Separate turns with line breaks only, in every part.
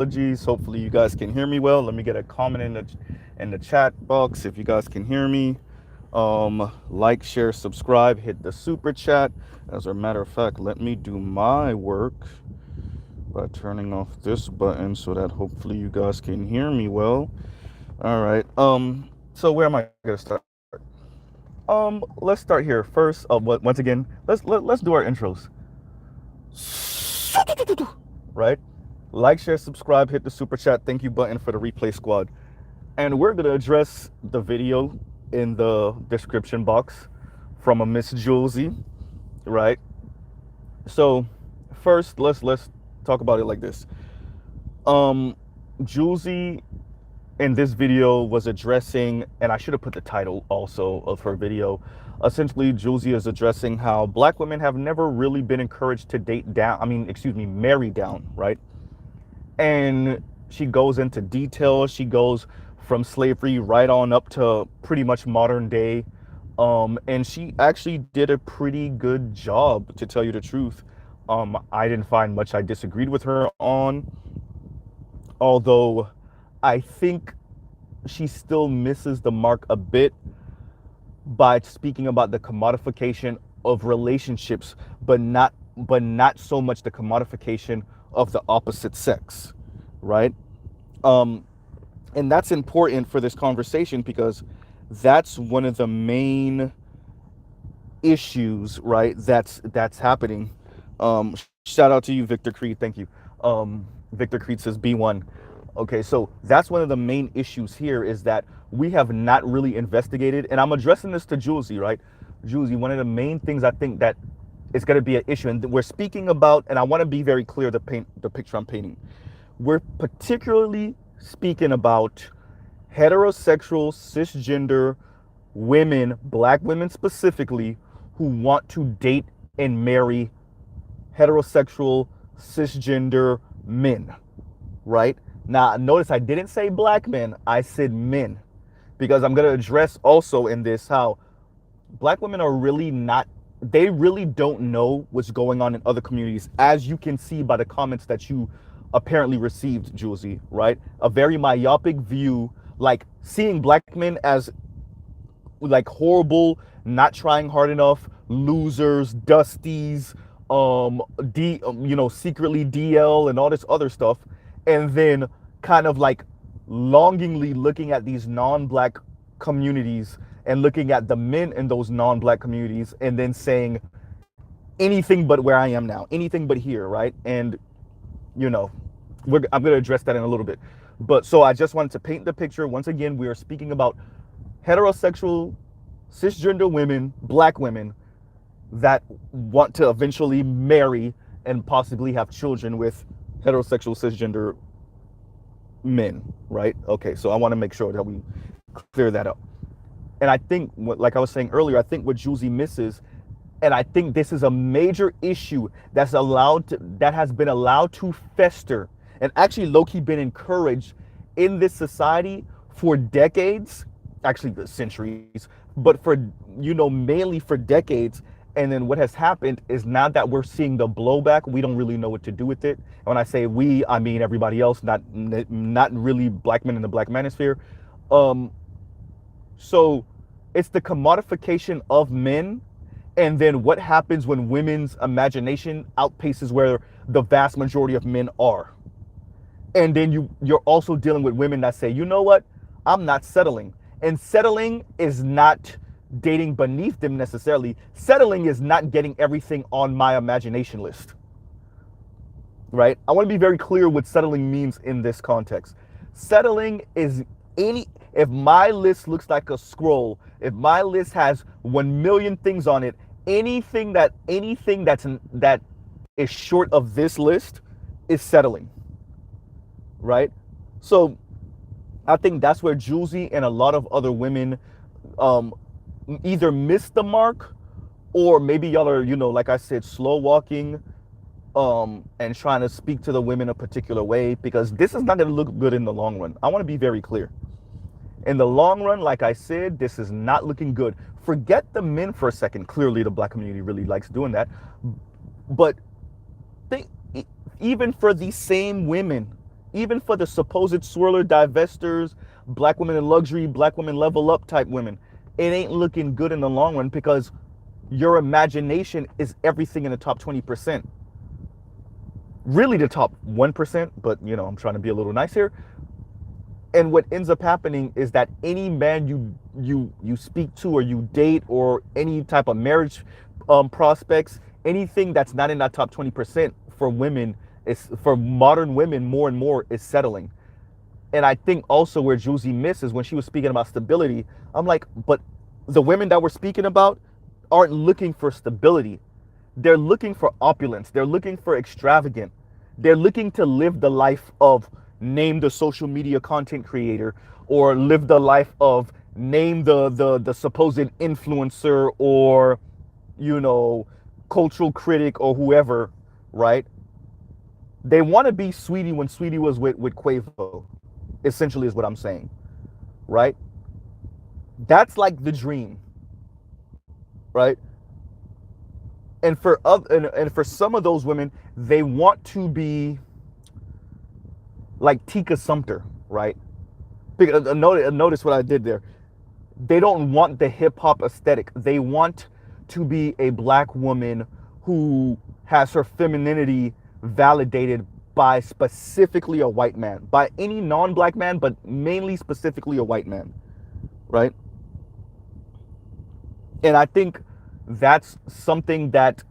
apologies. Hopefully you guys can hear me well. Let me get a comment in the chat box if you guys can hear me. Like, share, subscribe, hit the super chat. As a matter of fact, let me do my work by turning off this button so that hopefully you guys can hear me well. All right. So where am I gonna start? Let's start here first. Once again, let's do our intros. Right? Like, share, subscribe, hit the super chat, thank you button for the replay squad. And we're gonna address the video in the description box from a Miss Josie, right? So first let's talk about it like this. Um Josie in this video was addressing, and I should have put the title also of her video. Essentially, Josie is addressing how black women have never really been encouraged to date down, marry down, right? And she goes into detail. She goes from slavery right on up to pretty much modern day. And she actually did a pretty good job, to tell you the truth. I didn't find much I disagreed with her on, although I think she still misses the mark a bit by speaking about the commodification of relationships, but not so much the commodification of the opposite sex, right? Um, and that's important for this conversation because that's one of the main issues, right? That's happening. Shout out to you, Victor Creed. Thank you. Victor Creed says B1. Okay, so that's one of the main issues here is that we have not really investigated, and I'm addressing this to Josie, right? Josie, one of the main things I think that is going to be an issue, and we're speaking about, and I want to be very clear to paint the picture I'm painting. We're particularly speaking about heterosexual, cisgender women, black women specifically, who want to date and marry heterosexual, cisgender men, right? Now, notice I didn't say black men, I said men, because I'm going to address also in this how black women are really not, they really don't know what's going on in other communities, as you can see by the comments that you apparently received, Josie, right? A very myopic view, like seeing black men as like horrible, not trying hard enough, losers, dusties, secretly DL and all this other stuff, and then kind of like longingly looking at these non-black communities and looking at the men in those non-black communities and then saying anything but where I am now, anything but here, right? And you know, I'm going to address that in a little bit. But so I just wanted to paint the picture. Once again, we are speaking about heterosexual, cisgender women, black women that want to eventually marry and possibly have children with heterosexual, cisgender men, right? Okay, so I want to make sure that we clear that up. And I think, like I was saying earlier, I think what Josie misses, and I think this is a major issue that has been allowed to fester and actually low-key been encouraged in this society for decades, actually centuries, but for, mainly for decades. And then what has happened is now that we're seeing the blowback, we don't really know what to do with it. And when I say we, I mean everybody else, not really black men in the black manosphere. So it's the commodification of men, and then what happens when women's imagination outpaces where the vast majority of men are. And then you're also dealing with women that say, you know what, I'm not settling. And settling is not dating beneath them necessarily. Settling is not getting everything on my imagination list, right? I want to be very clear what settling means in this context. Settling is if my list looks like a scroll, if my list has 1 million things on it, anything that is short of this list is settling, right? So I think that's where Josie and a lot of other women either miss the mark, or maybe y'all are, like I said, slow walking and trying to speak to the women a particular way, because this is not going to look good in the long run. I want to be very clear. In the long run, like I said, this is not looking good. Forget the men for a second. Clearly, the black community really likes doing that. But think, even for these same women even for the supposed swirler divestors, black women in luxury, black women level up type women, it ain't looking good in the long run because your imagination is everything in the top 20%. Really the top 1%, but you know, I'm trying to be a little nice here. And what ends up happening is that any man you speak to or you date or any type of marriage prospects, anything that's not in that top 20% for women is for modern women more and more is settling. And I think also where Josie misses when she was speaking about stability, I'm like, but the women that we're speaking about aren't looking for stability. They're looking for opulence. They're looking for extravagant. They're looking to live the life of name the social media content creator or live the life of name the supposed influencer or, you know, cultural critic or whoever, right? They want to be Sweetie when Sweetie was with Quavo, essentially is what I'm saying, right? That's like the dream, right? And for and for some of those women, they want to be like Tika Sumpter, right? Because notice what I did there. They don't want the hip hop aesthetic. They want to be a black woman who has her femininity validated by specifically a white man, by any non-black man, but mainly specifically a white man, right? And I think that's something that,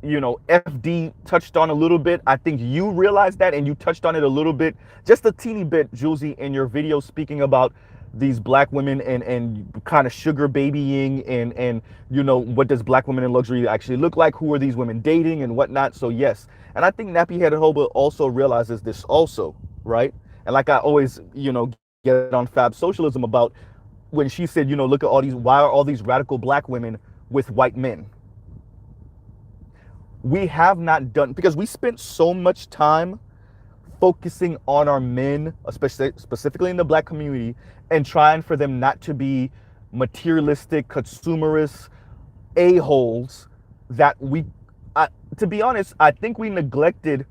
you know, FD touched on a little bit. I think you realized that and you touched on it a little bit, just a teeny bit, Josie, in your video speaking about these black women and kind of sugar babying and you know, what does black women in luxury actually look like? Who are these women dating and whatnot? So yes, and I think Nappy Headed Hobo also realizes this also, right? And like I always, you know, get on Fab Socialism about when she said, you know, look at all these, why are all these radical black women with white men? We have not done, because we spent so much time focusing on our men, especially specifically in the black community, and trying for them not to be materialistic, consumerist a-holes, that we, to be honest, I think we neglected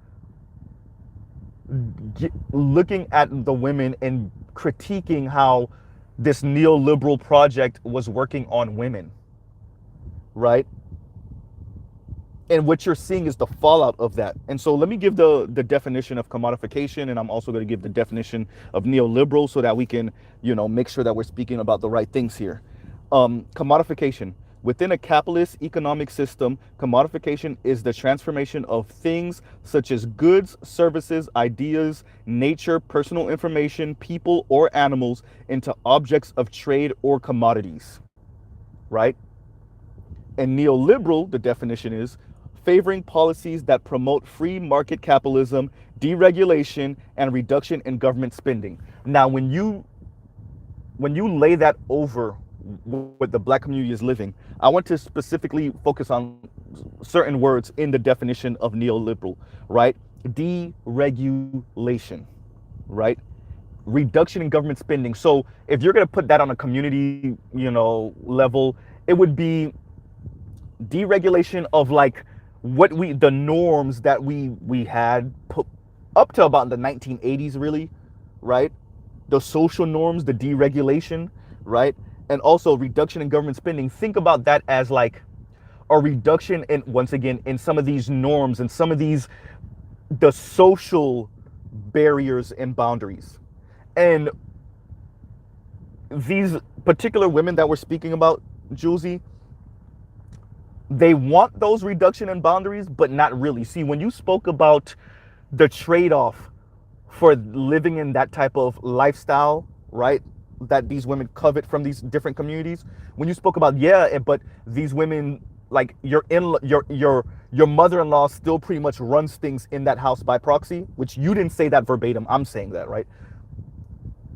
looking at the women and critiquing how this neoliberal project was working on women, right? And what you're seeing is the fallout of that. And so let me give the definition of commodification, and I'm also going to give the definition of neoliberal so that we can, you know, make sure that we're speaking about the right things here. Commodification. Within a capitalist economic system, commodification is the transformation of things such as goods, services, ideas, nature, personal information, people, or animals into objects of trade or commodities, right? And neoliberal, the definition is favoring policies that promote free market capitalism, deregulation, and reduction in government spending. Now, when you lay that over what the black community is living, I want to specifically focus on certain words in the definition of neoliberal, right? Deregulation, right? Reduction in government spending. So if you're going to put that on a community, you know, level, it would be deregulation of like what the norms that we had put up to about the 1980s, really, right? The social norms, the deregulation, right? And also reduction in government spending. Think about that as like a reduction in, once again, in some of these norms and some of these, the social barriers and boundaries. And these particular women that we're speaking about, Josie, they want those reduction in boundaries, but not really. See, when you spoke about the trade-off for living in that type of lifestyle, right, that these women covet from these different communities, when you spoke about, yeah, but these women, like your mother-in-law still pretty much runs things in that house by proxy, which you didn't say that verbatim, I'm saying that, right?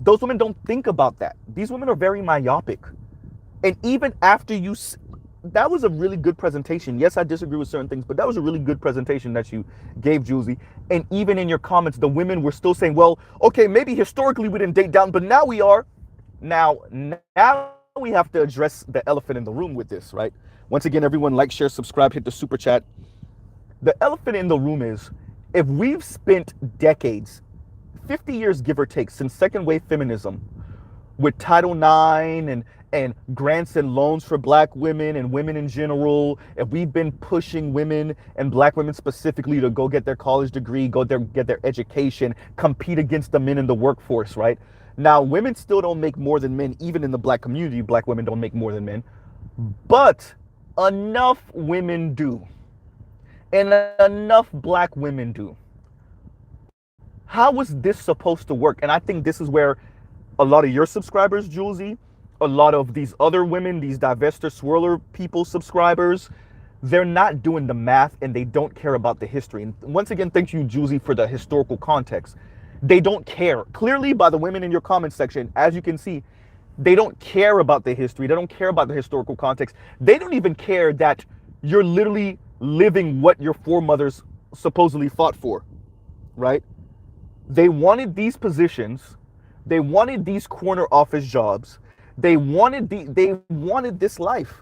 Those women don't think about that. These women are very myopic. And even after you, that was a really good presentation. Yes, I disagree with certain things, but that was a really good presentation that you gave, Josie. And even in your comments, the women were still saying, well, okay, maybe historically we didn't date down, but now we are. Now we have to address the elephant in the room with this, right? Once again, everyone, like, share, subscribe, hit the super chat. The elephant in the room is, if we've spent decades 50 years, give or take, since second wave feminism, with Title IX and grants and loans for black women and women in general, if we've been pushing women and black women specifically to go get their college degree, get their education, compete against the men in the workforce, right? Now, women still don't make more than men, even in the black community, black women don't make more than men, but enough women do, and enough black women do. How is this supposed to work? And I think this is where a lot of your subscribers, Josie, a lot of these other women, these divester swirler people subscribers, they're not doing the math and they don't care about the history. And once again, thank you, Josie, for the historical context. They don't care. Clearly, by the women in your comment section, as you can see, they don't care about the history. They don't care about the historical context. They don't even care that you're literally living what your foremothers supposedly fought for, right? They wanted these positions. They wanted these corner office jobs. They wanted this life.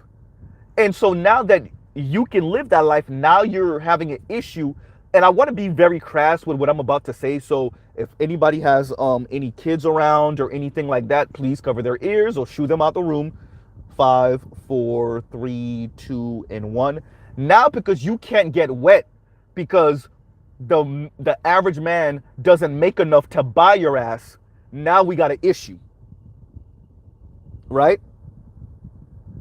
And so now that you can live that life, now you're having an issue. And I want to be very crass with what I'm about to say. So if anybody has any kids around or anything like that, please cover their ears or shoo them out the room. 5, 4, 3, 2, and 1. Now, because you can't get wet because the average man doesn't make enough to buy your ass, now we got an issue, right?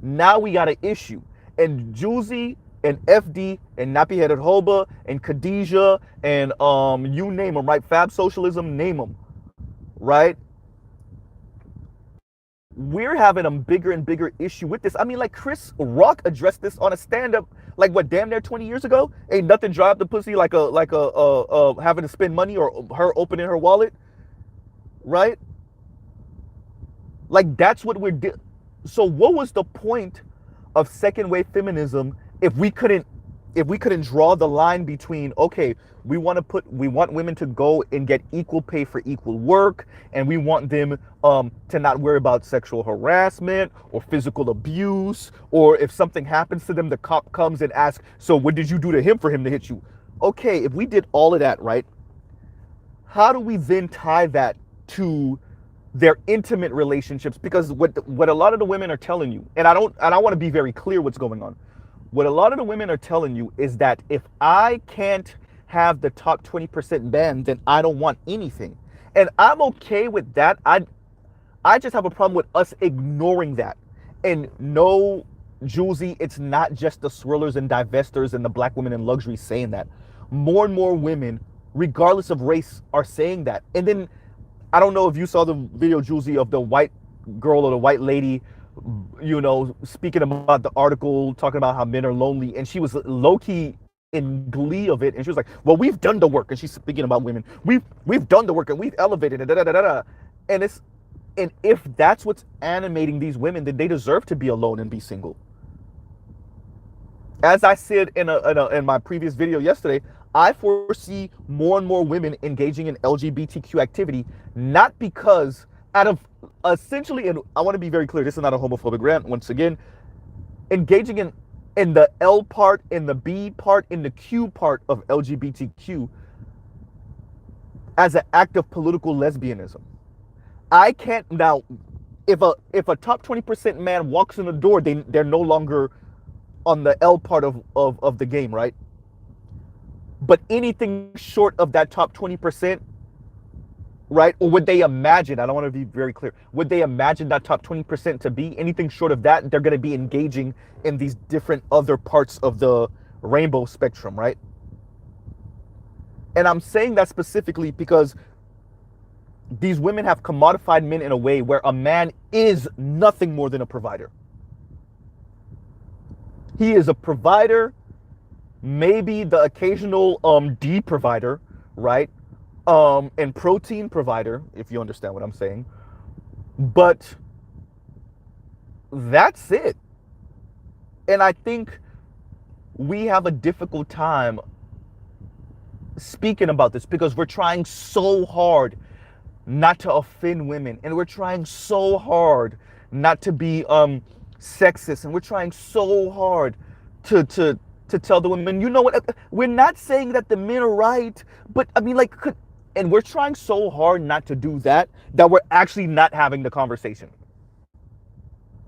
Now we got an issue. And Josie and FD and Nappy Headed Hoba and Khadijah and you name them, right? Fab Socialism, name them, right? We're having a bigger and bigger issue with this. I mean, like Chris Rock addressed this on a stand-up, like what, damn near 20 years ago? Ain't nothing dry up the pussy like having to spend money or her opening her wallet, right? Like that's what we're so what was the point of second wave feminism if we couldn't draw the line between, okay, we want women to go and get equal pay for equal work, and we want them to not worry about sexual harassment or physical abuse, or if something happens to them, the cop comes and asks, so what did you do to him for him to hit you? Okay, if we did all of that, right, how do we then tie that to their intimate relationships? Because what a lot of the women are telling you, and I want to be very clear what's going on. What a lot of the women are telling you is that if I can't have the top 20% band, then I don't want anything. And I'm okay with that. I just have a problem with us ignoring that. And no, Josie, it's not just the swirlers and divestors and the black women in luxury saying that. More and more women, regardless of race, are saying that. And then, I don't know if you saw the video, Josie, of the white girl or the white lady, you know, speaking about the article, talking about how men are lonely, and she was low-key in glee of it, and she was like, well, we've done the work, and she's speaking about women, we've done the work and we've elevated it, and if that's what's animating these women, then they deserve to be alone and be single. As I said in my previous video yesterday, I foresee more and more women engaging in LGBTQ activity, not because out of essentially, and I want to be very clear, this is not a homophobic rant, once again, engaging in the L part, in the B part, in the Q part of LGBTQ as an act of political lesbianism. I can't now, if a top 20% man walks in the door, they're no longer on the L part of the game, right? But anything short of that top 20%, right? Or would they imagine, I don't want to be very clear, would they imagine that top 20% to be anything short of that? They're going to be engaging in these different other parts of the rainbow spectrum, right? And I'm saying that specifically because these women have commodified men in a way where a man is nothing more than a provider. He is a provider, maybe the occasional D provider, right? And protein provider, if you understand what I'm saying. But that's it. And I think we have a difficult time speaking about this because we're trying so hard not to offend women, and we're trying so hard not to be sexist, and we're trying so hard to tell the women, you know what, we're not saying that the men are right, but I mean, like, And we're trying so hard not to do that that we're actually not having the conversation.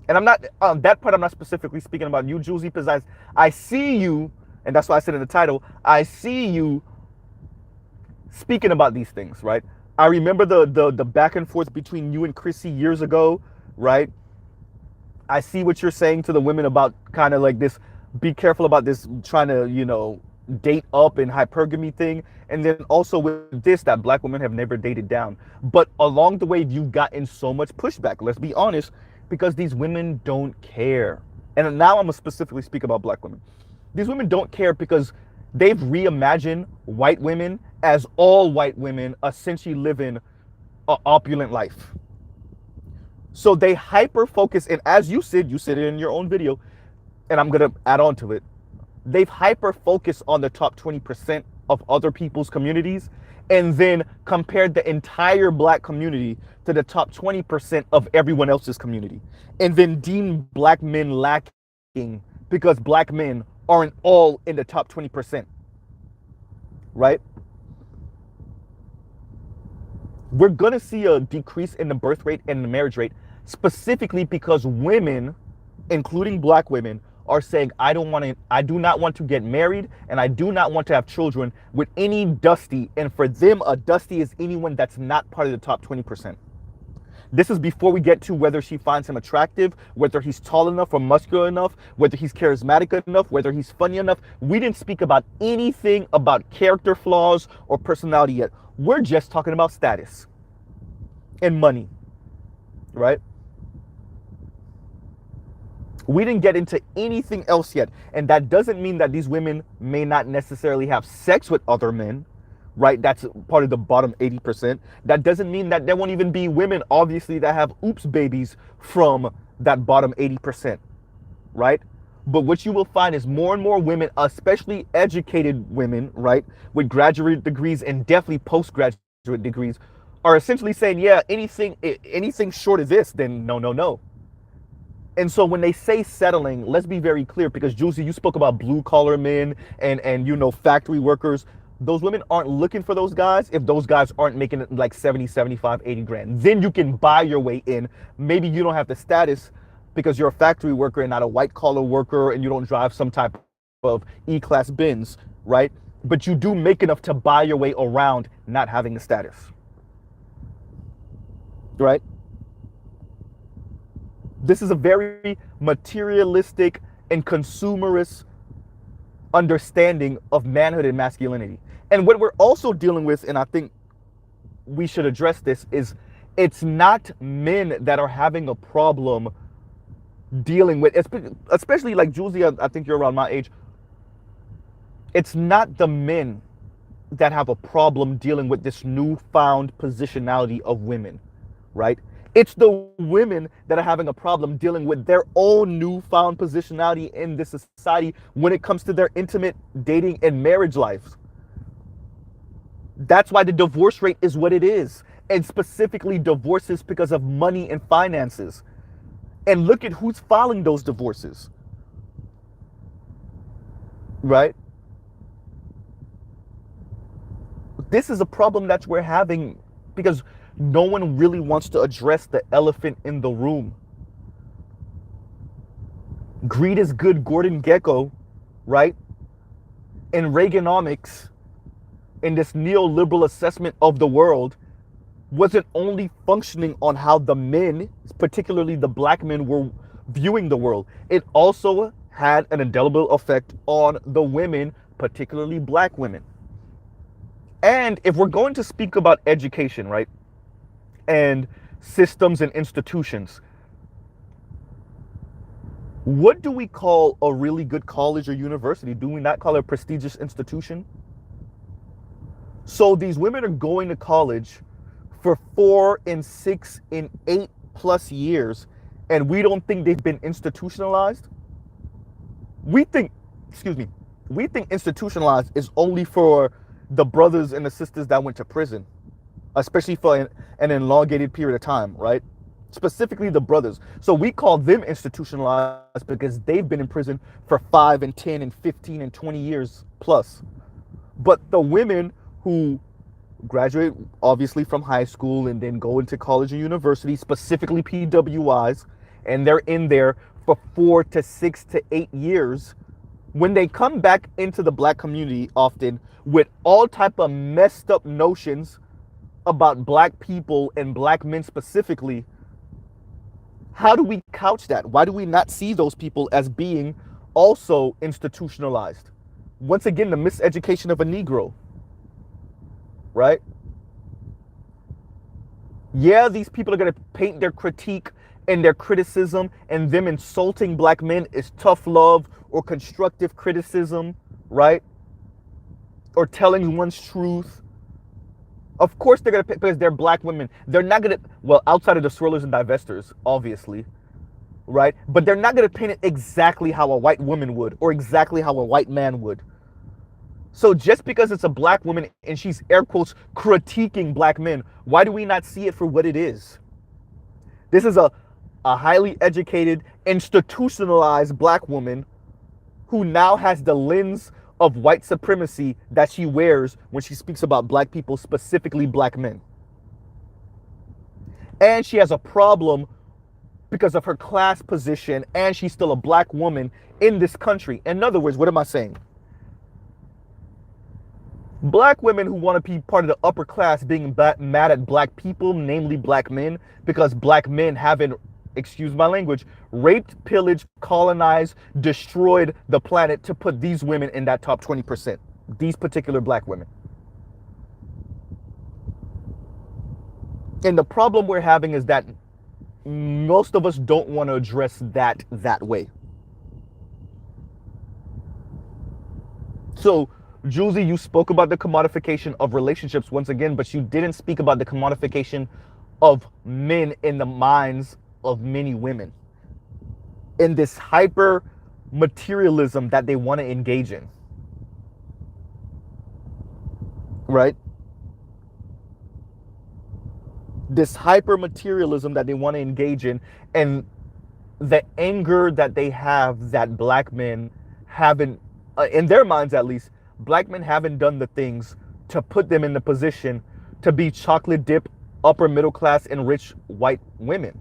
And I'm not, that part I'm not specifically speaking about you, Josie, because I see you, and that's why I said in the title, I see you speaking about these things, right? I remember the back and forth between you and Chrissy years ago, right? I see what you're saying to the women about kind of like this, be careful about this trying to, date up and hypergamy thing. And then also with this, that black women have never dated down. But along the way, you've gotten so much pushback, let's be honest, because these women don't care. And now I'm gonna specifically speak about black women. These women don't care because they've reimagined white women as all white women essentially living an opulent life. So they hyper focus, and as you said it in your own video, and I'm gonna add on to it, they've hyper focused on the top 20% of other people's communities and then compared the entire black community to the top 20% of everyone else's community. And then deemed black men lacking because black men aren't all in the top 20%. Right? We're gonna see a decrease in the birth rate and the marriage rate specifically because women, including black women, are saying, I do not want to get married and I do not want to have children with any dusty. And for them, a dusty is anyone that's not part of the top 20%. This is before we get to whether she finds him attractive, whether he's tall enough or muscular enough, whether he's charismatic enough, whether he's funny enough. We didn't speak about anything about character flaws or personality yet. We're just talking about status and money, right? We didn't get into anything else yet. And that doesn't mean that these women may not necessarily have sex with other men, right? That's part of the bottom 80%. That doesn't mean that there won't even be women, obviously, that have oops babies from that bottom 80%, right? But what you will find is more and more women, especially educated women, right, with graduate degrees and definitely postgraduate degrees, are essentially saying, yeah, anything short of this, then no. And so when they say settling, let's be very clear, because Josie, you spoke about blue collar men and factory workers. Those women aren't looking for those guys if those guys aren't making it like 70, 75, 80 grand. Then you can buy your way in. Maybe you don't have the status because you're a factory worker and not a white collar worker and you don't drive some type of E-class Benz, right? But you do make enough to buy your way around not having the status, right? This is a very materialistic and consumerist understanding of manhood and masculinity. And what we're also dealing with, and I think we should address this, is it's not men that are having a problem dealing with, especially like Josie, I think you're around my age. It's not the men that have a problem dealing with this newfound positionality of women, right? It's the women that are having a problem dealing with their own newfound positionality in this society when it comes to their intimate dating and marriage lives. That's why the divorce rate is what it is. And specifically divorces because of money and finances. And look at who's filing those divorces. Right? This is a problem that we're having because no one really wants to address the elephant in the room. Greed is good, Gordon Gekko, right? In Reaganomics, in this neoliberal assessment of the world, wasn't only functioning on how the men, particularly the black men, were viewing the world. It also had an indelible effect on the women, particularly black women. And if we're going to speak about education, right? And systems and institutions, what do we call a really good college or university? Do we not call it a prestigious institution? So these women are going to college for 4 and 6 and 8+ years, and we don't think they've been institutionalized. We think institutionalized is only for the brothers and the sisters that went to prison, especially for an elongated period of time, right? Specifically the brothers. So we call them institutionalized because they've been in prison for 5 and 10 and 15 and 20 years plus. But the women who graduate obviously from high school and then go into college and university, specifically PWIs, and they're in there for 4 to 6 to 8 years. When they come back into the black community, often with all type of messed up notions about black people and black men specifically, how do we couch that? Why do we not see those people as being also institutionalized? Once again, the miseducation of a Negro, right? Yeah, these people are going to paint their critique and their criticism and them insulting black men is tough love or constructive criticism, right? Or telling one's truth. Of course they're going to, because they're black women. They're not going to, well, outside of the swirlers and divestors, obviously, right? But they're not going to paint it exactly how a white woman would or exactly how a white man would. So just because it's a black woman and she's air quotes critiquing black men, why do we not see it for what it is? This is a highly educated, institutionalized black woman who now has the lens of white supremacy that she wears when she speaks about black people, specifically black men. And she has a problem because of her class position, and she's still a black woman in this country. In other words, what am I saying? Black women who want to be part of the upper class being mad at black people, namely black men, because black men haven't, excuse my language, raped, pillaged, colonized, destroyed the planet to put these women in that top 20%. These particular black women. And the problem we're having is that most of us don't want to address that way. So, Josie, you spoke about the commodification of relationships once again, but you didn't speak about the commodification of men in the minds of many women. In this hyper-materialism that they want to engage in. Right? This hyper-materialism that they want to engage in, and the anger that they have that black men haven't, in their minds at least, black men haven't done the things to put them in the position to be chocolate dip, upper middle class, and rich white women.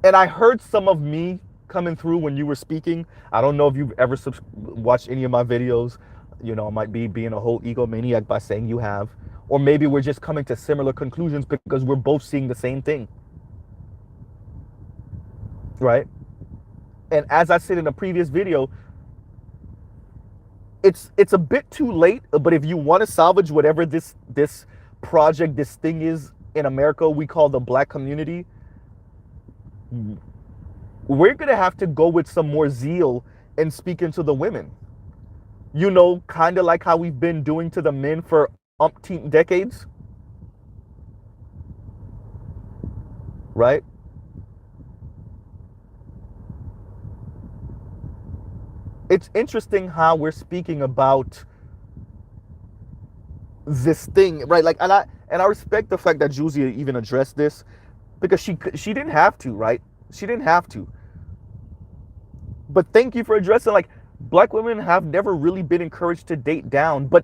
And I heard some of me coming through when you were speaking. I don't know if you've ever watched any of my videos. You know, I might be being a whole egomaniac by saying you have. Or maybe we're just coming to similar conclusions because we're both seeing the same thing. Right? And as I said in a previous video, it's a bit too late, but if you want to salvage whatever this project, this thing is in America we call the black community, we're going to have to go with some more zeal and speaking to the women. You know, kind of like how we've been doing to the men for umpteen decades. Right? It's interesting how we're speaking about this thing, right? Like, and I respect the fact that Josie even addressed this because she didn't have to, right? She didn't have to. But thank you for addressing, like, black women have never really been encouraged to date down. But,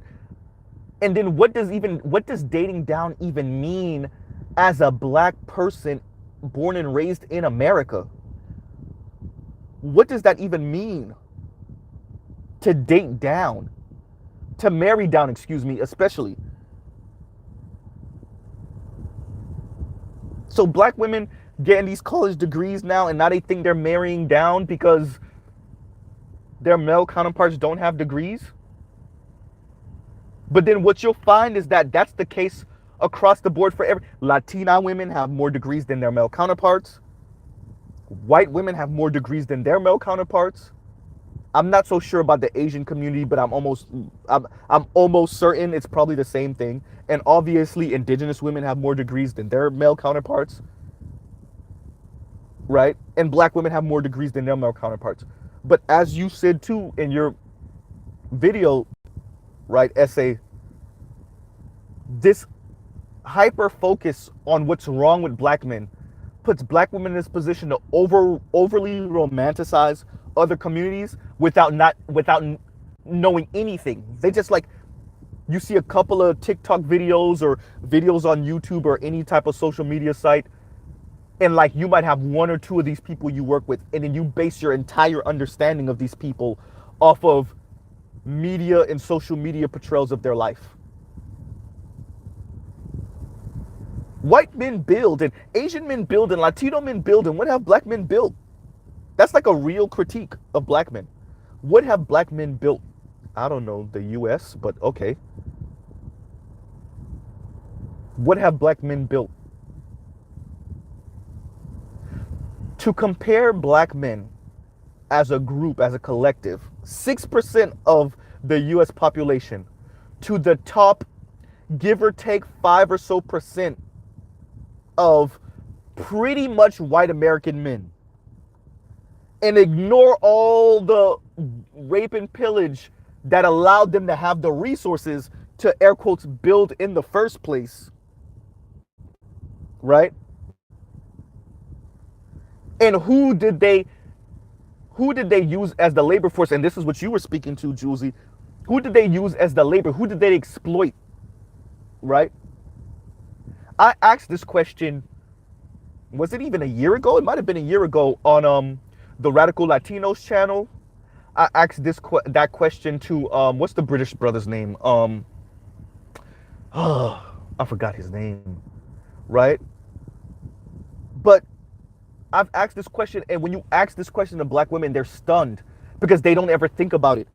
and then what does dating down even mean as a black person born and raised in America? What does that even mean? To date down, to marry down, excuse me, especially. So black women getting these college degrees now, and now they think they're marrying down because their male counterparts don't have degrees. But then what you'll find is that that's the case across the board for every. Latina women have more degrees than their male counterparts. White women have more degrees than their male counterparts. I'm not so sure about the Asian community, but I'm almost certain it's probably the same thing. And obviously, indigenous women have more degrees than their male counterparts, right? And black women have more degrees than their male counterparts. But as you said too in your video, right, essay, this hyper focus on what's wrong with black men puts black women in this position to overly romanticize other communities without knowing anything. They just like, You see a couple of TikTok videos or videos on YouTube or any type of social media site, and like you might have one or two of these people you work with, and then you base your entire understanding of these people off of media and social media portrayals of their life. White men build, and Asian men build, and Latino men build, and what have black men built? That's like a real critique of black men. What have black men built? I don't know, the US, but okay. What have black men built? To compare black men as a group, as a collective, 6% of the US population, to the top, give or take 5 or so percent of pretty much white American men, and ignore all the rape and pillage that allowed them to have the resources to, air quotes, build in the first place, right? And who did they use as the labor force? And this is what you were speaking to, Josie. Who did they use as the labor? Who did they exploit, right? I asked this question, was it even a year ago? It might have been a year ago on the Radical Latinos channel. I asked that question to what's the British brother's name? I forgot his name, right? But I've asked this question, and when you ask this question to black women, they're stunned because they don't ever think about it.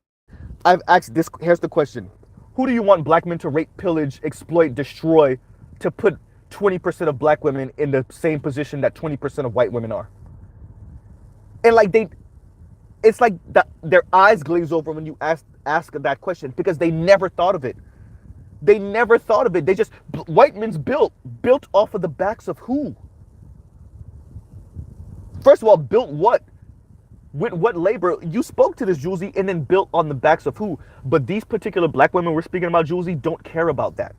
I've asked this, here's the question. Who do you want black men to rape, pillage, exploit, destroy, to put 20% of black women in the same position that 20% of white women are? And like it's like their eyes glaze over when you ask that question because they never thought of it. They never thought of it. They just, white men's built off of the backs of who? First of all, built what? With what labor? You spoke to this, Josie, and then built on the backs of who? But these particular black women we're speaking about, Josie, don't care about that.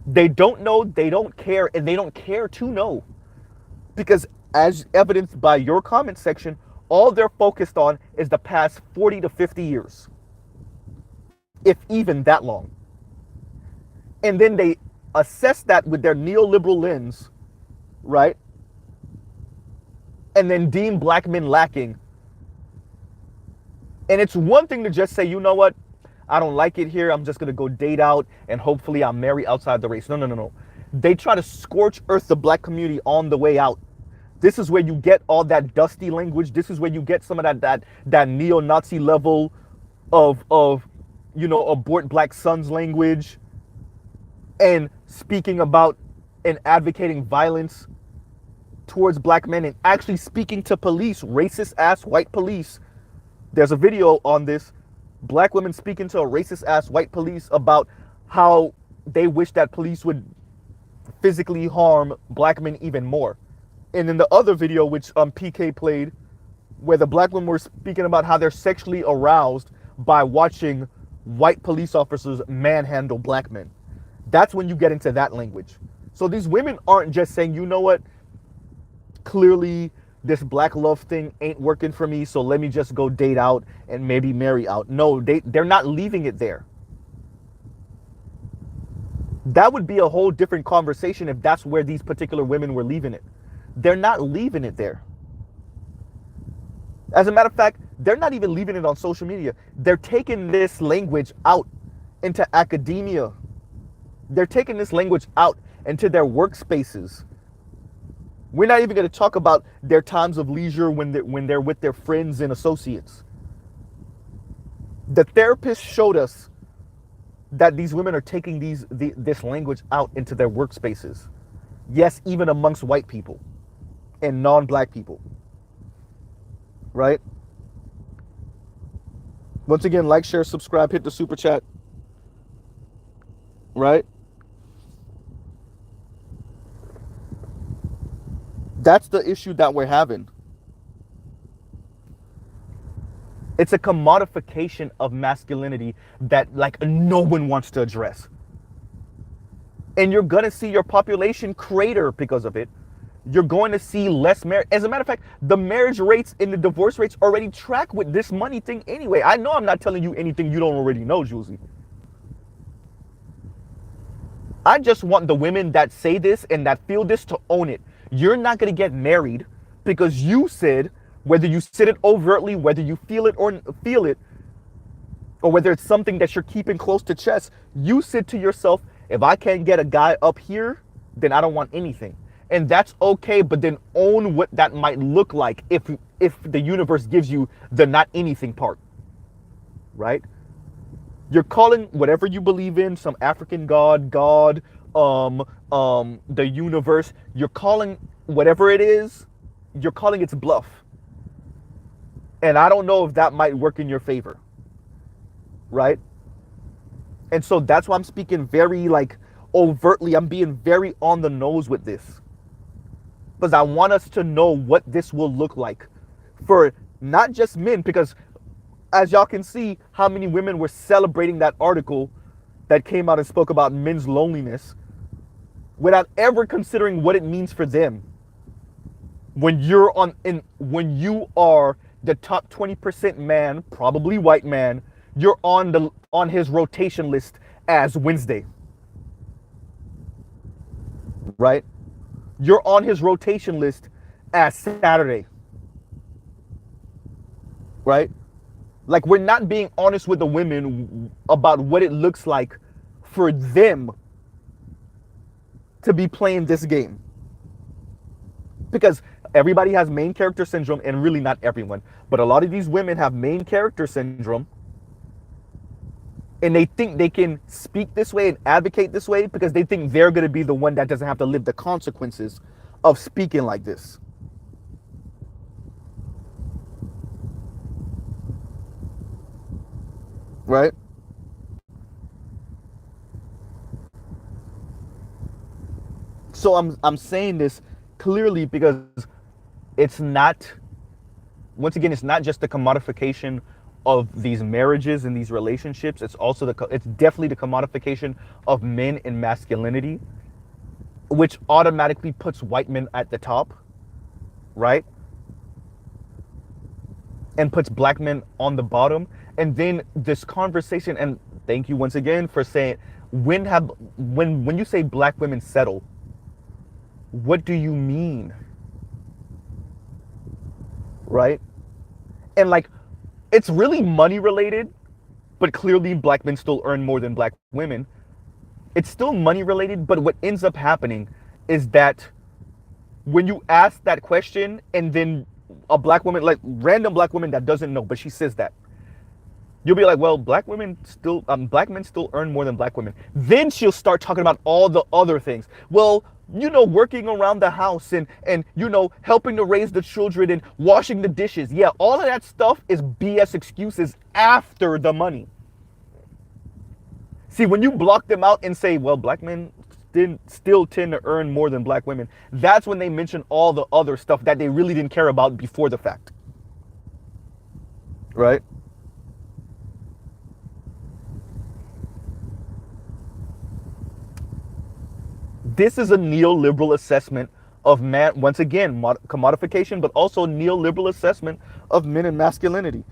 They don't know, they don't care, and they don't care to know. Because as evidenced by your comment section, all they're focused on is the past 40 to 50 years. If even that long. And then they assess that with their neoliberal lens, right? And then deem black men lacking. And it's one thing to just say, you know what? I don't like it here. I'm just going to go date out and hopefully I'll marry outside the race. No. They try to scorch earth the black community on the way out. This is where you get all that dusty language. This is where you get some of that neo-Nazi level of abort black sons language and speaking about and advocating violence towards black men and actually speaking to police, racist ass white police. There's a video on this. Black women speaking to a racist ass white police about how they wish that police would physically harm black men even more. And in the other video, which PK played, where the black women were speaking about how they're sexually aroused by watching white police officers manhandle black men. That's when you get into that language. So these women aren't just saying, you know what, clearly this black love thing ain't working for me, so let me just go date out and maybe marry out. No, they're not leaving it there. That would be a whole different conversation if that's where these particular women were leaving it. They're not leaving it there. As a matter of fact, they're not even leaving it on social media. They're taking this language out into academia. They're taking this language out into their workspaces. We're not even going to talk about their times of leisure when they're with their friends and associates. The therapist showed us that these women are taking this language out into their workspaces. Yes, even amongst white people and non-black people. Right? Once again, like, share, subscribe, hit the super chat. Right? That's the issue that we're having. It's a commodification of masculinity that like no one wants to address. And you're going to see your population crater because of it. You're going to see less marriage. As a matter of fact, the marriage rates and the divorce rates already track with this money thing anyway. I know I'm not telling you anything you don't already know, Josie. I just want the women that say this and that feel this to own it. You're not going to get married because you said, whether you said it overtly, whether you feel it, or whether it's something that you're keeping close to chest, you said to yourself, if I can't get a guy up here, then I don't want anything. And that's okay, but then own what that might look like if the universe gives you the not anything part, right? You're calling whatever you believe in, some African god, the universe, you're calling whatever it is, you're calling its bluff. And I don't know if that might work in your favor, right? And so that's why I'm speaking very like overtly. I'm being very on the nose with this, because I want us to know what this will look like for not just men, because as y'all can see how many women were celebrating that article that came out and spoke about men's loneliness without ever considering what it means for them. When you are the top 20% man, probably white man, you're on his rotation list as Wednesday, right? You're on his rotation list as Saturday, right? Like, we're not being honest with the women about what it looks like for them to be playing this game. Because everybody has main character syndrome, and really not everyone, but a lot of these women have main character syndrome, and they think they can speak this way and advocate this way because they think they're going to be the one that doesn't have to live the consequences of speaking like this. Right? So I'm saying this clearly because it's not, once again, it's not just the commodification of these marriages and these relationships. It's also it's definitely the commodification of men and masculinity, which automatically puts white men at the top, right? And puts black men on the bottom. And then this conversation, and thank you once again for saying, when you say black women settle, what do you mean? Right? And like, it's really money related, but clearly black men still earn more than black women. It's still money related, but what ends up happening is that when you ask that question and then a black woman, like random black woman that doesn't know, but she says that, you'll be like, well, black men still earn more than black women. Then she'll start talking about all the other things. Well, you know, working around the house and you know, helping to raise the children and washing the dishes. Yeah, all of that stuff is BS excuses after the money. See, when you block them out and say, well, black men still tend to earn more than black women, that's when they mention all the other stuff that they really didn't care about before the fact. Right? This is a neoliberal assessment of man, once again, commodification, but also neoliberal assessment of men and masculinity.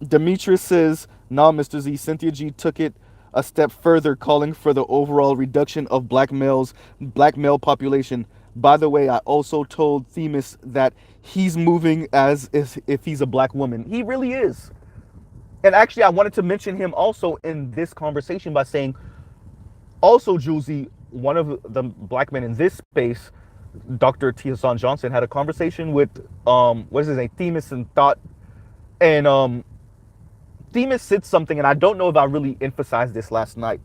Demetrius says, nah, Mr. Z, Cynthia G took it a step further, calling for the overall reduction of black male population. By the way, I also told Themis that he's moving as if he's a black woman. He really is. And actually, I wanted to mention him also in this conversation by saying, also, Josie, one of the black men in this space, Dr. T. Hassan Johnson, had a conversation with, what is his name, Themis and Thought. And Themis said something, and I don't know if I really emphasized this last night,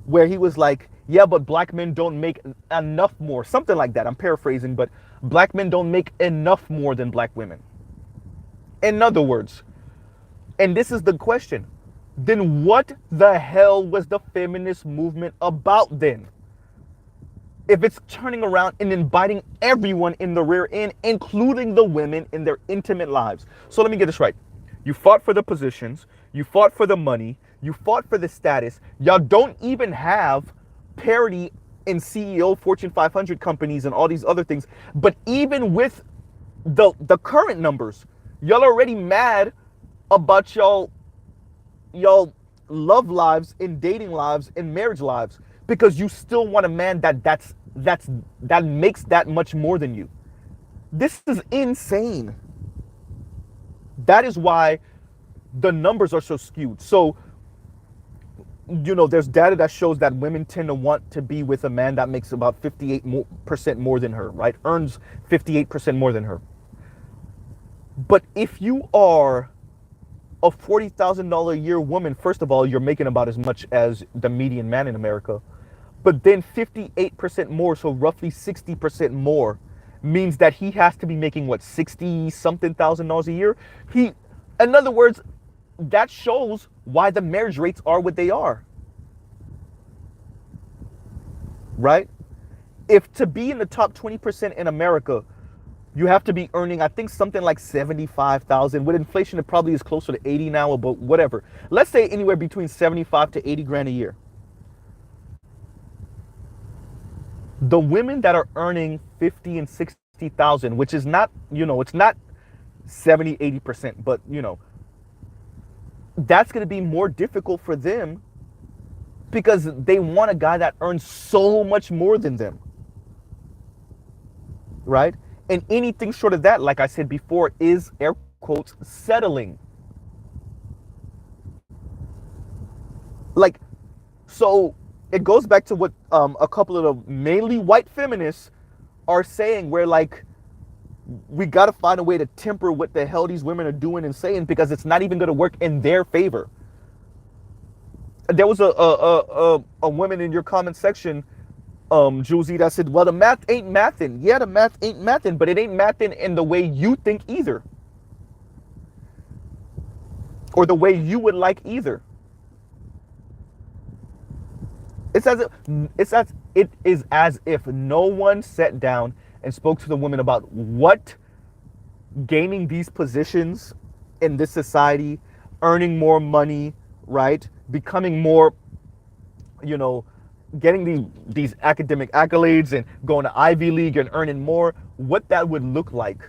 where he was like, yeah, but black men don't make enough more. Something like that. I'm paraphrasing, but black men don't make enough more than black women. In other words, and this is the question, then what the hell was the feminist movement about then? If it's turning around and inviting everyone in the rear end, including the women in their intimate lives. So let me get this right. You fought for the positions, you fought for the money, you fought for the status. Y'all don't even have parity in CEO, Fortune 500 companies and all these other things. But even with the current numbers, y'all are already mad about y'all love lives and dating lives and marriage lives, because you still want a man that makes that much more than you. This is insane. That is why the numbers are so skewed. So, there's data that shows that women tend to want to be with a man that makes about 58% more than her, right? Earns 58% more than her. But if you are a $40,000 a year woman, first of all, you're making about as much as the median man in America. But then 58% more, so roughly 60% more, means that he has to be making, what, 60 something thousand dollars a year? In other words, that shows why the marriage rates are what they are. Right? If to be in the top 20% in America, you have to be earning, I think, something like 75,000. With inflation, it probably is closer to 80 now, but whatever. Let's say anywhere between 75 to 80 grand a year. The women that are earning 50 and 60,000, which is not, it's not 70, 80%, but that's going to be more difficult for them because they want a guy that earns so much more than them. Right? And anything short of that, like I said before, is, air quotes, settling. So it goes back to what a couple of the mainly white feminists are saying, where we got to find a way to temper what the hell these women are doing and saying, because it's not even going to work in their favor. There was a woman in your comment section, Josie, that said, well, the math ain't mathin'. Yeah, the math ain't mathin', but it ain't mathin' in the way you think either. Or the way you would like either. It is as if no one sat down and spoke to the women about what gaining these positions in this society, earning more money, right? Becoming more, getting these academic accolades and going to Ivy League and earning more, what that would look like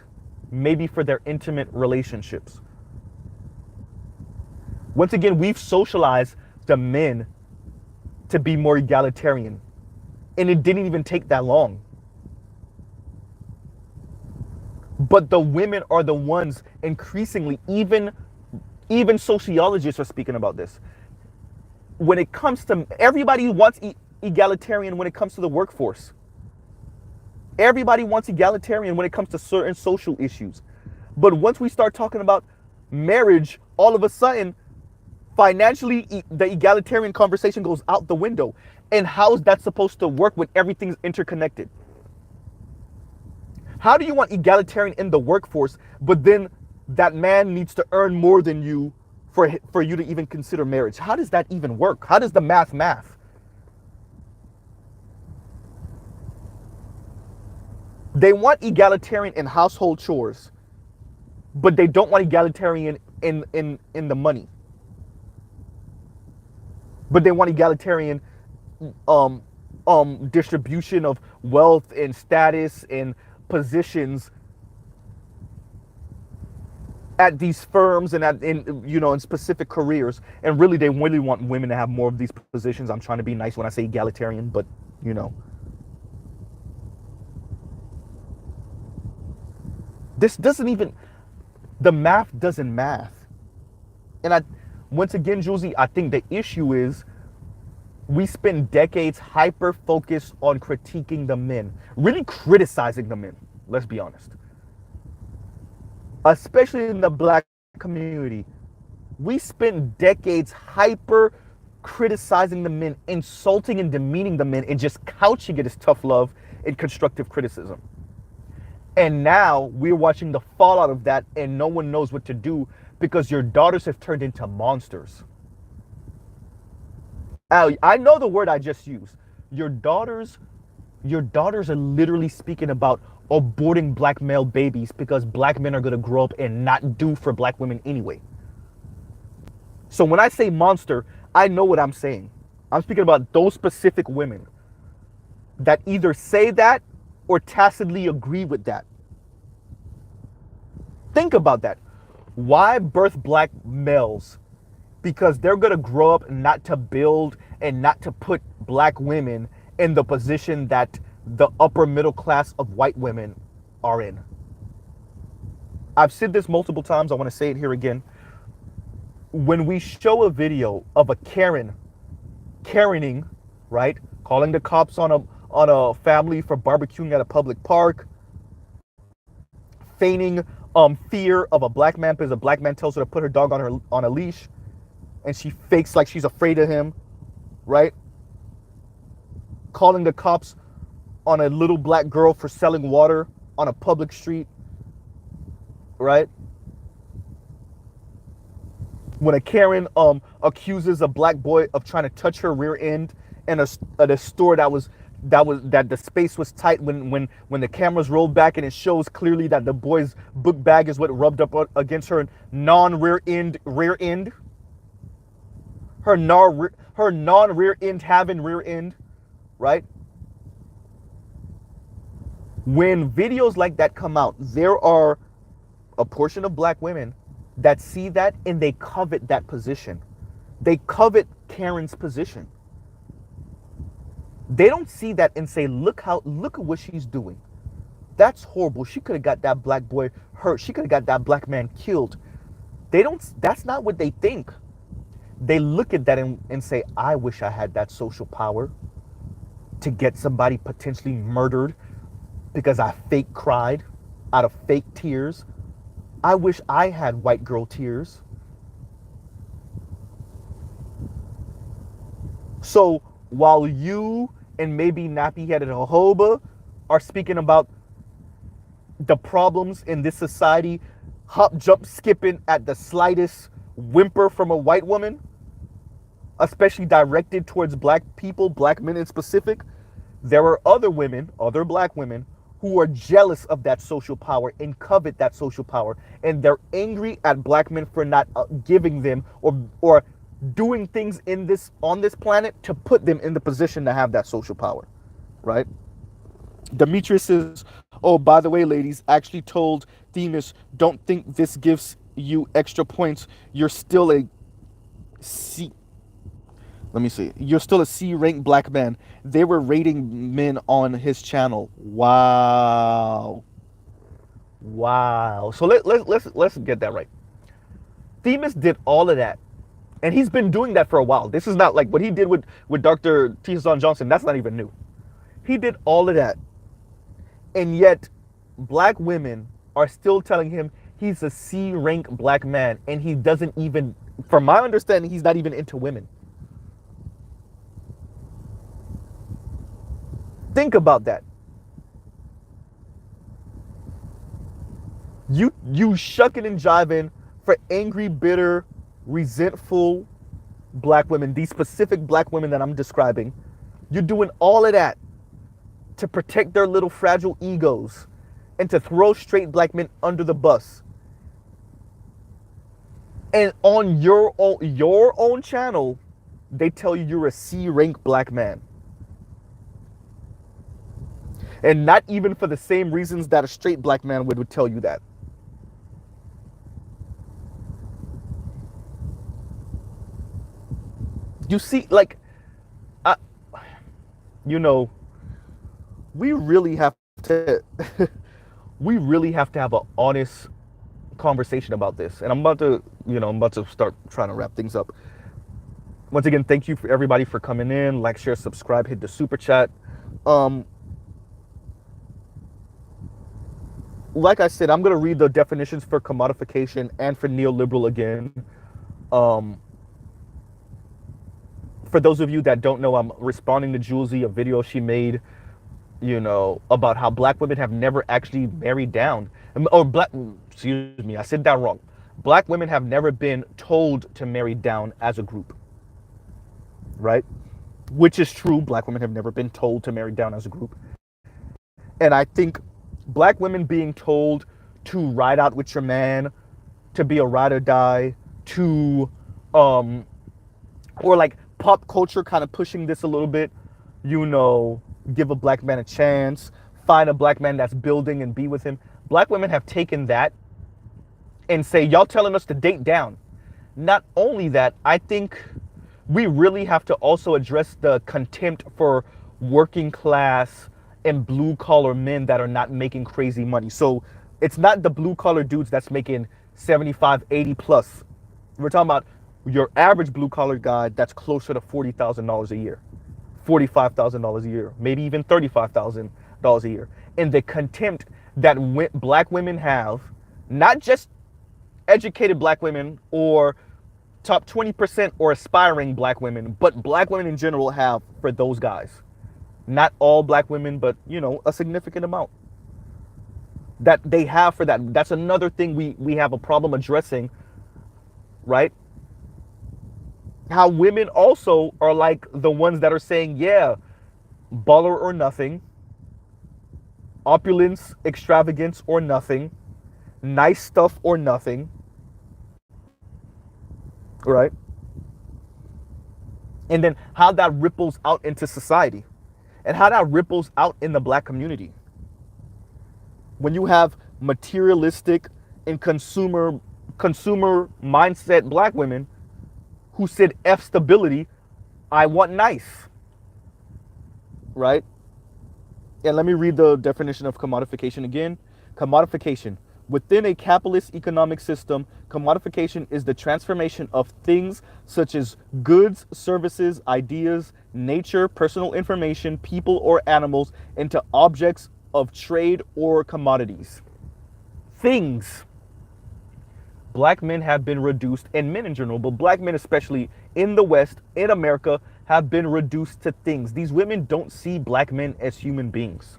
maybe for their intimate relationships. Once again, we've socialized the men to be more egalitarian, and it didn't even take that long. But the women are the ones increasingly, even sociologists are speaking about this. When it comes to, everybody wants egalitarian when it comes to the workforce. Everybody wants egalitarian when it comes to certain social issues. But once we start talking about marriage, all of a sudden, financially, the egalitarian conversation goes out the window. And how is that supposed to work when everything's interconnected? How do you want egalitarian in the workforce, but then that man needs to earn more than you for you to even consider marriage? How does that even work? How does the math? They want egalitarian in household chores, but they don't want egalitarian in the money. But they want egalitarian distribution of wealth and status and positions at these firms and in specific careers. And really, they really want women to have more of these positions. I'm trying to be nice when I say egalitarian, but this doesn't even, the math doesn't math. And once again, Josie, I think the issue is we spend decades hyper-focused on critiquing the men, really criticizing the men, let's be honest. Especially in the black community, we spend decades hyper-criticizing the men, insulting and demeaning the men, and just couching it as tough love and constructive criticism. And now we're watching the fallout of that, and no one knows what to do because your daughters have turned into monsters. I know the word I just used. Your daughters are literally speaking about aborting black male babies because black men are going to grow up and not do for black women anyway. So when I say monster, I know what I'm saying. I'm speaking about those specific women that either say that or tacitly agree with that. Think about that. Why birth black males? Because they're going to grow up not to build and not to put black women in the position that the upper middle class of white women are in. I've said this multiple times. I want to say it here again. When we show a video of a Karening, right, calling the cops on a family for barbecuing at a public park, feigning fear of a black man because a black man tells her to put her dog on a leash, and she fakes like she's afraid of him, right? Calling the cops on a little black girl for selling water on a public street, right? When a Karen accuses a black boy of trying to touch her rear end in a store that the space was tight, when the cameras rolled back and it shows clearly that the boy's book bag is what rubbed up against her non-rear end, her non-rear end having rear end, right? When videos like that come out, there are a portion of black women that see that and they covet that position. They covet Karen's position. They don't see that and say, look at what she's doing. That's horrible. She could have got that black boy hurt. She could have got that black man killed. That's not what they think. They look at that and say, I wish I had that social power to get somebody potentially murdered because I fake cried out of fake tears. I wish I had white girl tears. So while you and maybe nappy-headed Jehovah are speaking about the problems in this society, hop, jump, skipping at the slightest whimper from a white woman, especially directed towards black people, black men in specific, there are other women, other black women, who are jealous of that social power and covet that social power. And they're angry at black men for not giving them or doing things on this planet to put them in the position to have that social power, right? Demetrius says, oh, by the way, ladies, actually told Themis, don't think this gives you extra points. You're still a C. Let me see. You're still a C-ranked black man. They were rating men on his channel. Wow. So let's get that right. Themis did all of that. And he's been doing that for a while. This is not like what he did with Dr. T. Johnson. That's not even new. He did all of that. And yet, black women are still telling him he's a C-rank black man. And he doesn't even, from my understanding, he's not even into women. Think about that. You shucking and jiving for angry, bitter, resentful black women, these specific black women that I'm describing. You're doing all of that to protect their little fragile egos and to throw straight black men under the bus. And on your own channel, they tell you you're a C-rank black man. And not even for the same reasons that a straight black man would tell you that. You see, like, we really have to have an honest conversation about this. And I'm about to start trying to wrap things up. Once again, thank you for everybody for coming in. Like, share, subscribe, hit the super chat. Like I said, I'm going to read the definitions for commodification and for neoliberal again. For those of you that don't know, I'm responding to Josie, a video she made, about how black women have never actually married down. Excuse me, I said that wrong. Black women have never been told to marry down as a group, right? Which is true. Black women have never been told to marry down as a group. And I think black women being told to ride out with your man, to be a ride or die, to, or like pop culture kind of pushing this a little bit, give a black man a chance, find a black man that's building and be with him. Black women have taken that and say, y'all telling us to date down. Not only that, I think we really have to also address the contempt for working class and blue collar men that are not making crazy money. So it's not the blue collar dudes that's making 75, 80 plus. We're talking about your average blue collar guy that's closer to $40,000 a year, $45,000 a year, maybe even $35,000 a year. And the contempt that black women have, not just educated black women or top 20% or aspiring black women, but black women in general have for those guys. Not all black women, but a significant amount that they have for that. That's another thing we have a problem addressing, right? How women also are like the ones that are saying, yeah, baller or nothing, opulence, extravagance or nothing, nice stuff or nothing, right? And then how that ripples out into society and how that ripples out in the black community. When you have materialistic and consumer mindset black women who said F stability, I want nice, right? And let me read the definition of commodification again. Commodification. Within a capitalist economic system, commodification is the transformation of things such as goods, services, ideas, nature, personal information, people, or animals into objects of trade or commodities. Things. Black men have been reduced, and men in general, but black men especially in the West, in America, have been reduced to things. These women don't see black men as human beings.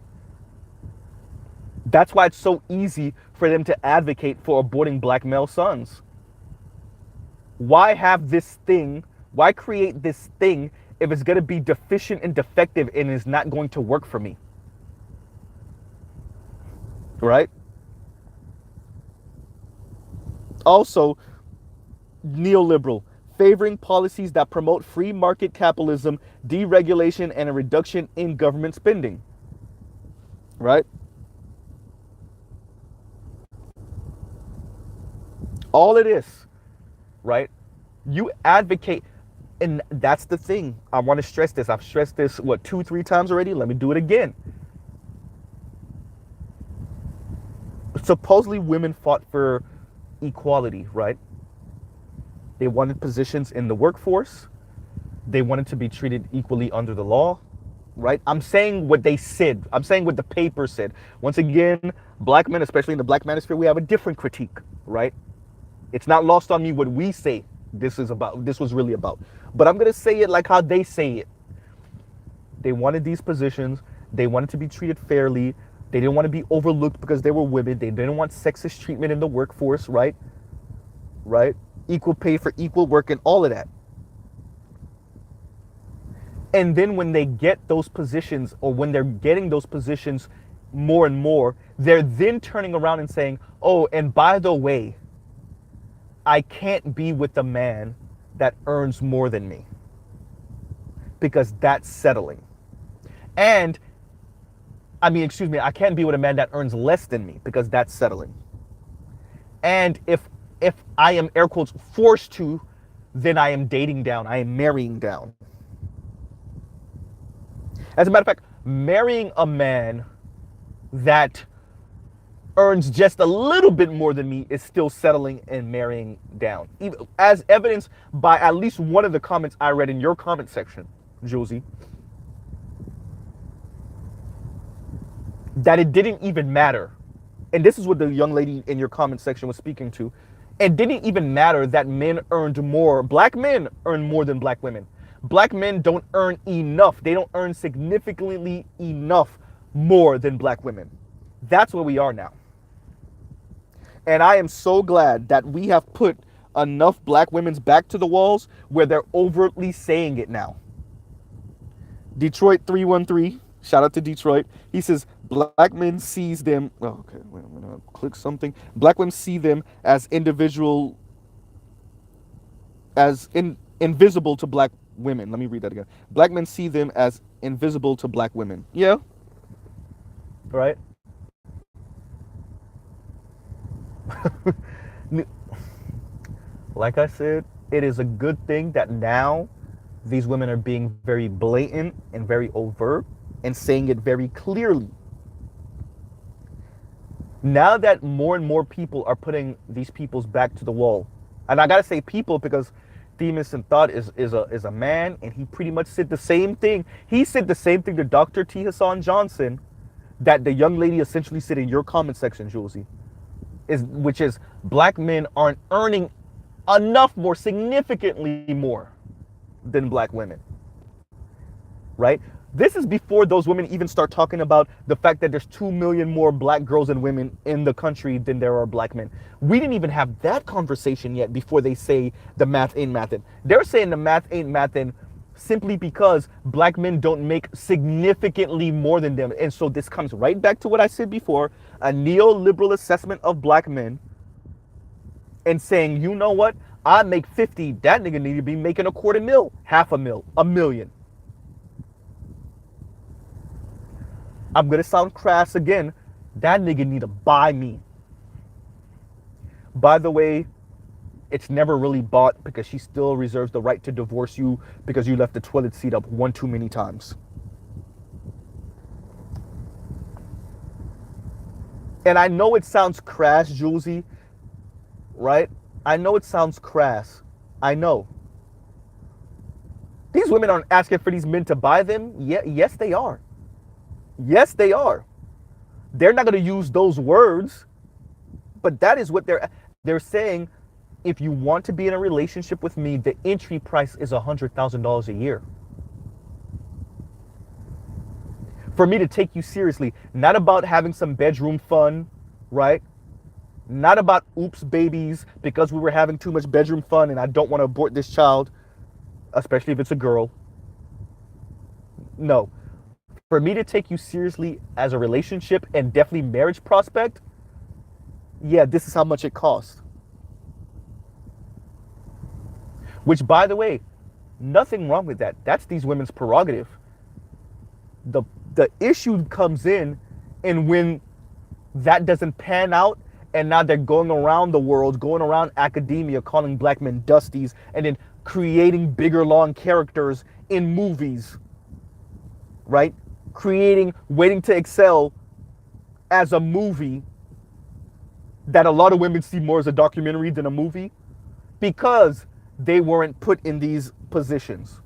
That's why it's so easy for them to advocate for aborting black male sons. Why have this thing? Why create this thing if it's going to be deficient and defective and is not going to work for me? Right? Also, neoliberal, favoring policies that promote free market capitalism, deregulation, and a reduction in government spending. Right? All it is, right? You advocate, and that's the thing. I want to stress this. I've stressed this, 2-3 times already? Let me do it again. Supposedly women fought for equality, right? They wanted positions in the workforce. They wanted to be treated equally under the law, right? I'm saying what they said. I'm saying what the paper said. Once again, black men, especially in the black manosphere, we have a different critique, right? It's not lost on me what we say this was really about. But I'm going to say it like how they say it. They wanted these positions. They wanted to be treated fairly. They didn't want to be overlooked because they were women. They didn't want sexist treatment in the workforce, right? Right? Equal pay for equal work and all of that. And then when they get those positions, or when they're getting those positions more and more, they're then turning around and saying, oh, and by the way, I can't be with a man that earns more than me because that's settling. And I can't be with a man that earns less than me because that's settling. And if I am, air quotes, forced to, then I am dating down. I am marrying down. As a matter of fact, marrying a man that earns just a little bit more than me is still settling and marrying down. As evidenced by at least one of the comments I read in your comment section, Josie, that it didn't even matter. And this is what the young lady in your comment section was speaking to. It didn't even matter that men earned more. Black men earn more than black women. Black men don't earn enough. They don't earn significantly enough more than black women. That's where we are now. And I am so glad that we have put enough black women's back to the walls where they're overtly saying it now. Detroit 313, shout out to Detroit. He says, black men sees them, okay, wait, I'm gonna click something. Black women see them as invisible to black women. Let me read that again. Black men see them as invisible to black women. Yeah. Right? Like I said, it is a good thing that now These women are being very blatant and very overt and saying it very clearly. Now that more and more people are putting these people's back to the wall, and I gotta say people because Themis and Thought is a man, and he pretty much said the same thing. He said the same thing to Dr. T. Hassan Johnson that the young lady essentially said in your comment section, Josie, which is black men aren't earning enough more, significantly more than black women, right? This is before those women even start talking about the fact that there's 2 million more black girls and women in the country than there are black men. We didn't even have that conversation yet before they say the math ain't mathin'. They're saying the math ain't mathin' simply because black men don't make significantly more than them. And so this comes right back to what I said before, a neoliberal assessment of black men and saying, you know what? I make 50, that nigga need to be making $250,000, $500,000, $1 million. I'm gonna sound crass again. That nigga need to buy me. By the way, it's never really bought because she still reserves the right to divorce you because you left the toilet seat up one too many times. And I know it sounds crass, Josie, right? I know it sounds crass. I know. These women aren't asking for these men to buy them. Yes, they are. Yes, they are. They're not going to use those words, but that is what they're saying. If you want to be in a relationship with me, the entry price is $100,000 a year. For me to take you seriously, not about having some bedroom fun, right? Not about oops babies because we were having too much bedroom fun and I don't want to abort this child, especially if it's a girl. No. For me to take you seriously as a relationship and definitely marriage prospect, yeah, this is how much it costs. Which, by the way, nothing wrong with that. That's these women's prerogative. The issue comes in and when that doesn't pan out and now they're going around the world, going around academia, calling black men dusties and then creating bigger, long characters in movies, right? Creating Waiting to Excel as a movie that a lot of women see more as a documentary than a movie because they weren't put in these positions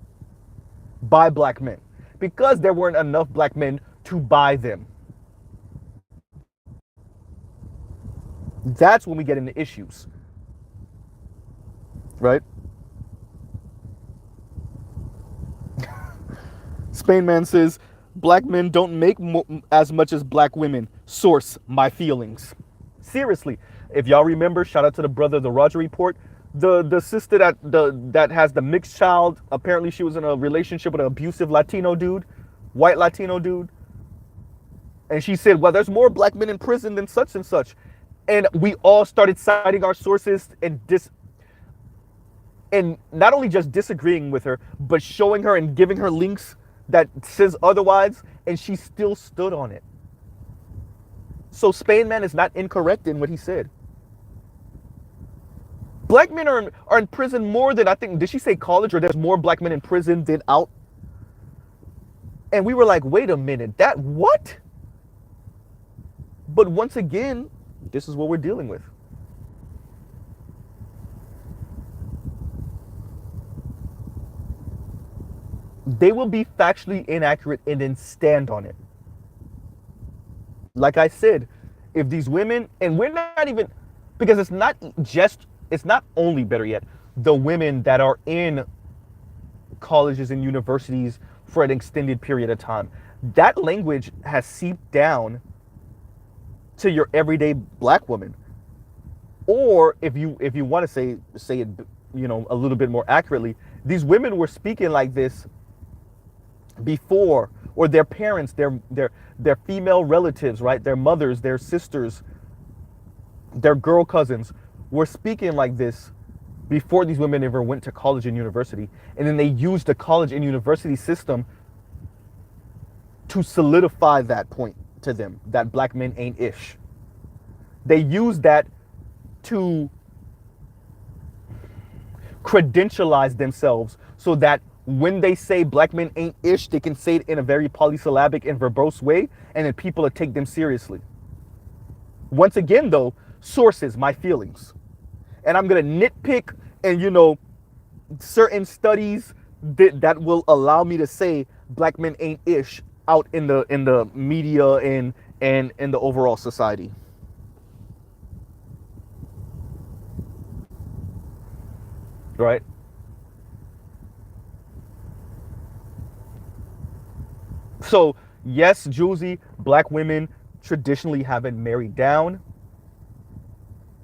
by black men, because there weren't enough black men to buy them. That's when we get into issues, right? Spain Man says, black men don't make as much as black women. Source, my feelings. Seriously, if y'all remember, shout out to the brother, the Roger Report, the sister that has the mixed child. Apparently she was in a relationship with an abusive Latino dude, white Latino dude. And she said, well, there's more black men in prison than such and such. And we all started citing our sources and not only just disagreeing with her, but showing her and giving her links that says otherwise, and she still stood on it. So Spain Man is not incorrect in what he said. Black men are in prison more than, I think, did she say college, or there's more black men in prison than out? And we were like, wait a minute, that what? But once again, this is what we're dealing with. They will be factually inaccurate and then stand on it. Like I said, if these women, and we're not even, because it's not only, better yet, the women that are in colleges and universities for an extended period of time. That language has seeped down to your everyday black woman. Or if you want to say it, a little bit more accurately, these women were speaking like this before, or their parents, their female relatives, right? Their mothers, their sisters, their girl cousins were speaking like this before these women ever went to college and university. And then they used the college and university system to solidify that point to them, that black men ain't ish. They used that to credentialize themselves so that When they say black men ain't ish, they can say it in a very polysyllabic and verbose way, and then people will take them seriously. Once again, though, sources, my feelings. And I'm going to nitpick and, certain studies that will allow me to say black men ain't ish out in the media and in the overall society. Right? So, yes, Josie, black women traditionally haven't married down,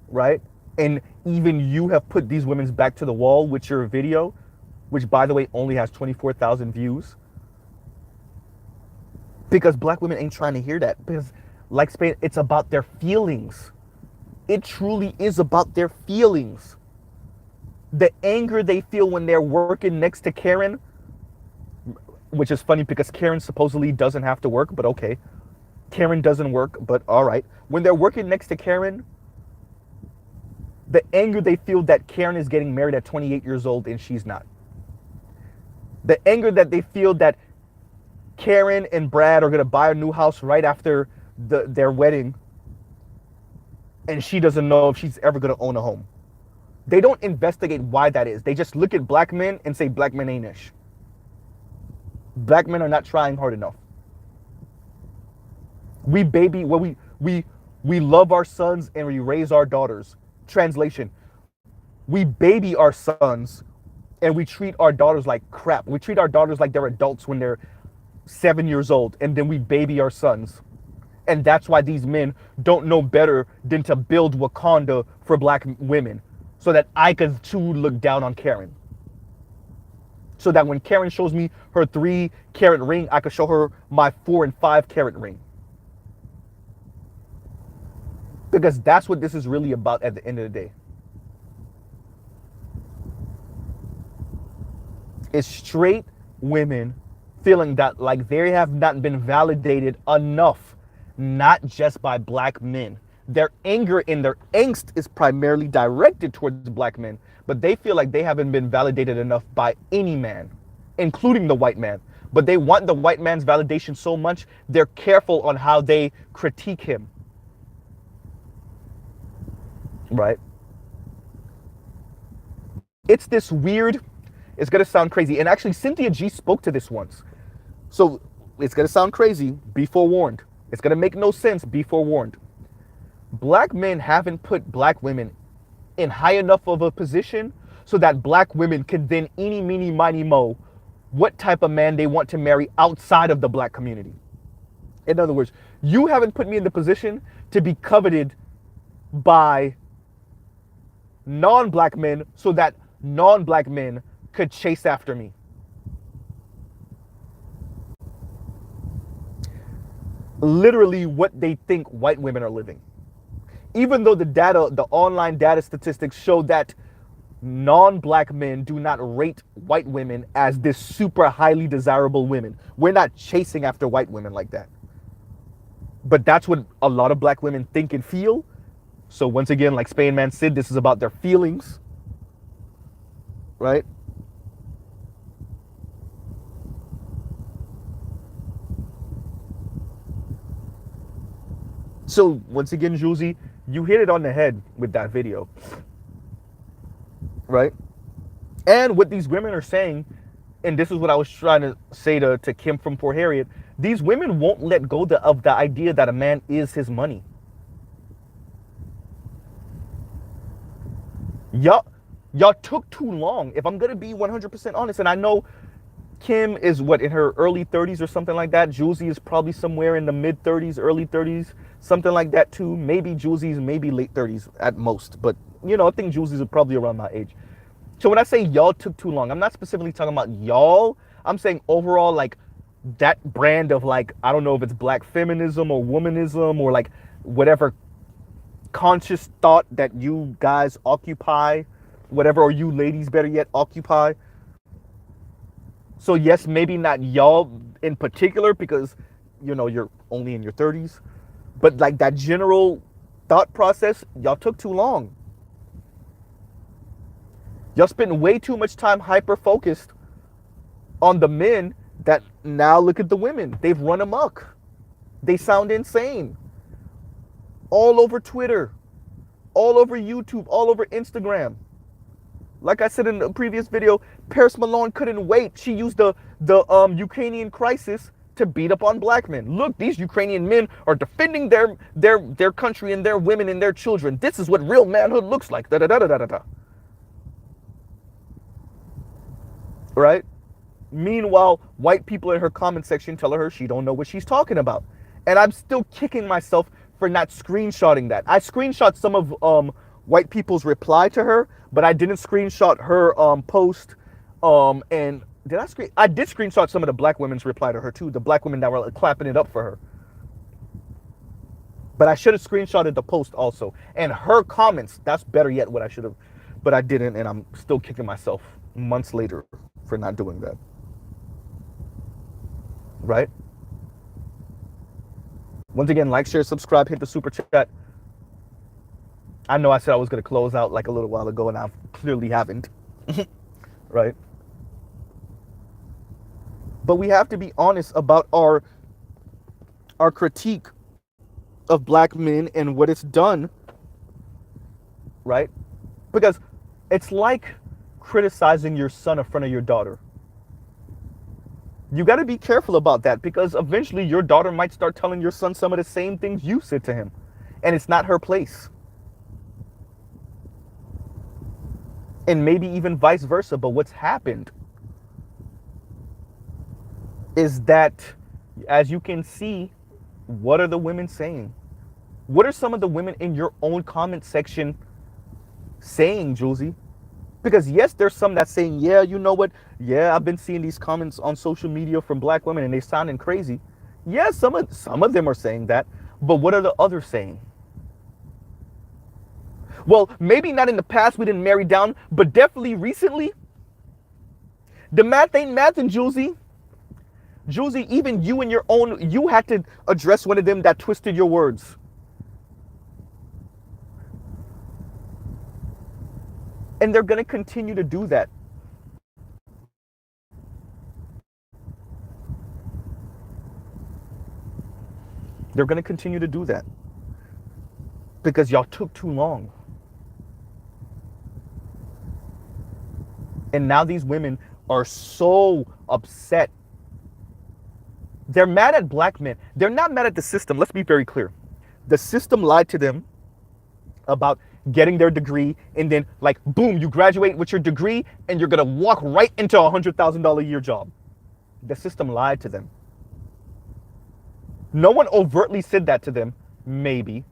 right? And even you have put these women's back to the wall with your video, which, by the way, only has 24,000 views. Because black women ain't trying to hear that. Because, like Spain, it's about their feelings. It truly is about their feelings. The anger they feel when they're working next to Karen, which is funny because Karen supposedly doesn't have to work, but okay. Karen doesn't work, but all right. When they're working next to Karen, the anger they feel that Karen is getting married at 28 years old and she's not. The anger that they feel that Karen and Brad are going to buy a new house right after their wedding and she doesn't know if she's ever going to own a home. They don't investigate why that is. They just look at black men and say black men ain't ish. Black men are not trying hard enough. We love our sons and we raise our daughters. Translation: we baby our sons and we treat our daughters like crap. We treat our daughters like they're adults when they're 7 years old, and then we baby our sons. And that's why these men don't know better than to build Wakanda for black women, so that I could too look down on Karen. So that when Karen shows me her 3-carat ring, I could show her my 4 and 5-carat ring. Because that's what this is really about at the end of the day. It's straight women feeling that like they have not been validated enough, not just by black men. Their anger and their angst is primarily directed towards black men, but they feel like they haven't been validated enough by any man, including the white man. But they want the white man's validation so much, they're careful on how they critique him. Right? It's this weird, it's going to sound crazy. And actually, Cynthia G spoke to this once. So it's going to sound crazy, be forewarned. It's going to make no sense, be forewarned. Black men haven't put black women in high enough of a position so that black women can then eeny, meeny, miny, mo what type of man they want to marry outside of the black community. In other words, you haven't put me in the position to be coveted by non-black men so that non-black men could chase after me. Literally what they think white women are living. Even though the data, the online data statistics show that non-black men do not rate white women as this super highly desirable women. We're not chasing after white women like that. But that's what a lot of black women think and feel. So once again, like Spain Man said, this is about their feelings, right? So once again, Josie, you hit it on the head with that video, right? And what these women are saying, and this is what I was trying to say to Kim from Poor Harriet, these women won't let go of the idea that a man is his money. Y'all took too long. If I'm gonna be 100% honest, and I know Kim is what, in her early 30s or something like that. Josie is probably somewhere in the mid 30s, early 30s, something like that too. Maybe Josie's maybe late 30s at most, but I think Josie's probably around my age. So when I say y'all took too long, I'm not specifically talking about y'all. I'm saying overall, like that brand of like, I don't know if it's black feminism or womanism or like whatever conscious thought that you guys occupy, whatever, or you ladies better yet occupy. So yes, maybe not y'all in particular because you're only in your 30s, but like that general thought process, y'all took too long. Y'all spent way too much time hyper focused on the men that now look at the women. They've run amok. They sound insane. All over Twitter, all over YouTube, all over Instagram. Like I said in the previous video, Paris Malone couldn't wait. She used the Ukrainian crisis to beat up on black men. Look, these Ukrainian men are defending their country and their women and their children. This is what real manhood looks like. Da da da da da da. Right? Meanwhile, white people in her comment section tell her she don't know what she's talking about. And I'm still kicking myself for not screenshotting that. I screenshot some of white people's reply to her, but I didn't screenshot her post. And I did screenshot some of the black women's reply to her too, the black women that were like, clapping it up for her. But I should have screenshotted the post also. And her comments, that's better yet what I should have, but I didn't, and I'm still kicking myself months later for not doing that. Right? Once again, like, share, subscribe, hit the super chat. I know I said I was going to close out like a little while ago, and I clearly haven't. Right? But we have to be honest about our critique of black men and what it's done. Right? Because it's like criticizing your son in front of your daughter. You got to be careful about that, because eventually your daughter might start telling your son some of the same things you said to him, and it's not her place. And maybe even vice versa. But what's happened is that, as you can see, what are the women saying? What are some of the women in your own comment section saying, Josie? Because yes, there's some that's saying, yeah, you know what? Yeah, I've been seeing these comments on social media from black women and they sounding crazy. Yeah, some of them are saying that. But what are the others saying? Well, maybe not in the past, we didn't marry down, but definitely recently. The math ain't mathing, Josie. Josie, even you in your own, you had to address one of them that twisted your words. And they're going to continue to do that. They're going to continue to do that. Because y'all took too long. And now these women are so upset. They're mad at black men. They're not mad at the system. Let's be very clear. The system lied to them about getting their degree, and then like, boom, you graduate with your degree and you're gonna walk right into a $100,000 a year job. The system lied to them. No one overtly said that to them, maybe,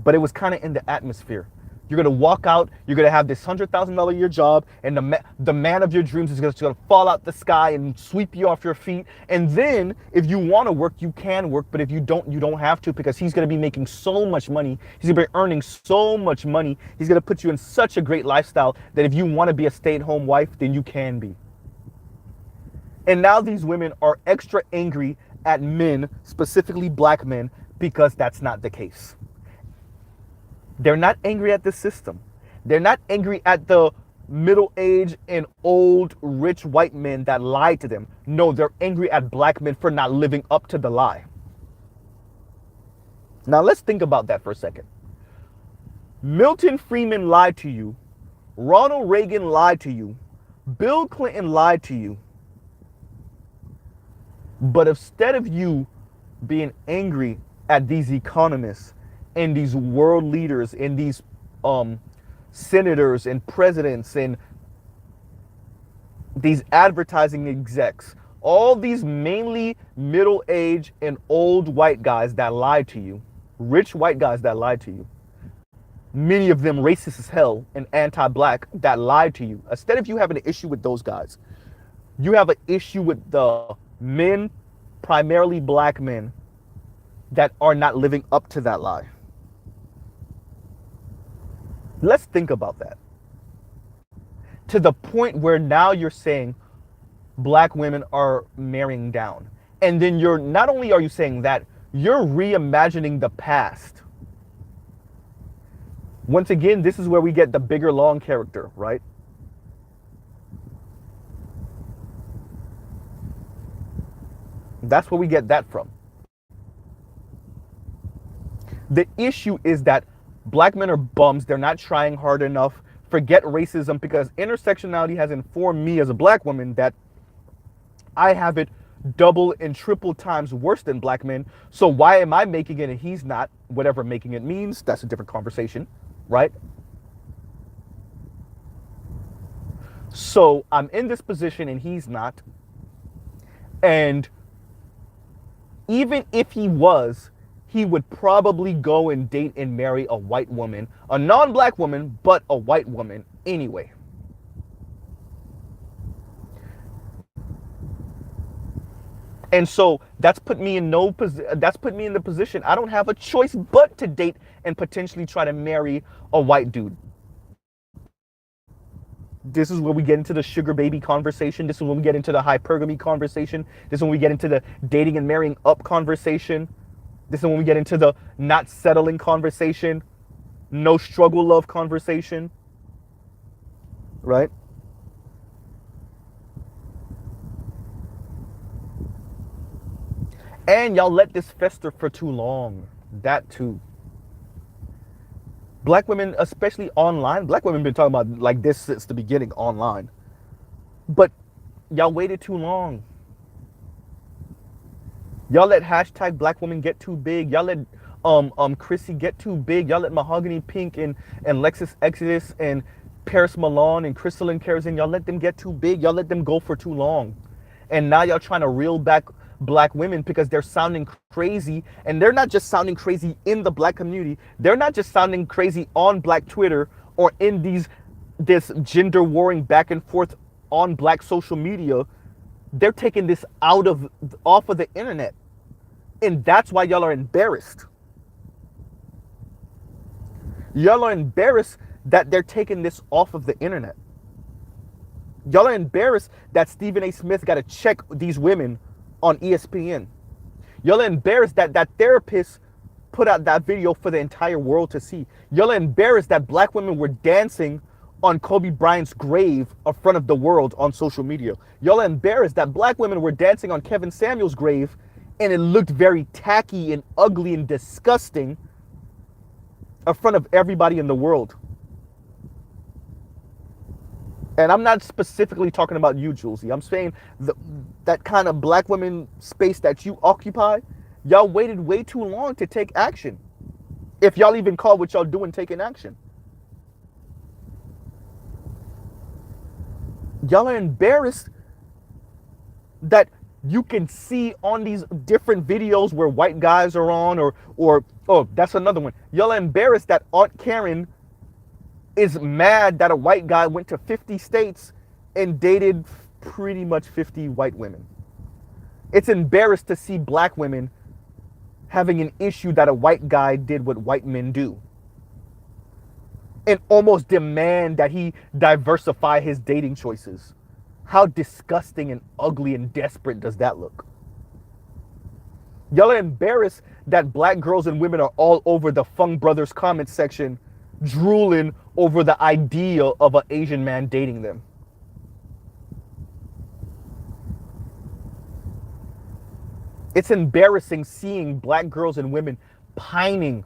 but it was kind of in the atmosphere. You're gonna walk out, you're gonna have this $100,000 a year job, and the man of your dreams is just gonna fall out the sky and sweep you off your feet. And then, if you want to work, you can work, but if you don't have to, because he's gonna be making so much money. He's gonna be earning so much money. He's gonna put you in such a great lifestyle that if you want to be a stay-at-home wife, then you can be. And now these women are extra angry at men, specifically black men, because that's not the case. They're not angry at the system. They're not angry at the middle-aged and old rich white men that lied to them. No, they're angry at black men for not living up to the lie. Now let's think about that for a second. Milton Friedman lied to you. Ronald Reagan lied to you. Bill Clinton lied to you. But instead of you being angry at these economists and these world leaders and these senators and presidents and these advertising execs, all these mainly middle-aged and old white guys that lied to you, rich white guys that lied to you, many of them racist as hell and anti-black that lied to you. Instead of you having an issue with those guys, you have an issue with the men, primarily black men, that are not living up to that lie. Let's think about that. To the point where now you're saying black women are marrying down. And then you're, not only are you saying that, you're reimagining the past. Once again, this is where we get the bigger long character, right? That's where we get that from. The issue is that black men are bums. They're not trying hard enough. Forget racism, because intersectionality has informed me as a black woman that I have it double and triple times worse than black men. So why am I making it and he's not? Whatever making it means, that's a different conversation, right? So I'm in this position and he's not. And even if he was, he would probably go and date and marry a white woman, a non-black woman, but a white woman anyway. And so that's put me in the position I don't have a choice but to date and potentially try to marry a white dude. This is where we get into the sugar baby conversation. This is when we get into the hypergamy conversation. This is when we get into the dating and marrying up conversation. This is when we get into the not settling conversation, no struggle love conversation, right? And y'all let this fester for too long. That too. Black women, especially online, black women been talking about like this since the beginning online. But y'all waited too long. Y'all let hashtag black women get too big. Y'all let Chrissy get too big. Y'all let Mahogany Pink and Lexus Exodus and Paris Milan and Crystalline Kerosene, y'all let them get too big. Y'all let them go for too long. And now y'all trying to reel back black women because they're sounding crazy. And they're not just sounding crazy in the black community. They're not just sounding crazy on black Twitter or in this gender warring back and forth on black social media. They're taking this off of the internet. And that's why y'all are embarrassed. Y'all are embarrassed that they're taking this off of the internet. Y'all are embarrassed that Stephen A. Smith got to check these women on ESPN. Y'all are embarrassed that that therapist put out that video for the entire world to see. Y'all are embarrassed that black women were dancing on Kobe Bryant's grave in front of the world on social media. Y'all are embarrassed that black women were dancing on Kevin Samuels' grave and it looked very tacky and ugly and disgusting in front of everybody in the world. And I'm not specifically talking about you, Josie. I'm saying that kind of black women space that you occupy, y'all waited way too long to take action. If y'all even call what y'all doing taking action. Y'all are embarrassed that you can see on these different videos where white guys are on or oh, that's another one. Y'all are embarrassed that Aunt Karen is mad that a white guy went to 50 states and dated pretty much 50 white women. It's embarrassed to see black women having an issue that a white guy did what white men do. And almost demand that he diversify his dating choices. How disgusting and ugly and desperate does that look? Y'all are embarrassed that black girls and women are all over the Fung Brothers comment section drooling over the idea of an Asian man dating them. It's embarrassing seeing black girls and women pining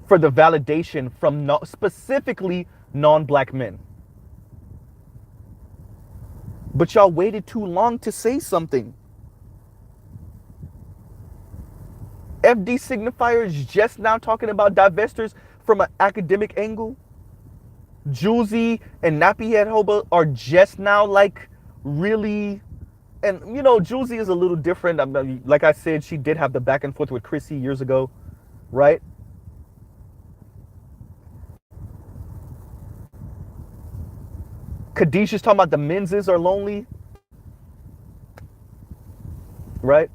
for the validation from specifically non-black men. But y'all waited too long to say something. FD signifier is just now talking about divestors from an academic angle. Josie and Nappyhead Hobo are just now like really, and you know, Josie is a little different. I mean, like I said, she did have the back and forth with Chrissy years ago, right? Khadijah's talking about the menses are lonely, right?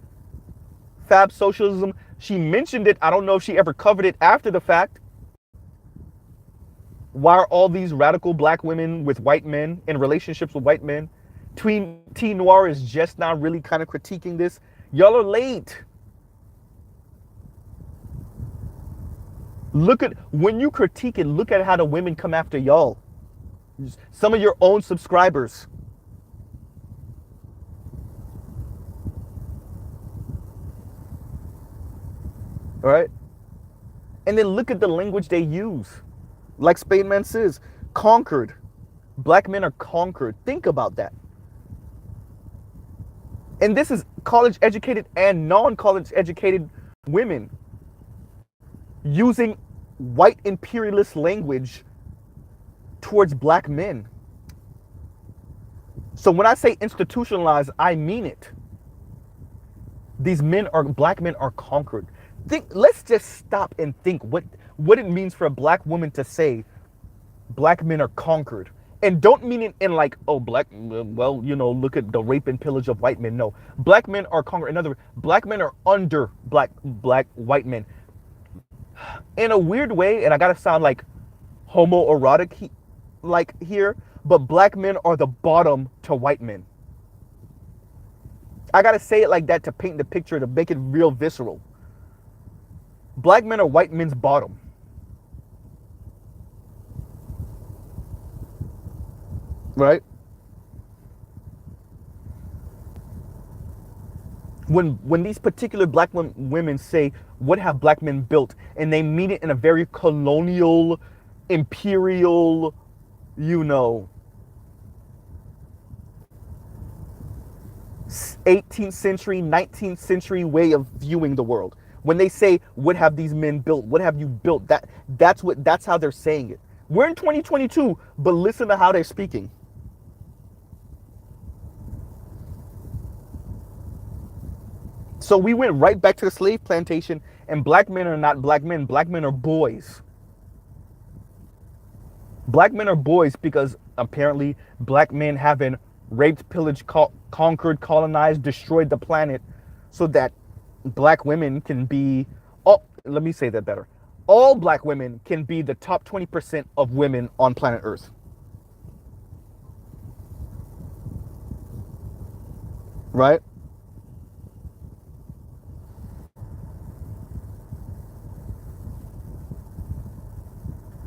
Fab socialism, she mentioned it. I don't know if she ever covered it after the fact. Why are all these radical black women with white men in relationships with white men? T Noir is just now really kind of critiquing this. Y'all are late. Look at, when you critique it, look at how the women come after y'all. Some of your own subscribers. All right? And then look at the language they use. Like Spademan says, conquered. Black men are conquered. Think about that. And this is college educated and non-college educated women using white imperialist language towards black men. So when I say institutionalized, I mean it. These black men are conquered. Let's just stop and think what it means for a black woman to say black men are conquered. And don't mean it in like, oh, well, look at the rape and pillage of white men. No, black men are conquered. In other words, black men are under black white men. In a weird way, and I gotta sound like homoerotic here, but black men are the bottom to white men. I gotta say it like that to paint the picture, to make it real visceral. Black men are white men's bottom. Right? When these particular black women say, what have black men built? And they mean it in a very colonial, imperial, 18th century, 19th century way of viewing the world. When they say, what have these men built? What have you built? That's how they're saying it. We're in 2022, but listen to how they're speaking. So we went right back to the slave plantation, and black men are not black men. Black men are boys. Black men are boys because apparently black men haven't raped, pillaged, conquered, colonized, destroyed the planet so that black women can be, let me say that better. All black women can be the top 20% of women on planet Earth. Right?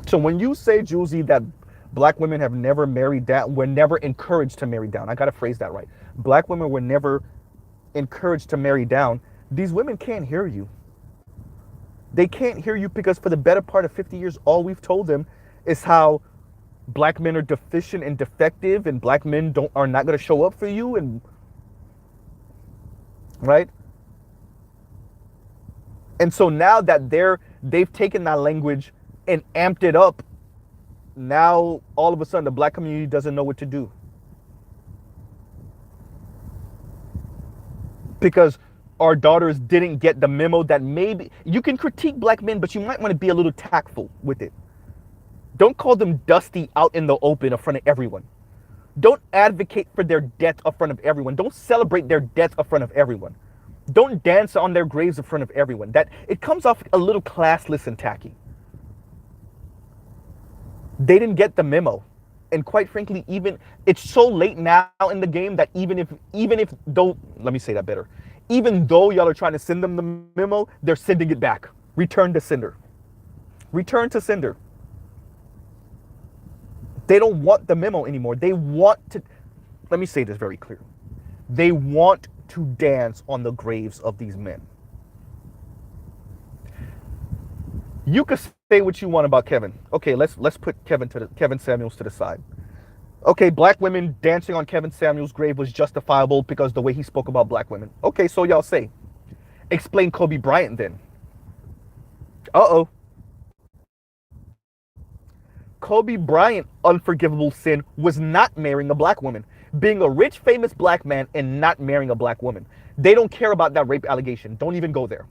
So when you say, Josie, that black women have never married down, were never encouraged to marry down. I got to phrase that right. Black women were never encouraged to marry down. These women can't hear you. They can't hear you because for the better part of 50 years, all we've told them is how black men are deficient and defective, and black men are not going to show up for you, and right? And so now that they've taken that language and amped it up, now all of a sudden the black community doesn't know what to do. Because our daughters didn't get the memo that maybe you can critique black men, but you might want to be a little tactful with it. Don't call them dusty out in the open in front of everyone. Don't advocate for their death in front of everyone. Don't celebrate their death in front of everyone. Don't dance on their graves in front of everyone. That it comes off a little classless and tacky. They didn't get the memo. And quite frankly, even it's so late now in the game that even if though, let me say that better. Even though y'all are trying to send them the memo, they're sending it back. Return to sender. Return to sender. They don't want the memo anymore. They want to, let me say this very clearly. They want to dance on the graves of these men. You could say what you want about Kevin. Okay, let's put Kevin Samuels to the side. Okay, black women dancing on Kevin Samuels' grave was justifiable because the way he spoke about black women. Okay, so y'all say. Explain Kobe Bryant then. Uh-oh. Kobe Bryant's unforgivable sin was not marrying a black woman. Being a rich, famous black man and not marrying a black woman. They don't care about that rape allegation. Don't even go there.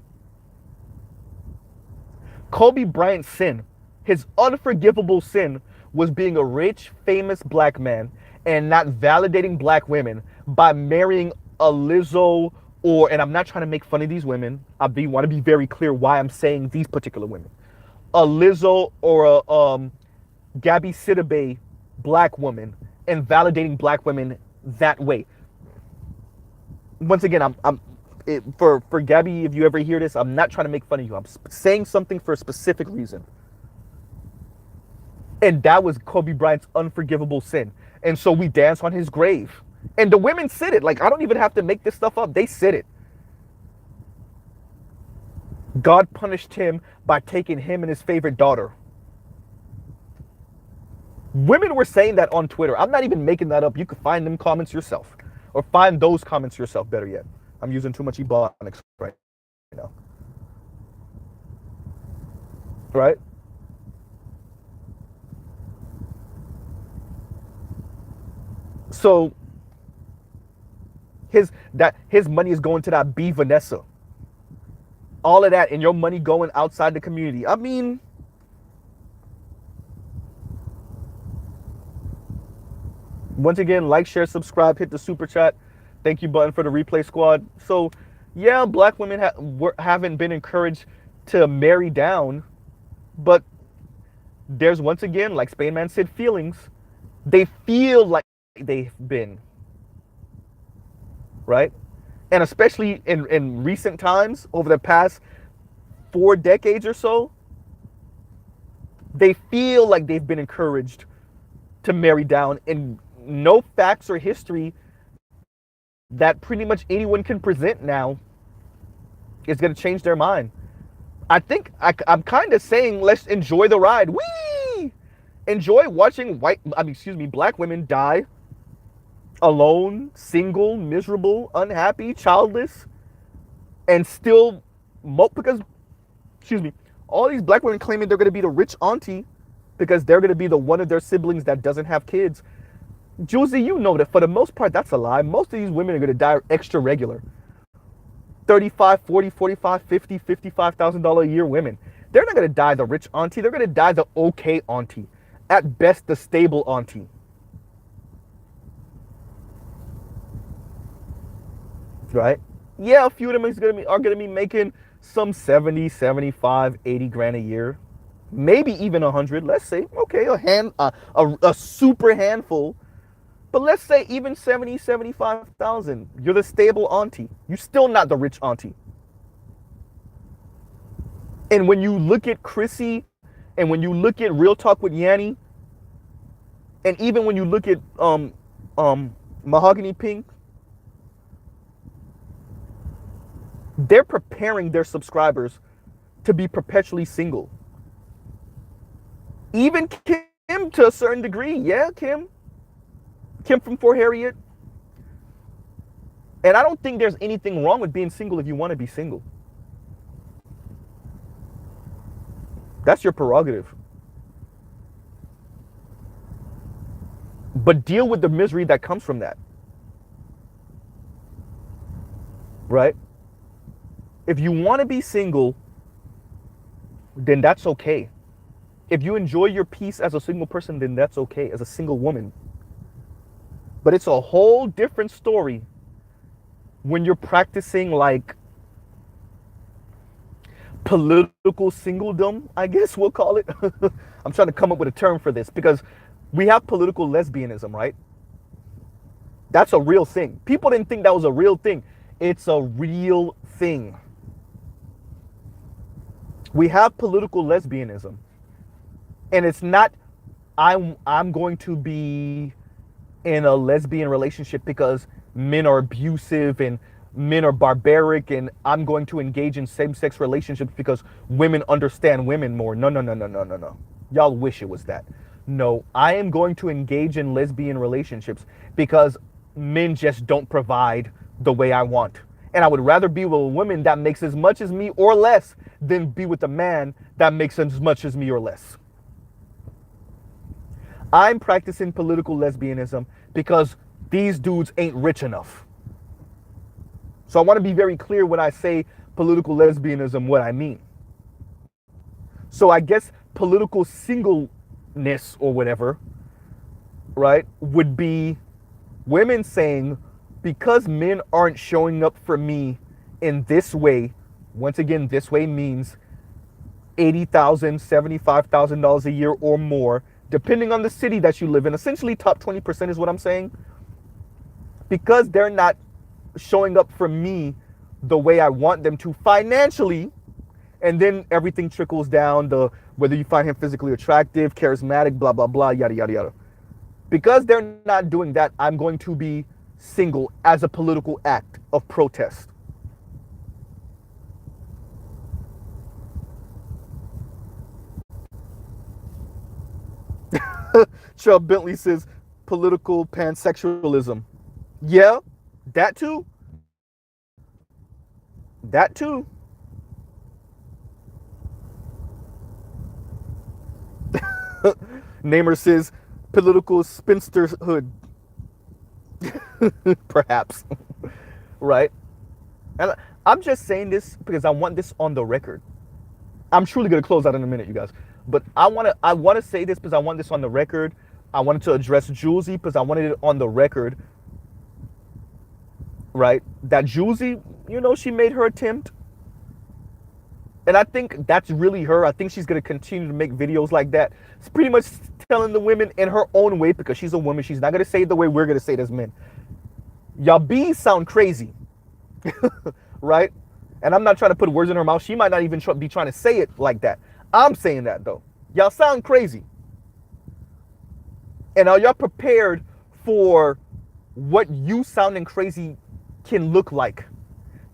Kobe Bryant's sin, his unforgivable sin, was being a rich, famous black man and not validating black women by marrying a Lizzo and I'm not trying to make fun of these women. I want to be very clear why I'm saying these particular women. A Lizzo or a Gabby Sidibe black woman and validating black women that way. Once again, for Gabby, if you ever hear this, I'm not trying to make fun of you. I'm saying something for a specific reason. And that was Kobe Bryant's unforgivable sin. And so we dance on his grave. And the women said it. Like, I don't even have to make this stuff up. They said it. God punished him by taking him and his favorite daughter. Women were saying that on Twitter. I'm not even making that up. You can find them comments yourself. Or find those comments yourself, better yet. I'm using too much ebonics right now. Right? So his money is going to that B Vanessa. All of that, and your money going outside the community. I mean, once again, like, share, subscribe, hit the super chat. Thank you button for the replay squad. So, yeah, black women haven't been encouraged to marry down, but there's, once again, like Spain Man said, feelings. They feel like they've been, right? And especially in recent times, over the past 4 decades or so, they feel like they've been encouraged to marry down, and no facts or history that pretty much anyone can present now is going to change their mind. I think I'm kind of saying, let's enjoy the ride. Whee! Enjoy watching black women die alone, single, miserable, unhappy, childless, and still because, all these black women claiming they're going to be the rich auntie because they're going to be the one of their siblings that doesn't have kids. Josie, you know that for the most part, that's a lie. Most of these women are going to die extra regular. 35, 40, 45, 50, $55,000 a year women. They're not going to die the rich auntie. They're going to die the okay auntie. At best, the stable auntie. Right? Yeah, a few of them are going to be making some 70, 75, 80 grand a year. Maybe even 100. Let's say, okay, a super handful. But let's say even 70, 75,000. You're the stable auntie. You're still not the rich auntie. And when you look at Chrissy, and when you look at Real Talk with Yanni, and even when you look at Mahogany Pink, they're preparing their subscribers to be perpetually single. Even Kim, to a certain degree. Yeah, Kim from Fort Harriet. And I don't think there's anything wrong with being single if you want to be single. That's your prerogative. But deal with the misery that comes from that. Right? If you want to be single, then that's okay. If you enjoy your peace as a single person, then that's okay, as a single woman. But it's a whole different story when you're practicing like political singledom, I guess we'll call it. I'm trying to come up with a term for this because we have political lesbianism, right? That's a real thing. People didn't think that was a real thing. It's a real thing. We have political lesbianism. And it's not, I'm going to be in a lesbian relationship because men are abusive and men are barbaric, and I'm going to engage in same-sex relationships because women understand women more. No. Y'all wish it was that. No, I am going to engage in lesbian relationships because men just don't provide the way I want. And I would rather be with a woman that makes as much as me or less than be with a man that makes as much as me or less. I'm practicing political lesbianism because these dudes ain't rich enough. So I want to be very clear when I say political lesbianism, what I mean. So I guess political singleness or whatever, right, would be women saying, because men aren't showing up for me in this way, once again, this way means $80,000, $75,000 a year or more, depending on the city that you live in. Essentially, top 20% is what I'm saying. Because they're not showing up for me the way I want them to financially, and then everything trickles down, whether you find him physically attractive, charismatic, blah, blah, blah, yada, yada, yada. Because they're not doing that, I'm going to be single as a political act of protest. Chubb Bentley says political pansexualism. Yeah, that too. That too. Namer says political spinsterhood. Perhaps. Right? And I'm just saying this because I want this on the record. I'm truly gonna close out in a minute, you guys. But I wanna say this because I want this on the record. I wanted to address Josie because I wanted it on the record. Right? That Josie, she made her attempt. And I think that's really her. I think she's going to continue to make videos like that. It's pretty much telling the women in her own way, because she's a woman. She's not going to say it the way we're going to say it as men. Y'all bees sound crazy. Right? And I'm not trying to put words in her mouth. She might not even be trying to say it like that. I'm saying that, though. Y'all sound crazy. And are y'all prepared for what you sounding crazy can look like?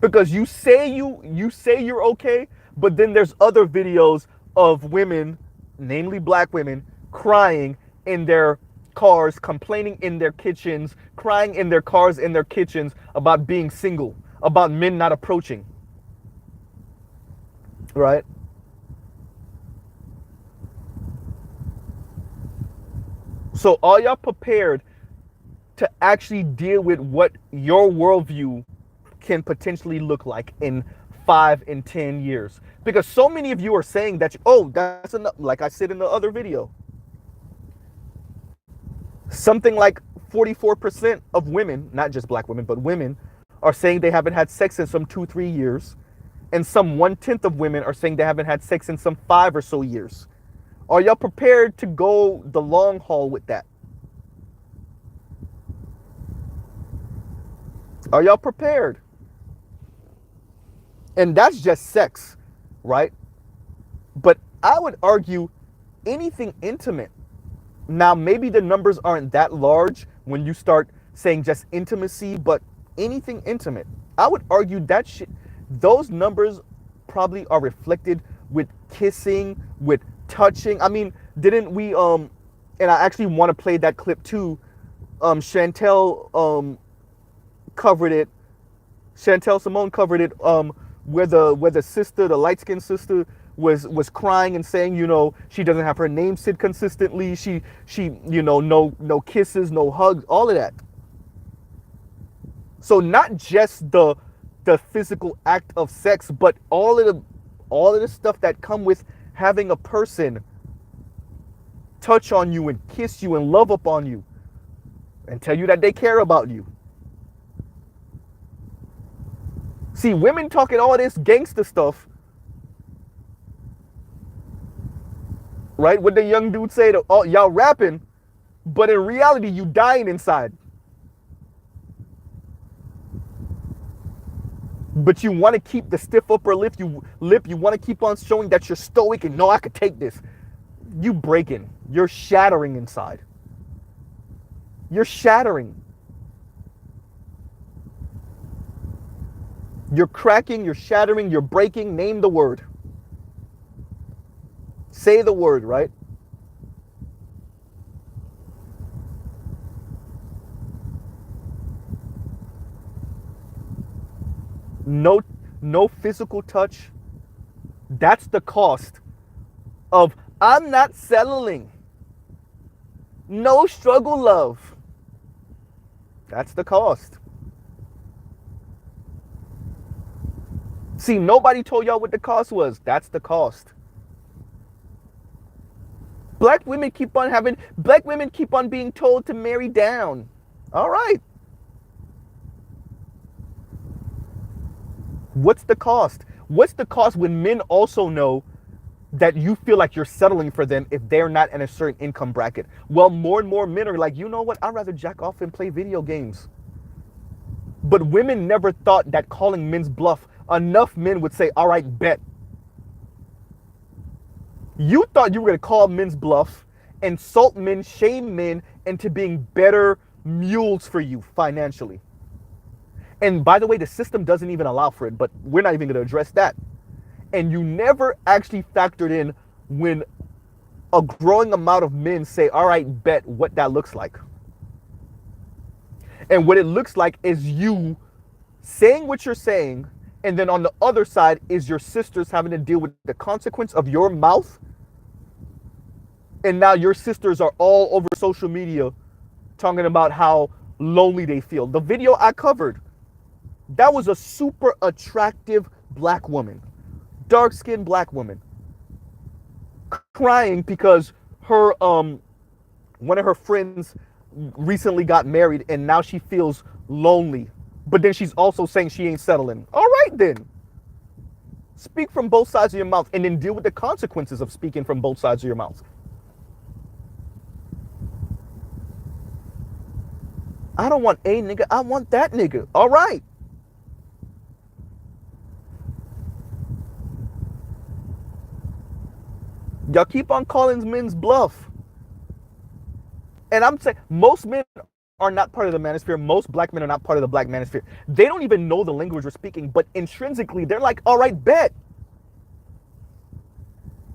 Because you say you're okay, but then there's other videos of women, namely black women, crying in their cars, complaining in their kitchens, crying in their cars, in their kitchens about being single, about men not approaching. Right? So are y'all prepared to actually deal with what your worldview can potentially look like in 5 and 10 years? Because so many of you are saying that, that's enough. Like I said in the other video, something like 44% of women, not just black women, but women, are saying they haven't had sex in some 2-3 years. And some 1/10 of women are saying they haven't had sex in some 5 or so years. Are y'all prepared to go the long haul with that? Are y'all prepared? And that's just sex, right? But I would argue anything intimate. Now, maybe the numbers aren't that large when you start saying just intimacy, but anything intimate, I would argue that those numbers probably are reflected with kissing, with touching. I mean, didn't we, and I actually want to play that clip too. Chantel covered it. Chantel Simone covered it, where the sister, the light-skinned sister, was crying and saying, she doesn't have her name said consistently. She no kisses, no hugs, all of that. So not just the physical act of sex, but all of the stuff that come with having a person touch on you and kiss you and love upon you and tell you that they care about you. See, women talking all this gangster stuff, right? What the young dude say to, y'all rapping, but in reality, you dying inside. But you want to keep the stiff upper lip. You want to keep on showing that you're stoic and no, I could take this. You breaking. You're shattering inside. You're shattering. You're cracking, you're shattering, you're breaking. Name the word. Say the word, right? No physical touch. That's the cost of I'm not settling. No struggle love. That's the cost. See, nobody told y'all what the cost was. That's the cost. Black women keep on being told to marry down. All right. What's the cost? What's the cost when men also know that you feel like you're settling for them if they're not in a certain income bracket? Well, more and more men are like, you know what? I'd rather jack off and play video games. But women never thought that calling men's bluff, enough men would say, all right, bet. You thought you were going to call men's bluff, insult men, shame men into being better mules for you financially. And by the way, the system doesn't even allow for it, but we're not even going to address that. And you never actually factored in when a growing amount of men say, all right, bet what that looks like. And what it looks like is you saying what you're saying, and then on the other side is your sisters having to deal with the consequence of your mouth. And now your sisters are all over social media talking about how lonely they feel. The video I covered, that was a super attractive black woman, dark-skinned black woman, crying because her one of her friends recently got married and now she feels lonely. But then she's also saying she ain't settling. All right then. Speak from both sides of your mouth and then deal with the consequences of speaking from both sides of your mouth. I don't want a nigga, I want that nigga. All right. Y'all keep on calling men's bluff. And I'm saying most men are not part of the manosphere. Most black men are not part of the black manosphere. They don't even know the language we're speaking, but intrinsically, they're like, all right, bet.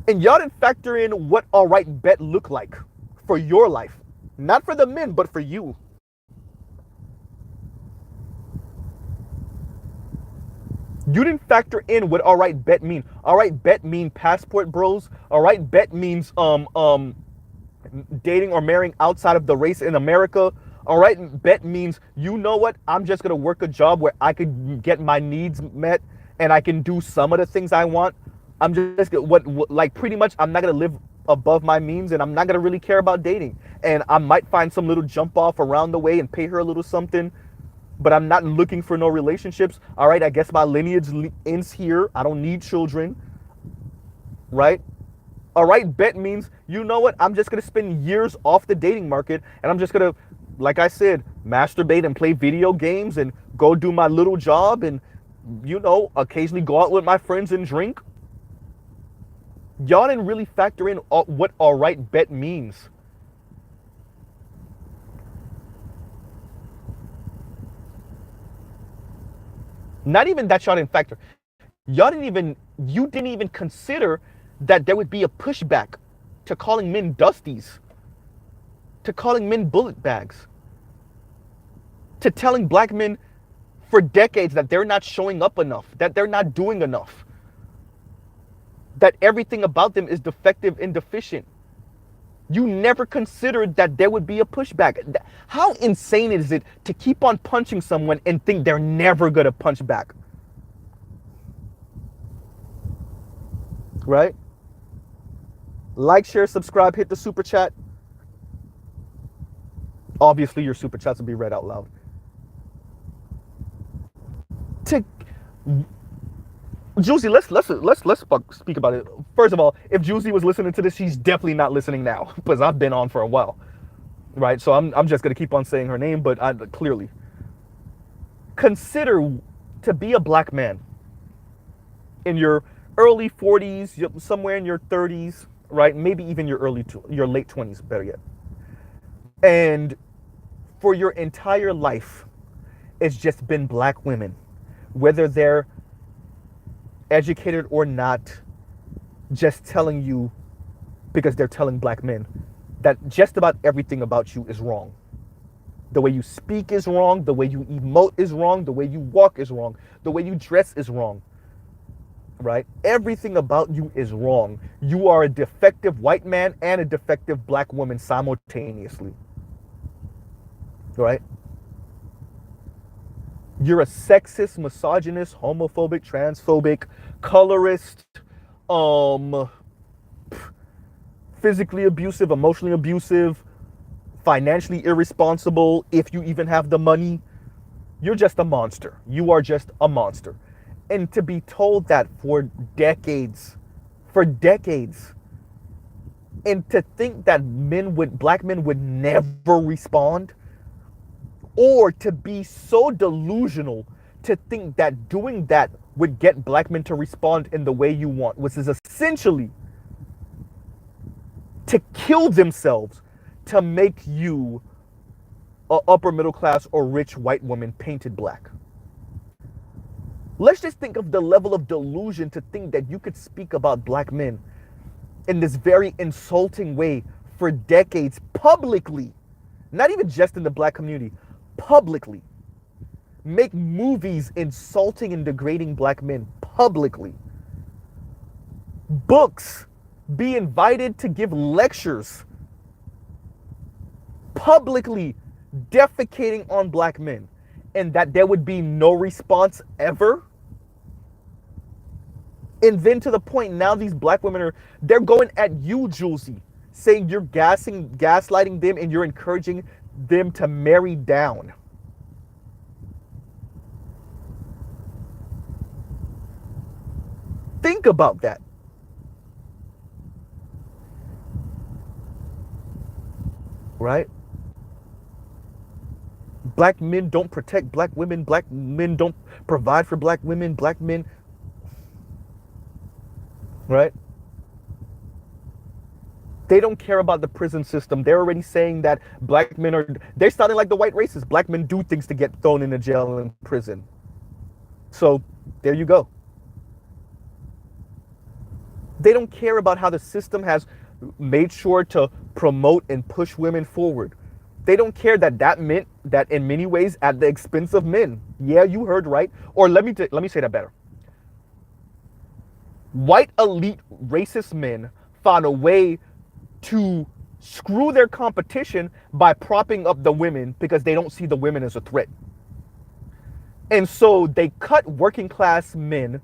And y'all didn't factor in what all right, bet look like for your life. Not for the men, but for you. You didn't factor in what all right, bet mean. All right, bet mean passport bros. All right, bet means dating or marrying outside of the race in America. All right, bet means, you know what? I'm just gonna work a job where I could get my needs met and I can do some of the things I want. I'm just like pretty much I'm not gonna live above my means and I'm not gonna really care about dating. And I might find some little jump off around the way and pay her a little something, but I'm not looking for no relationships. All right, I guess my lineage ends here. I don't need children, right? All right, bet means, you know what? I'm just gonna spend years off the dating market and I'm just gonna, like I said, masturbate and play video games and go do my little job and, you know, occasionally go out with my friends and drink. Y'all didn't really factor in what all right bet means. Not even that y'all didn't factor. You didn't even consider that there would be a pushback to calling men dusties, to calling men bullet bags, to telling black men for decades that they're not showing up enough, that they're not doing enough, that everything about them is defective and deficient. You never considered that there would be a pushback. How insane is it to keep on punching someone and think they're never gonna punch back? Right? Like, share, subscribe, hit the super chat. Obviously, your super chats will be read out loud. Josie, let's speak about it. First of all, if Josie was listening to this, she's definitely not listening now because I've been on for a while, right? So I'm just gonna keep on saying her name, but clearly consider to be a black man in your early 40s, somewhere in your 30s, right? Maybe even your late 20s, better yet. And for your entire life, it's just been black women, whether they're educated or not, just telling you, because they're telling black men, that just about everything about you is wrong. The way you speak is wrong, the way you emote is wrong, the way you walk is wrong, the way you dress is wrong, right? Everything about you is wrong. You are a defective white man and a defective black woman simultaneously, right? You're a sexist, misogynist, homophobic, transphobic, colorist, physically abusive, emotionally abusive, financially irresponsible, if you even have the money. You're just a monster. You are just a monster. And to be told that for decades, and to think that black men would never respond, or to be so delusional to think that doing that would get black men to respond in the way you want, which is essentially to kill themselves to make you a upper middle class or rich white woman painted black. Let's just think of the level of delusion to think that you could speak about black men in this very insulting way for decades publicly, not even just in the black community, publicly. Make movies insulting and degrading black men publicly. Books, be invited to give lectures publicly defecating on black men, and that there would be no response ever. And then to the point now these black women they're going at you, Josie, saying you're gaslighting them and you're encouraging them to marry down. Think about that. Right? Black men don't protect black women. Black men don't provide for black women. Black men, right? They don't care about the prison system. They're already saying that black men they're sounding like the white racists. Black men do things to get thrown into jail and prison. So there you go. They don't care about how the system has made sure to promote and push women forward. They don't care that meant that in many ways at the expense of men. Yeah, you heard right. Or let me say that better. White elite racist men found a way to screw their competition by propping up the women because they don't see the women as a threat. And so they cut working class men,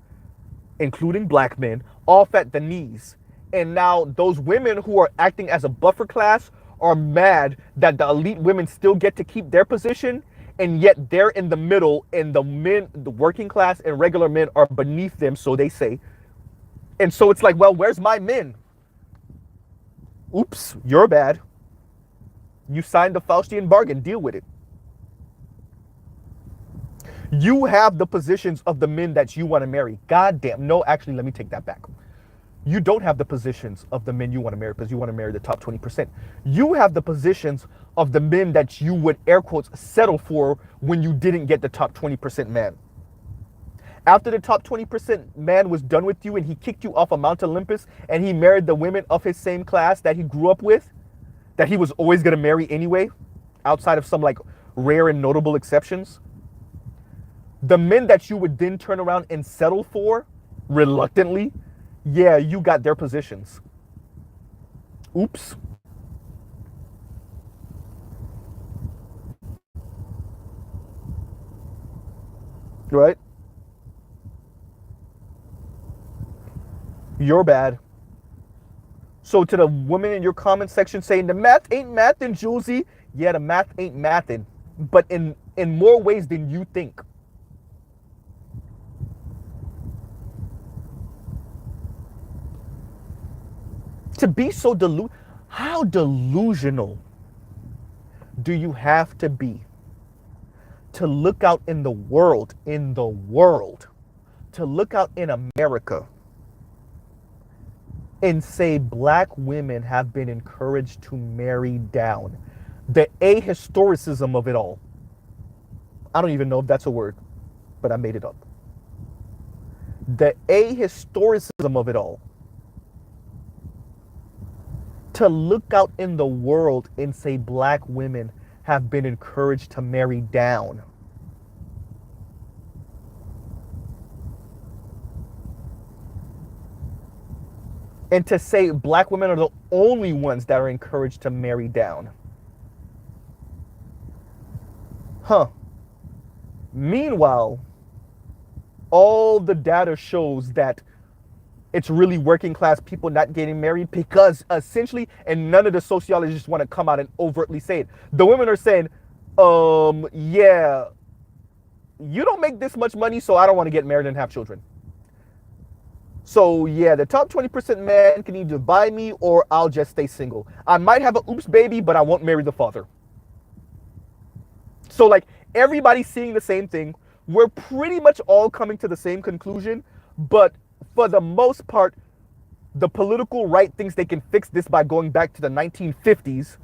including black men, off at the knees. And now those women who are acting as a buffer class are mad that the elite women still get to keep their position, and yet they're in the middle, and the men, the working class and regular men, are beneath them, so they say. And so it's like, well, where's my men? Oops, you're bad. You signed the Faustian bargain, deal with it. You have the positions of the men that you want to marry. God damn, no, actually, let me take that back. You don't have the positions of the men you want to marry because you want to marry the top 20%. You have the positions of the men that you would, air quotes, settle for when you didn't get the top 20% man. After the top 20% man was done with you and he kicked you off of Mount Olympus and he married the women of his same class that he grew up with, that he was always going to marry anyway, outside of some like rare and notable exceptions, the men that you would then turn around and settle for reluctantly, yeah, you got their positions. Oops. Right? You're bad. So to the women in your comment section saying the math ain't mathin', Josie, yeah, the math ain't mathin', but in more ways than you think. To be so how delusional do you have to be to look out in the world, to look out in America and say black women have been encouraged to marry down? The ahistoricism of it all. I don't even know if that's a word, but I made it up. The ahistoricism of it all. To look out in the world and say black women have been encouraged to marry down. And to say black women are the only ones that are encouraged to marry down. Huh. Meanwhile, all the data shows that it's really working class people not getting married because essentially, and none of the sociologists want to come out and overtly say it. The women are saying, yeah, you don't make this much money, so I don't want to get married and have children. So yeah, the top 20% man can either buy me or I'll just stay single. I might have a oops baby, but I won't marry the father. So like everybody's seeing the same thing. We're pretty much all coming to the same conclusion, but for the most part, the political right thinks they can fix this by going back to the 1950s,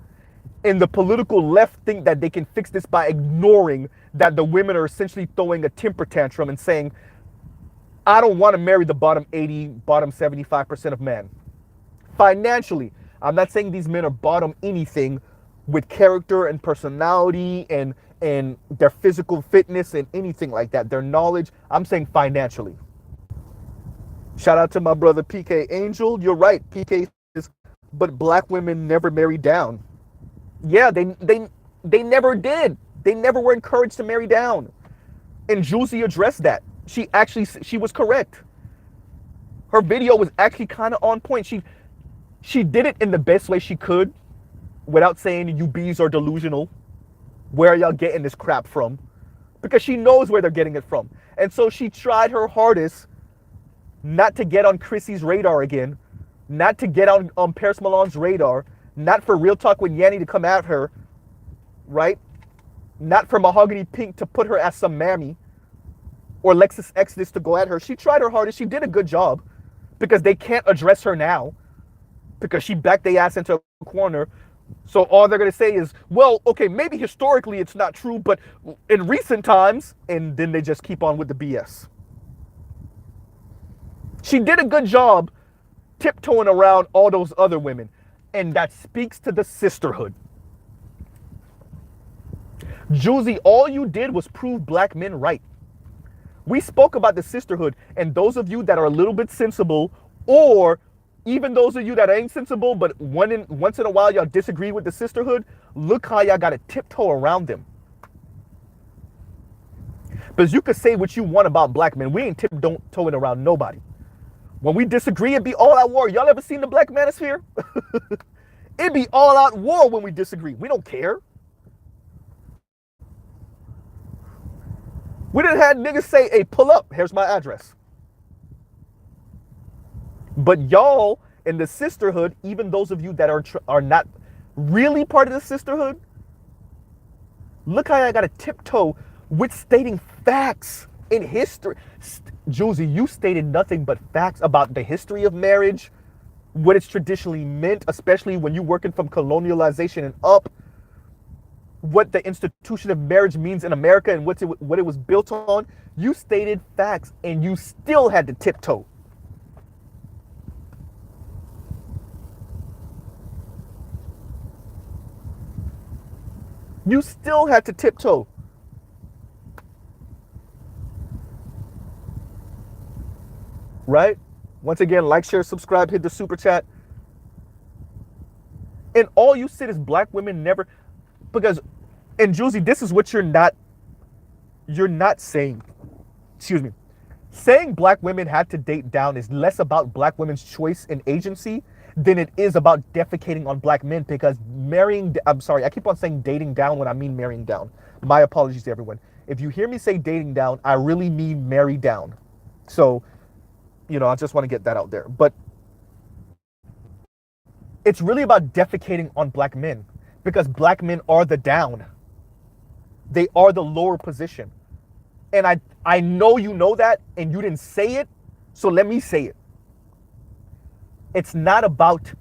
and the political left think that they can fix this by ignoring that the women are essentially throwing a temper tantrum and saying, I don't want to marry the bottom 80, bottom 75% of men. financially. I'm not saying these men are bottom anything with character and personality and their physical fitness and anything like that. Their knowledge, I'm saying financially. Shout out to my brother PK Angel. You're right. PK says, but black women never marry down. Yeah, they never did. They never were encouraged to marry down. And Josie addressed that. She was correct. Her video was actually kind of on point. She did it in the best way she could without saying you bees are delusional. Where are y'all getting this crap from? Because she knows where they're getting it from. And so she tried her hardest not to get on Chrissy's radar again, not to get on Paris Milan's radar, not for Real Talk with Yanni to come at her, right? Not for Mahogany Pink to put her as some mammy or Lexus Exodus to go at her. She tried her hardest. She did a good job because they can't address her now because she backed their ass into a corner. So all they're going to say is, well, okay, maybe historically it's not true, but in recent times, and then they just keep on with the BS. She did a good job tiptoeing around all those other women, and that speaks to the sisterhood. Josie, all you did was prove black men right. We spoke about the sisterhood, and those of you that are a little bit sensible, or even those of you that ain't sensible, but once in a while y'all disagree with the sisterhood, look how y'all got to tiptoe around them. Because you could say what you want about black men. We ain't tiptoeing around nobody. When we disagree, it be all out war. Y'all ever seen the Black Manosphere? It be all out war when we disagree. We don't care. We done had niggas say, hey, pull up. Here's my address. But y'all in the sisterhood, even those of you that are not really part of the sisterhood, look how I got to tiptoe with stating facts in history. Josie, you stated nothing but facts about the history of marriage, what it's traditionally meant, especially when you're working from colonialization and up, what the institution of marriage means in America and what it was built on. You stated facts and you still had to tiptoe. You still had to tiptoe. Right? Once again, like, share, subscribe, hit the super chat. And all you said is black women never, because, and Josie, this is what you're not saying. Excuse me. Saying black women had to date down is less about black women's choice and agency than it is about defecating on black men, because I'm sorry, I keep on saying dating down when I mean marrying down. My apologies to everyone. If you hear me say dating down, I really mean marry down. So, I just want to get that out there. But it's really about defecating on black men, because black men are the down. They are the lower position. And I know you know that and you didn't say it, so let me say it. It's not about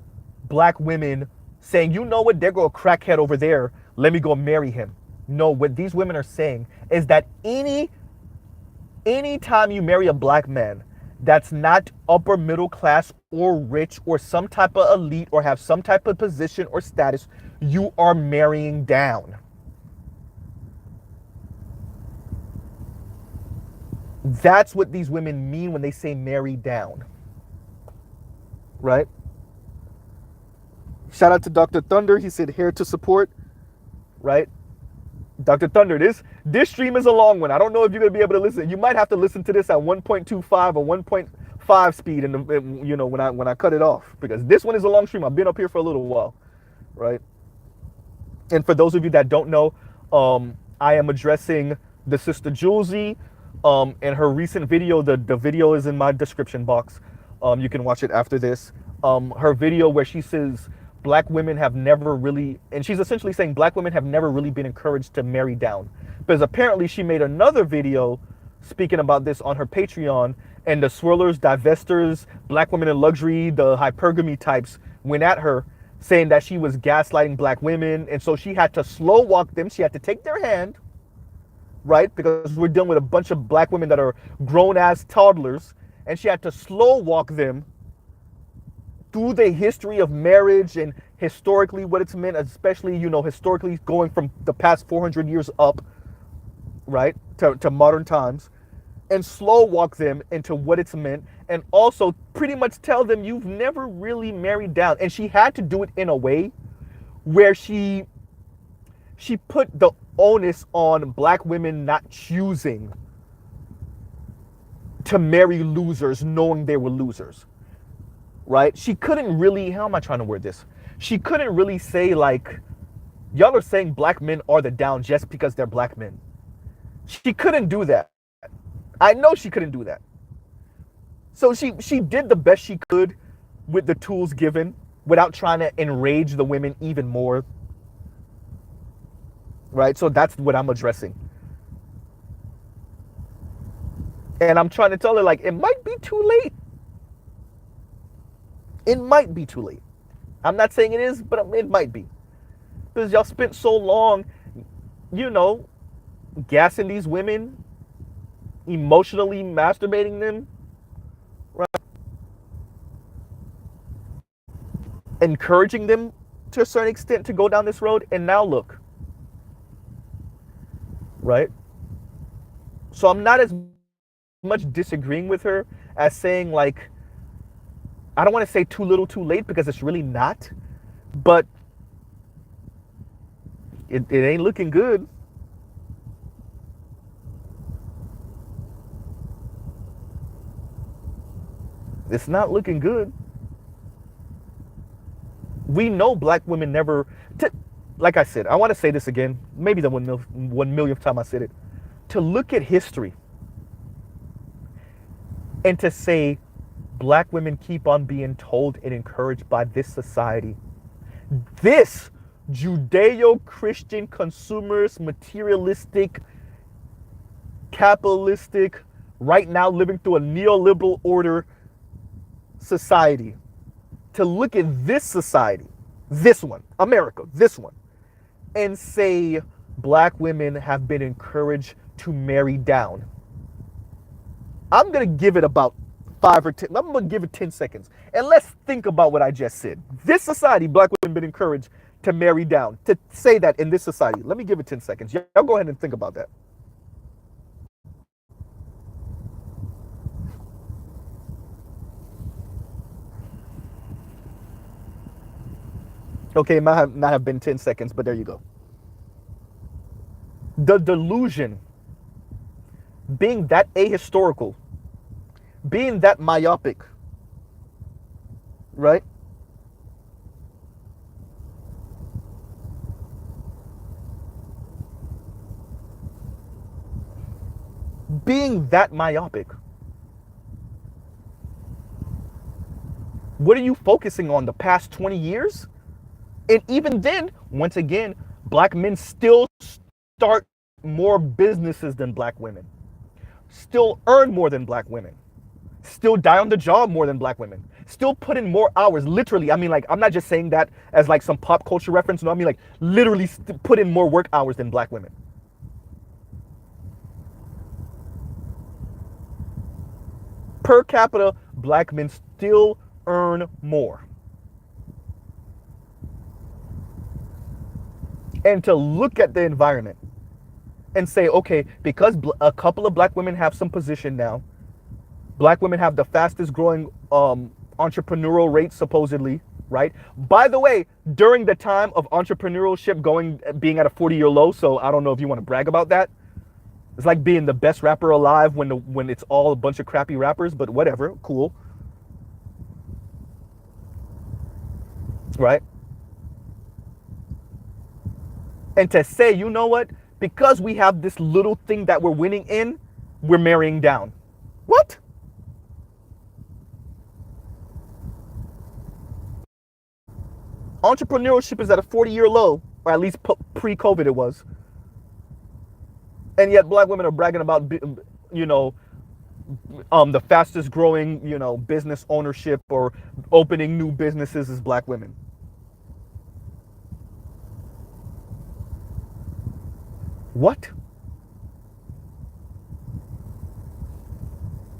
black women saying, you know what, there go a crackhead over there, let me go marry him. No, what these women are saying is that any time you marry a black man that's not upper middle class or rich or some type of elite or have some type of position or status, you are marrying down. That's what these women mean when they say marry down. Right? Shout out to Dr. Thunder. He said here to support. Right? Dr. Thunder, this stream is a long one. I don't know if you're going to be able to listen. You might have to listen to this at 1.25 or 1.5 speed when I cut it off, because this one is a long stream. I've been up here for a little while. Right? And for those of you that don't know, I am addressing the sister Josie. And her recent video, the video is in my description box. You can watch it after this. Her video where she says black women have never really, and she's essentially saying black women have never really been encouraged to marry down. Because apparently she made another video speaking about this on her Patreon, and the swirlers, divestors, black women in luxury, the hypergamy types went at her saying that she was gaslighting black women. And so she had to slow walk them. She had to take their hand. Right? Because we're dealing with a bunch of black women that are grown-ass toddlers, and she had to slow walk them through the history of marriage and historically what it's meant, especially, historically going from the past 400 years up, right, to modern times, and slow walk them into what it's meant, and also pretty much tell them you've never really married down. And she had to do it in a way where she put the onus on black women not choosing to marry losers knowing they were losers, right? She couldn't really, how am I trying to word this? She couldn't really say like, y'all are saying black men are the down just because they're black men. She couldn't do that. I know she couldn't do that. So she did the best she could with the tools given without trying to enrage the women even more. Right? So that's what I'm addressing. And I'm trying to tell her, like, it might be too late. It might be too late. I'm not saying it is, but it might be. Because y'all spent so long, gassing these women, emotionally masturbating them, right? Encouraging them to a certain extent to go down this road, and now look, right? So I'm not as much disagreeing with her as saying, like, I don't want to say too little too late, because it's really not, but it ain't looking good. It's not looking good. We know black women never, like I said, I want to say this again, maybe the 1 millionth time I said it, to look at history and to say black women keep on being told and encouraged by this society, this Judeo-Christian, consumerist, materialistic, capitalistic, right now living through a neoliberal order society, to look at this society, this one, America, this one, and say black women have been encouraged to marry down. I'm going to give it about 5 or 10, I'm going to give it 10 seconds. And let's think about what I just said. This society, black women have been encouraged to marry down, to say that in this society. Let me give it 10 seconds. Y'all go ahead and think about that. Okay, it might not have been 10 seconds, but there you go. The delusion, being that ahistorical, being that myopic, right? Being that myopic. What are you focusing on, the past 20 years? And even then, once again, black men still start more businesses than black women, still earn more than black women, still die on the job more than black women, still put in more hours. Literally, I mean, like, I'm not just saying that as like some pop culture reference. No, I mean, like, literally put in more work hours than black women. Per capita, black men still earn more. And to look at the environment and say, okay, because a couple of black women have some position now, black women have the fastest growing entrepreneurial rate, supposedly, right? By the way, during the time of entrepreneurship being at a 40-year low, so I don't know if you want to brag about that. It's like being the best rapper alive when it's all a bunch of crappy rappers, but whatever, cool. Right? And to say, you know what? Because we have this little thing that we're winning in, we're marrying down. What? Entrepreneurship is at a 40-year low, or at least pre-COVID it was. And yet black women are bragging about, the fastest growing, business ownership or opening new businesses is black women. What?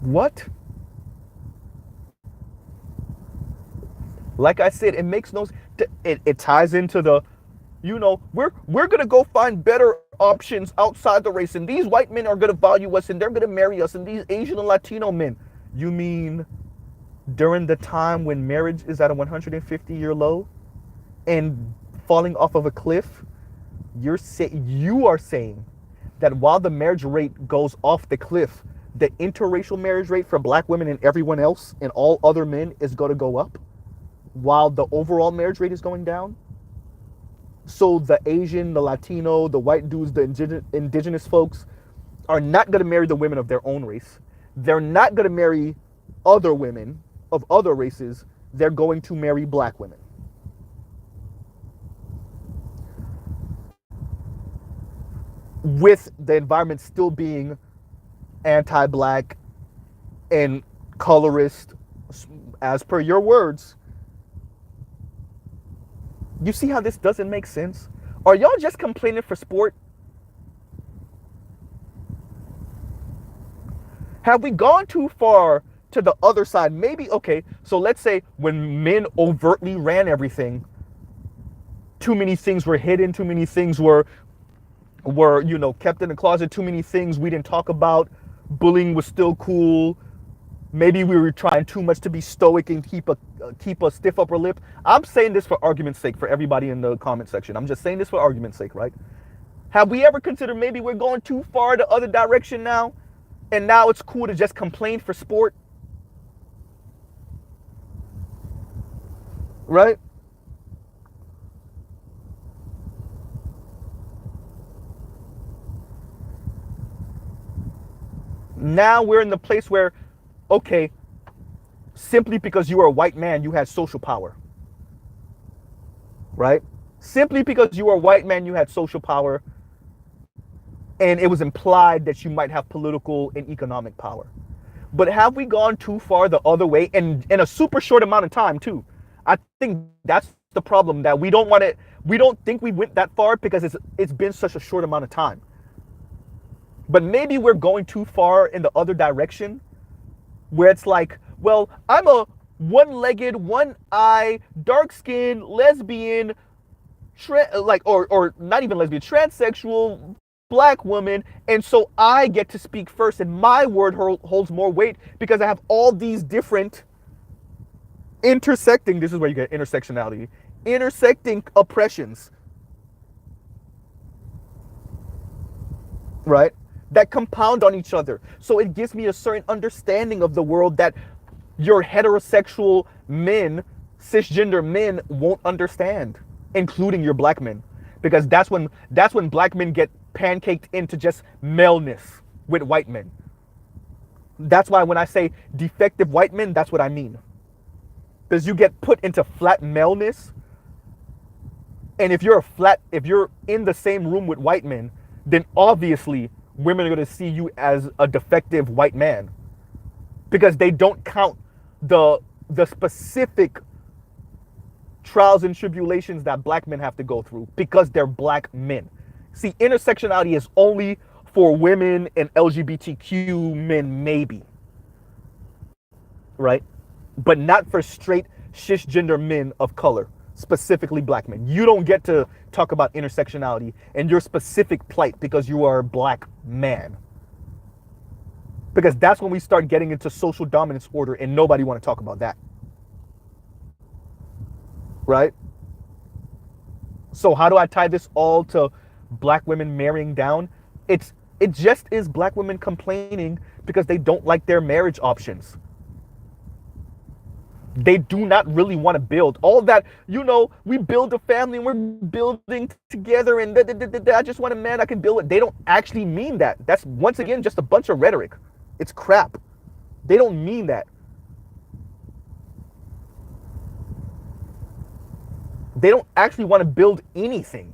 What? Like I said, it makes no, it ties into the, we're gonna go find better options outside the race, and these white men are gonna value us, and they're gonna marry us, and these Asian and Latino men. You mean during the time when marriage is at a 150-year low and falling off of a cliff, you are saying that while the marriage rate goes off the cliff, the interracial marriage rate for black women and everyone else and all other men is going to go up while the overall marriage rate is going down? So the Asian, the Latino, the white dudes, the indigenous folks are not going to marry the women of their own race. They're not going to marry other women of other races. They're going to marry black women. With the environment still being anti-black and colorist, as per your words. You see how this doesn't make sense? Are y'all just complaining for sport? Have we gone too far to the other side? Maybe, okay, so let's say when men overtly ran everything, too many things were hidden, too many things were kept in the closet, too many things we didn't talk about, bullying was still cool, maybe we were trying too much to be stoic and keep a stiff upper lip. I'm saying this for argument's sake for everybody in the comment section. I'm just saying this for argument's sake, right? Have we ever considered maybe we're going too far the other direction now, and now it's cool to just complain for sport? Right? Now we're in the place where, okay, simply because you were a white man, you had social power. Right? Simply because you were a white man, you had social power, and it was implied that you might have political and economic power. But have we gone too far the other way, and in a super short amount of time too? I think that's the problem, that we don't think we went that far because it's been such a short amount of time. But maybe we're going too far in the other direction, where it's like, well, I'm a one-legged, one-eye, dark-skinned, lesbian, or not even lesbian, transsexual, black woman, and so I get to speak first, and my word holds more weight because I have all these different intersecting, this is where you get intersectionality, intersecting oppressions, right? That compound on each other. So it gives me a certain understanding of the world that your heterosexual men, cisgender men, won't understand, including your black men. Because that's when black men get pancaked into just maleness with white men. That's why when I say defective white men, that's what I mean. Because you get put into flat maleness, and if you're in the same room with white men, then obviously women are going to see you as a defective white man, because they don't count the specific trials and tribulations that black men have to go through because they're black men. See, intersectionality is only for women and LGBTQ men, maybe, right? But not for straight cisgender men of color, specifically black men. You don't get to talk about intersectionality and your specific plight because you are a black man. Because that's when we start getting into social dominance order, and nobody want to talk about that. Right? So how do I tie this all to black women marrying down? It just is black women complaining because they don't like their marriage options. They do not really want to build all that, we build a family and we're building together, and I just want a man I can build it. They don't actually mean that. That's, once again, just a bunch of rhetoric. It's crap. They don't mean that. They don't actually want to build anything.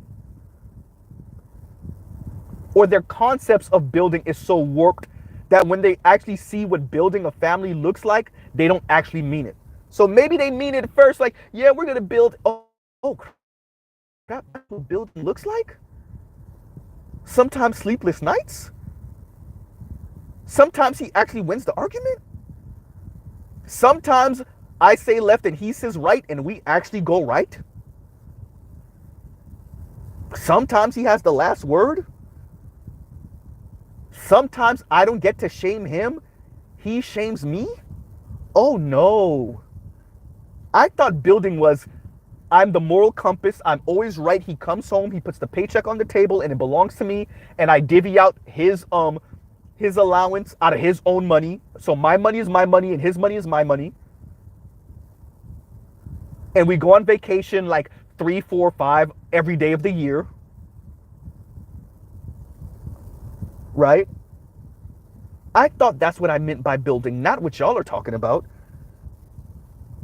Or their concepts of building is so warped that when they actually see what building a family looks like, they don't actually mean it. So maybe they mean it at first, like, yeah, we're going to build, oh crap, that's what building looks like? Sometimes sleepless nights? Sometimes he actually wins the argument? Sometimes I say left and he says right and we actually go right. Sometimes he has the last word. Sometimes I don't get to shame him. He shames me. Oh no. I thought building was I'm the moral compass. I'm always right. He comes home, he puts the paycheck on the table and it belongs to me and I divvy out his allowance out of his own money. So my money is my money and his money is my money. And we go on vacation like 3, 4, 5 every day of the year. Right? I thought that's what I meant by building, not what y'all are talking about.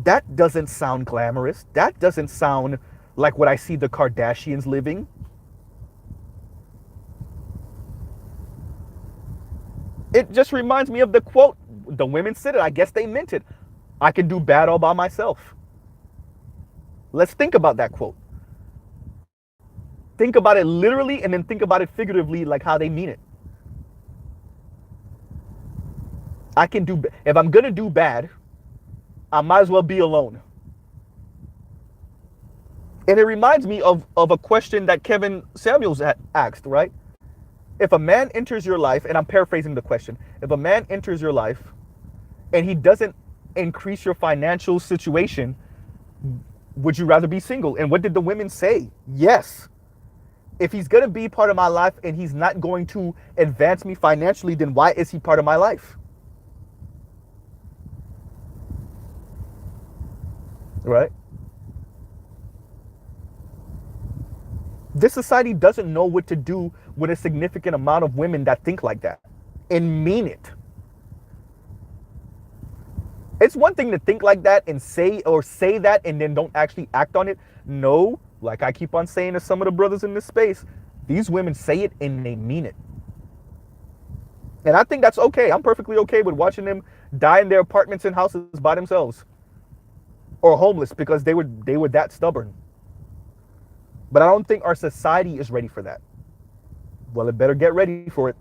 That doesn't sound glamorous. That doesn't sound like what I see the Kardashians living. It just reminds me of the quote. The women said it. I guess they meant it. I can do bad all by myself. Let's think about that quote. Think about it literally and then think about it figuratively, like how they mean it. I can do, if I'm going to do bad, I might as well be alone. And it reminds me of a question that Kevin Samuels asked, right? If a man enters your life, and I'm paraphrasing the question, if a man enters your life and he doesn't increase your financial situation, would you rather be single? And what did the women say? Yes. If he's going to be part of my life and he's not going to advance me financially, then why is he part of my life? Right? This society doesn't know what to do with a significant amount of women that think like that and mean it. It's one thing to think like that and say that and then don't actually act on it. No, like I keep on saying to some of the brothers in this space, these women say it and they mean it. And I think that's okay. I'm perfectly okay with watching them die in their apartments and houses by themselves. Or homeless because they were that stubborn. But I don't think our society is ready for that. Well, it better get ready for it.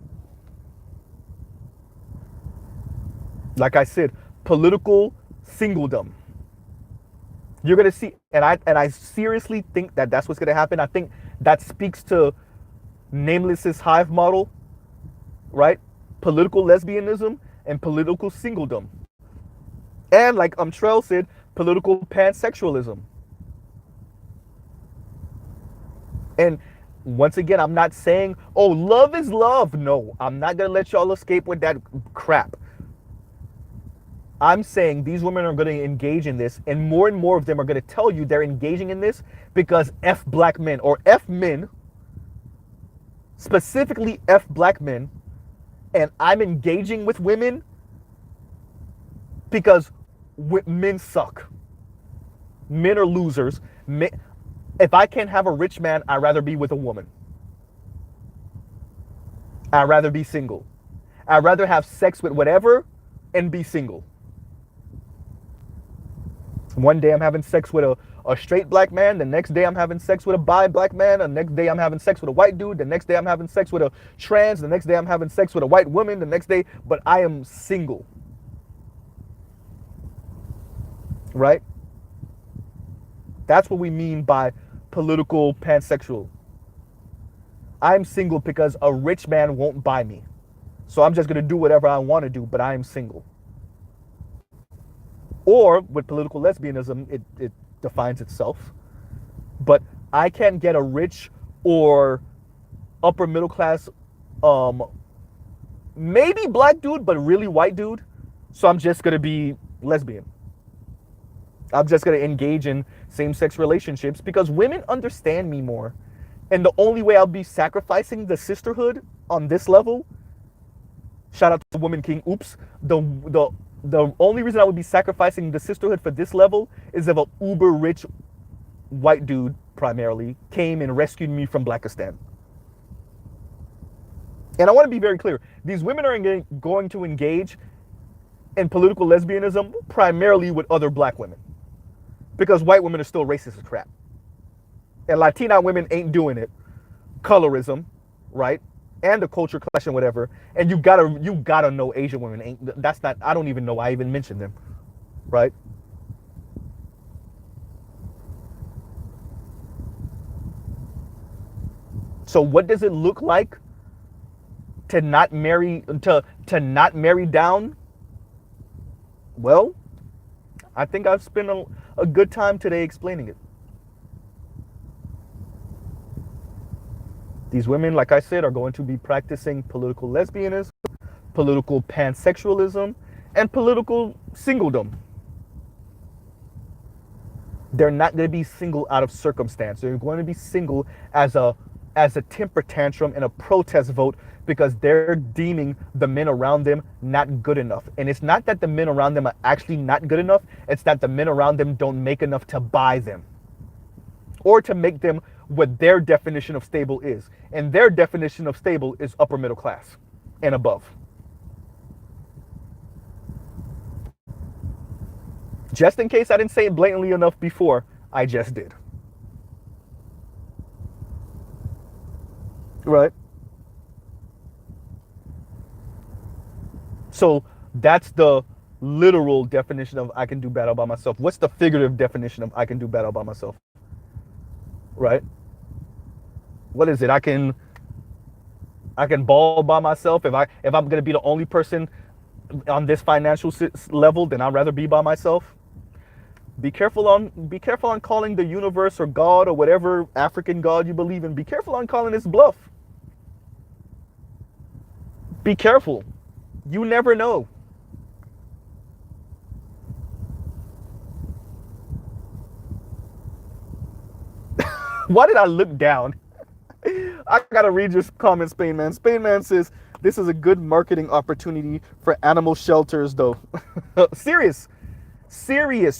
Like I said, political singledom. You're going to see, and I seriously think that that's what's going to happen. I think that speaks to Nameless's hive model, right? Political lesbianism and political singledom. And like Trell said, political pansexualism. And once again, I'm not saying, oh, love is love. No, I'm not going to let y'all escape with that crap. I'm saying these women are going to engage in this, and more of them are going to tell you they're engaging in this because F black men, or F men, specifically F black men, and I'm engaging with women because men suck. Men are losers. If I can't have a rich man, I'd rather be with a woman. I'd rather be single. I'd rather have sex with whatever and be single. One day I'm having sex with a straight black man. The next day I'm having sex with a bi black man. The next day I'm having sex with a white dude. The next day I'm having sex with a trans. The next day I'm having sex with a white woman. The next day, but I am single. Right? That's what we mean by political pansexual. I'm single because a rich man won't buy me. So I'm just going to do whatever I want to do, but I am single. Or with political lesbianism, it defines itself. But I can't get a rich or upper middle class, maybe black dude, but really white dude. So I'm just going to be lesbian. I'm just going to engage in same-sex relationships because women understand me more. And the only way I'll be sacrificing the sisterhood on this level, shout out to Woman King, oops, the only reason I would be sacrificing the sisterhood for this level is if a uber rich white dude primarily came and rescued me from Blackistan. And I want to be very clear. These women are going to engage in political lesbianism primarily with other black women. Because white women are still racist as crap. And Latina women ain't doing it. Colorism, right? And the culture clash and whatever. And you gotta know Asian women ain't. That's not. I don't even know why I even mentioned them, right? So what does it look like to not marry, to not marry down? Well, I think I've spent a good time today explaining it. These women, like I said, are going to be practicing political lesbianism, political pansexualism, and political singledom. They're not going to be single out of circumstance. They're going to be single as a temper tantrum and a protest vote because they're deeming the men around them not good enough. And it's not that the men around them are actually not good enough. It's that the men around them don't make enough to buy them or to make them what their definition of stable is. And their definition of stable is upper middle class and above. Just in case I didn't say it blatantly enough before, I just did. Right? So that's the literal definition of I can do battle by myself. What's the figurative definition of I can do battle by myself? Right? What is it? I can ball by myself. If I'm gonna be the only person on this financial level, then I'd rather be by myself. Be careful on calling the universe or God or whatever African God you believe in. Be careful on calling this bluff. Be careful. You never know. Why did I look down? I gotta read your comment, Spain Man. Spain Man says this is a good marketing opportunity for animal shelters, though. Serious.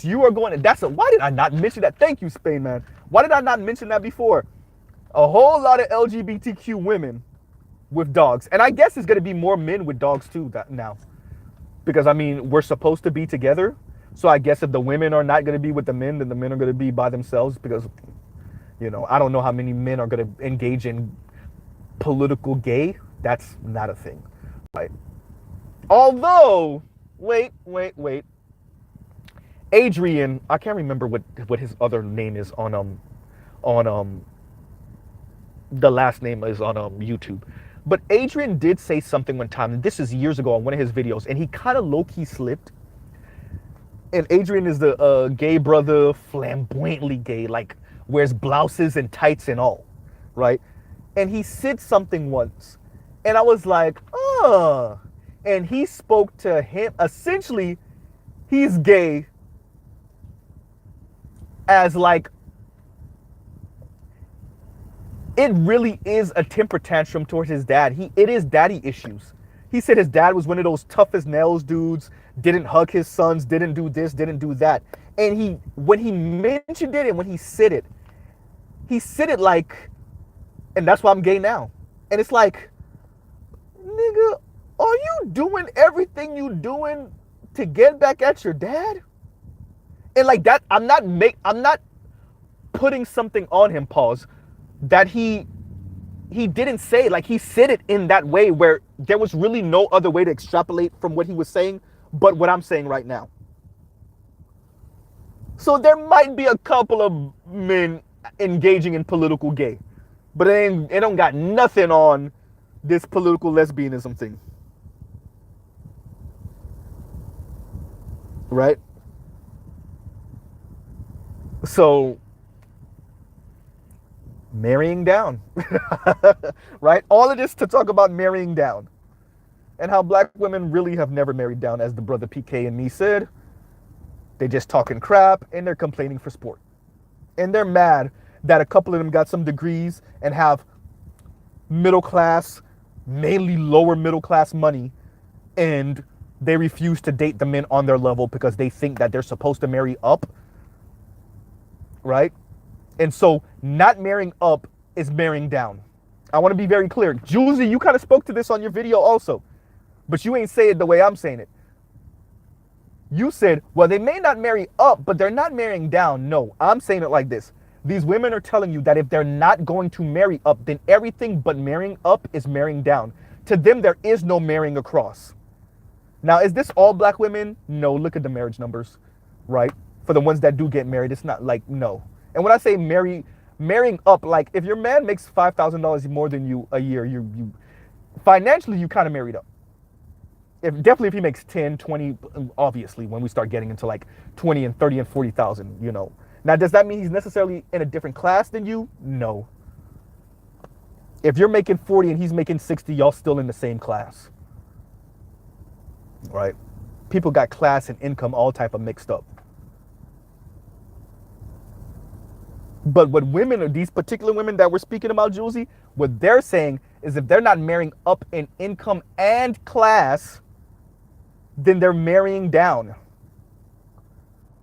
You are going to, why did I not mention that? Thank you, Spain Man. Why did I not mention that before? A whole lot of LGBTQ women with dogs. And I guess it's going to be more men with dogs too now. Because I mean, we're supposed to be together. So I guess if the women are not going to be with the men, then the men are going to be by themselves because, you know, I don't know how many men are going to engage in political gay. That's not a thing, right? Although, wait. Adrian, I can't remember what his other name is on the last name is on YouTube. But Adrian did say something one time, and this is years ago on one of his videos, and he kind of low-key slipped. And Adrian is the gay brother, flamboyantly gay, like wears blouses and tights and all, right? And he said something once, and I was like, oh. And he spoke to him, essentially, he's gay as like, it really is a temper tantrum towards his dad. It is daddy issues. He said his dad was one of those tough as nails dudes, didn't hug his sons, didn't do this, didn't do that. And when he mentioned it and when he said it like, and that's why I'm gay now. And it's like, nigga, are you doing everything you doing to get back at your dad? And like that, I'm not putting something on him, pause, that he didn't say. Like, he said it in that way where there was really no other way to extrapolate from what he was saying but what I'm saying right now. So there might be a couple of men engaging in political gay, but it don't got nothing on this political lesbianism thing. Right? So, marrying down, right? All of this to talk about marrying down and how black women really have never married down, as the brother PK and me said. They just talking crap and they're complaining for sport. And they're mad that a couple of them got some degrees and have middle class, mainly lower middle class money, and they refuse to date the men on their level because they think that they're supposed to marry up. Right? And so not marrying up is marrying down. I want to be very clear. Josie, you kind of spoke to this on your video also, but you ain't say it the way I'm saying it. You said, well, they may not marry up, but they're not marrying down. No, I'm saying it like this. These women are telling you that if they're not going to marry up, then everything but marrying up is marrying down. To them, there is no marrying across. Now, is this all black women? No, look at the marriage numbers, right? For the ones that do get married, it's not like, no. And when I say marry Marrying up, like if your man makes $5,000 more than you a year, you financially you kind of married up. Definitely if he makes 10, 20, obviously when we start getting into like 20 and 30 and 40,000, you know. Now, does that mean he's necessarily in a different class than you? No. If you're making 40 and he's making 60, y'all still in the same class. Right? People got class and income all type of mixed up. But what women, or these particular women that we're speaking about, Josie, what they're saying is if they're not marrying up in income and class, then they're marrying down.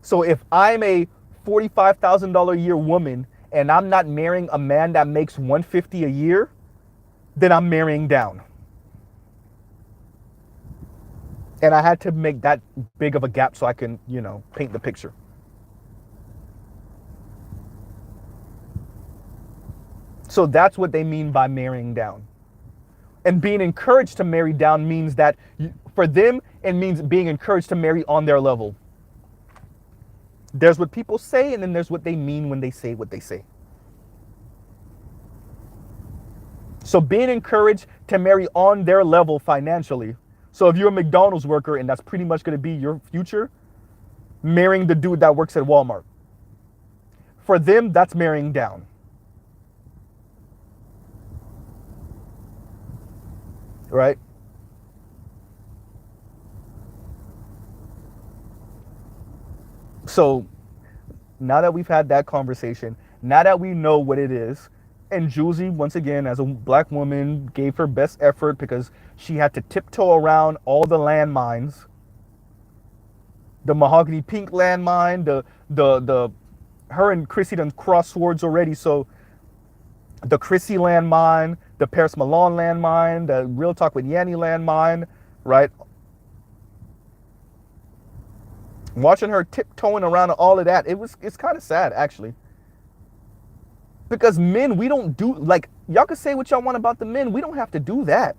So if I'm a $45,000 a year woman and I'm not marrying a man that makes $150 a year, then I'm marrying down. And I had to make that big of a gap so I can, you know, paint the picture. So that's what they mean by marrying down. And being encouraged to marry down means that for them, it means being encouraged to marry on their level. There's what people say, and then there's what they mean when they say what they say. So being encouraged to marry on their level financially. So if you're a McDonald's worker and that's pretty much going to be your future, marrying the dude that works at Walmart. For them, that's marrying down. Right? So now that we've had that conversation, now that we know what it is, and Josie, once again, as a black woman, gave her best effort because she had to tiptoe around all the landmines. The mahogany pink landmine, her and Chrissy done cross swords already, so the Chrissy landmine, the Paris Milan landmine, the Real Talk with Yanni landmine, right? Watching her tiptoeing around all of that, it's kind of sad, actually. Because men, we don't do, like, y'all can say what y'all want about the men. We don't have to do that.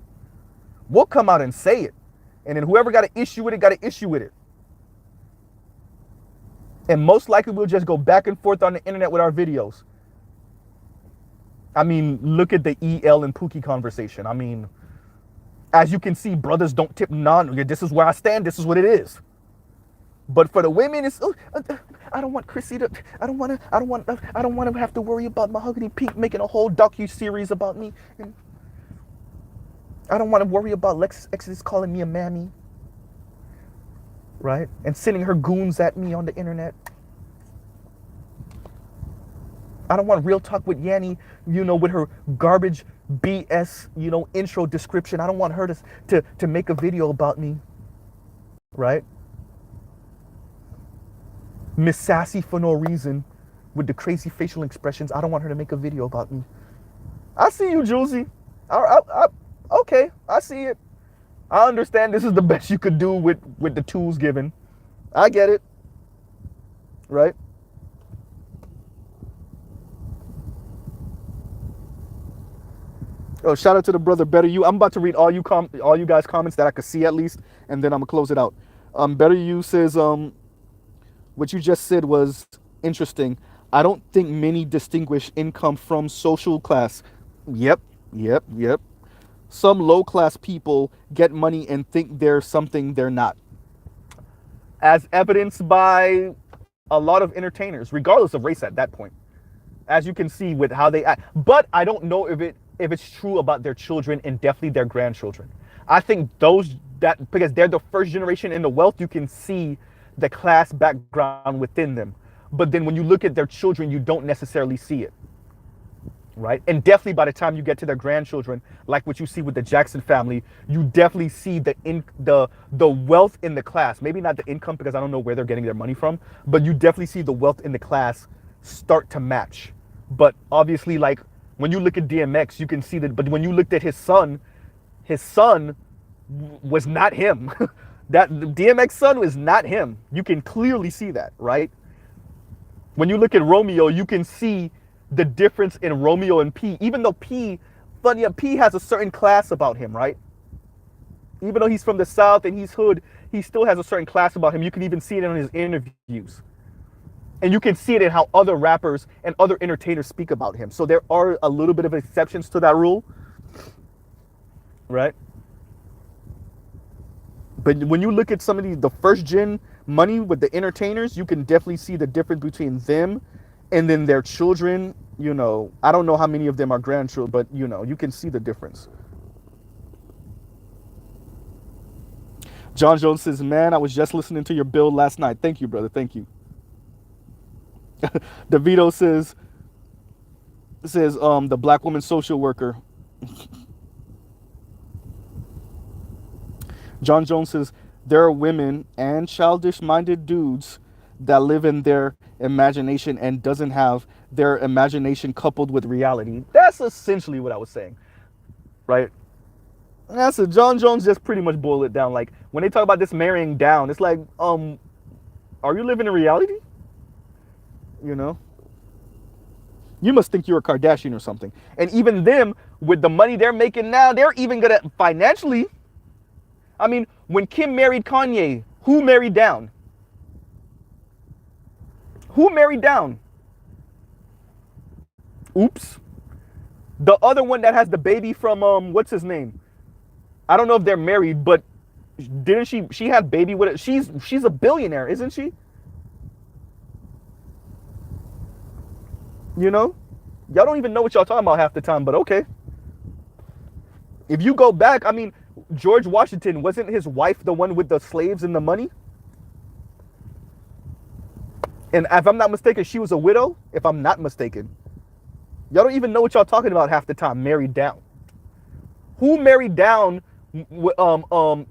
We'll come out and say it. And then whoever got an issue with it, got an issue with it. And most likely we'll just go back and forth on the internet with our videos. I mean, look at the EL and Pookie conversation. I mean, as you can see, brothers don't tip none. This is where I stand. This is what it is. But for the women, it's I don't want Chrissy to. I don't want to have to worry about Mahogany Pink making a whole docu-series about me. And I don't want to worry about Lexus Exodus calling me a mammy, right? And sending her goons at me on the internet. I don't want Real Talk with Yanni, you know, with her garbage BS, you know, intro description. I don't want her to make a video about me, right? Miss Sassy for no reason with the crazy facial expressions. I don't want her to make a video about me. I see you, Josie. Okay, I see it. I understand this is the best you could do with the tools given. I get it. Right? Oh, shout out to the brother Better You. I'm about to read all you guys' comments that I could see at least, and then I'm gonna close it out. Better You says, what you just said was interesting. I don't think many distinguish income from social class. Yep. Some low-class people get money and think they're something they're not. As evidenced by a lot of entertainers, regardless of race at that point. As you can see with how they act. But I don't know if it's true about their children and definitely their grandchildren. I think because they're the first generation in the wealth, you can see the class background within them. But then when you look at their children, you don't necessarily see it, right? And definitely by the time you get to their grandchildren, like what you see with the Jackson family, you definitely see the wealth in the class. Maybe not the income, because I don't know where they're getting their money from, but you definitely see the wealth in the class start to match. But obviously, like when you look at DMX, you can see that. But when you looked at his son was not him. That DMX son was not him. You can clearly see that, right? When you look at Romeo, you can see the difference in Romeo and P. Even though P has a certain class about him, right? Even though he's from the South and he's hood, he still has a certain class about him. You can even see it in his interviews. And you can see it in how other rappers and other entertainers speak about him. So there are a little bit of exceptions to that rule, right? But when you look at some of the first gen money with the entertainers, you can definitely see the difference between them and then their children. You know, I don't know how many of them are grandchildren, but you know, you can see the difference. John Jones says, man, I was just listening to your build last night. Thank you, brother. Thank you. DeVito says, the black woman social worker. John Jones says, there are women and childish-minded dudes that live in their imagination and doesn't have their imagination coupled with reality. That's essentially what I was saying, right? That's it. John Jones just pretty much boiled it down. Like, when they talk about this marrying down, it's like, are you living in reality? You know? You must think you're a Kardashian or something. And even them, with the money they're making now, they're even gonna financially. I mean, when Kim married Kanye, who married down? Who married down? Oops. The other one that has the baby from, what's his name? I don't know if they're married, but didn't she had baby with it? She's a billionaire, isn't she? You know? Y'all don't even know what y'all talking about half the time, but okay. If you go back, I mean, George Washington, wasn't his wife the one with the slaves and the money? And if I'm not mistaken, she was a widow, if I'm not mistaken. Y'all don't even know what y'all talking about half the time, married down. Who married down Arnold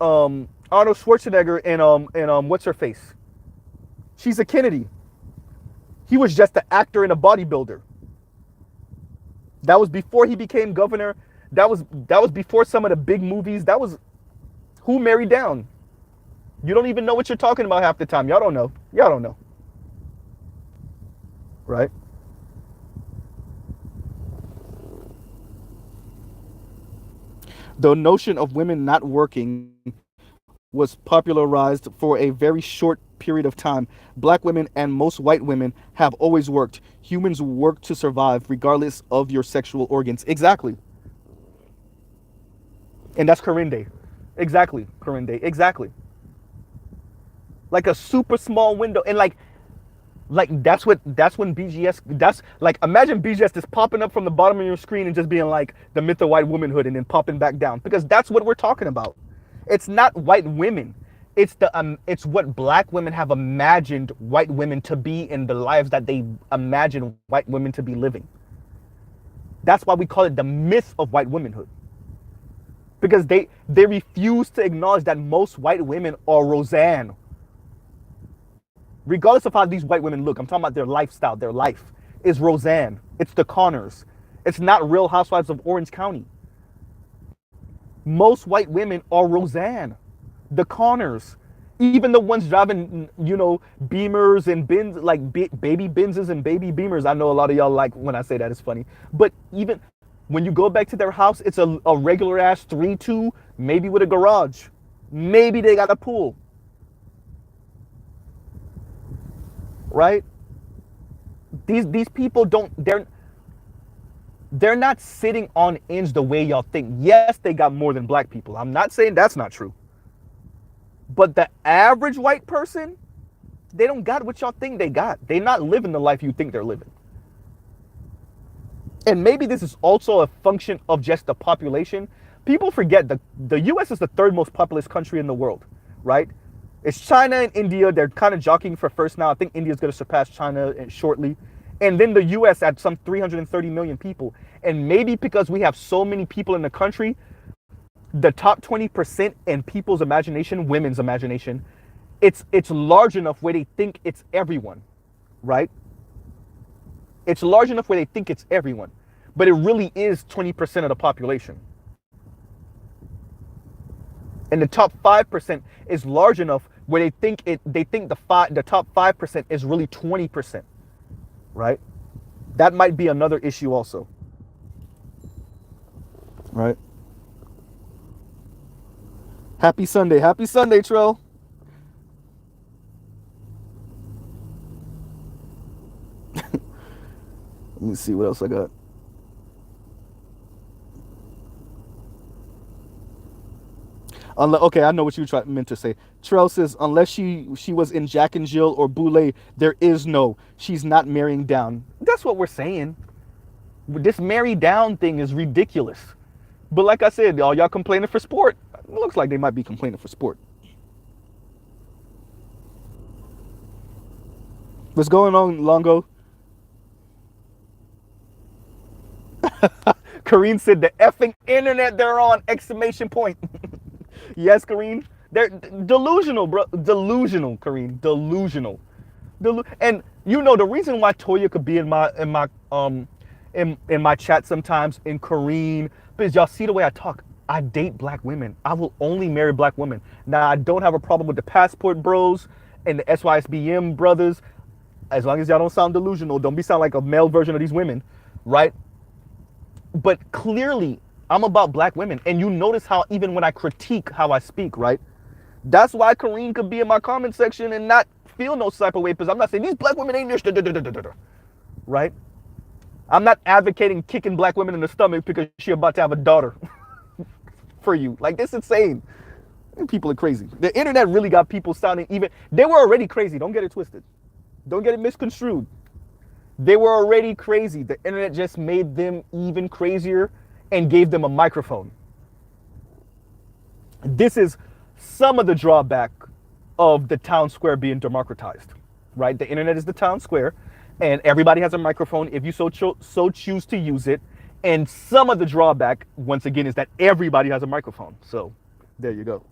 Schwarzenegger and what's her face? She's a Kennedy. He was just an actor and a bodybuilder. That was before he became governor. That was before some of the big movies. That was who married down. You don't even know what you're talking about half the time. Y'all don't know. Y'all don't know. Right? The notion of women not working was popularized for a very short period of time. Black women and most white women have always worked. Humans work to survive regardless of your sexual organs. Exactly. And that's Corinde. Exactly, Corinde. Exactly. Like a super small window. And like that's when BGS, that's like, imagine BGS just popping up from the bottom of your screen and just being like the myth of white womanhood and then popping back down, because that's what we're talking about. It's not white women. It's it's what black women have imagined white women to be in the lives that they imagine white women to be living. That's why we call it the myth of white womanhood. Because they refuse to acknowledge that most white women are Roseanne. Regardless of how these white women look, I'm talking about their lifestyle, their life is Roseanne. It's the Connors. It's not Real Housewives of Orange County. Most white women are Roseanne, the Connors, even the ones driving, you know, Beamers and Benz, like baby Benzes and baby Beamers. I know a lot of y'all like when I say that, it's funny. But even when you go back to their house, it's a regular ass 3-2, maybe with a garage. Maybe they got a pool. Right? These people they're not sitting on ends the way y'all think. Yes, they got more than black people. I'm not saying that's not true. But the average white person, they don't got what y'all think they got. They're not living the life you think they're living. And maybe this is also a function of just the population. People forget the US is the third most populous country in the world, right? It's China and India. They're kind of jockeying for first now. I think India's going to surpass China shortly. And then the US at some 330 million people. And maybe because we have so many people in the country, the top 20% in people's imagination, women's imagination, it's large enough where they think it's everyone, right? It's large enough where they think it's everyone. But it really is 20% of the population. And the top 5% is large enough where they think the top 5% is really 20%, right? That might be another issue also, right? Happy Sunday, Trell. Let me see what else I got. Okay, I know what you meant to say. Trell says, unless she was in Jack and Jill or Boulay, there is no. She's not marrying down. That's what we're saying. This marry down thing is ridiculous. But like I said, y'all complaining for sport. It looks like they might be complaining for sport. What's going on, Longo? Kareen said the effing internet they're on! Exclamation point. Yes, Kareen. They're delusional, bro. Delusional, Kareen. Delusional. And you know the reason why Toya could be in my chat sometimes, in Kareen, because y'all see the way I talk. I date black women. I will only marry black women. Now I don't have a problem with the passport bros and the SYSBM brothers, as long as y'all don't sound delusional. Don't be sound like a male version of these women, right? But clearly, I'm about black women. And you notice how even when I critique how I speak, right? That's why Kareen could be in my comment section and not feel no type of way, because I'm not saying these black women ain't this, right? I'm not advocating kicking black women in the stomach because she about to have a daughter for you. Like, this is insane. People are crazy. The internet really got people sounding even. They were already crazy. Don't get it twisted. Don't get it misconstrued. They were already crazy. The internet just made them even crazier and gave them a microphone. This is some of the drawback of the town square being democratized, right? The internet is the town square, and everybody has a microphone if you so choose to use it. And some of the drawback, once again, is that everybody has a microphone. So there you go.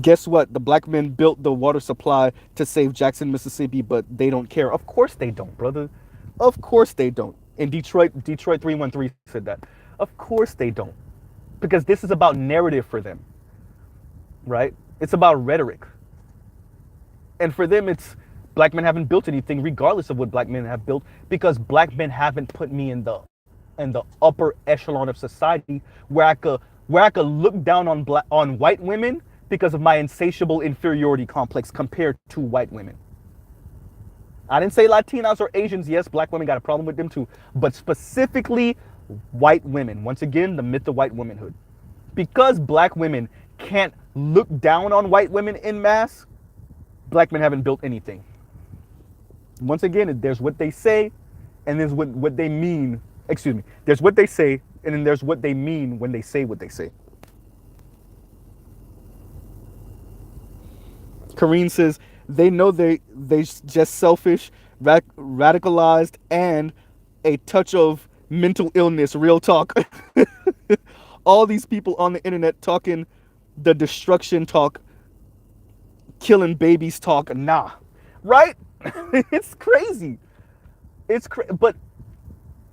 Guess what? The black men built the water supply to save Jackson, Mississippi, but they don't care. Of course they don't, brother. Of course they don't. In Detroit 313 said that. Of course they don't. Because this is about narrative for them, right? It's about rhetoric. And for them, it's black men haven't built anything regardless of what black men have built, because black men haven't put me in the upper echelon of society where I could look down on white women because of my insatiable inferiority complex compared to white women. I didn't say Latinas or Asians. Yes, black women got a problem with them too. But specifically, white women. Once again, the myth of white womanhood. Because black women can't look down on white women in mass, black men haven't built anything. Once again, there's what they say, and there's what they mean. Excuse me. There's what they say, and then there's what they mean when they say what they say. Kareen says they know they just selfish, radicalized, and a touch of mental illness. Real talk. All these people on the internet talking the destruction talk, killing babies talk. Nah, right? It's crazy. But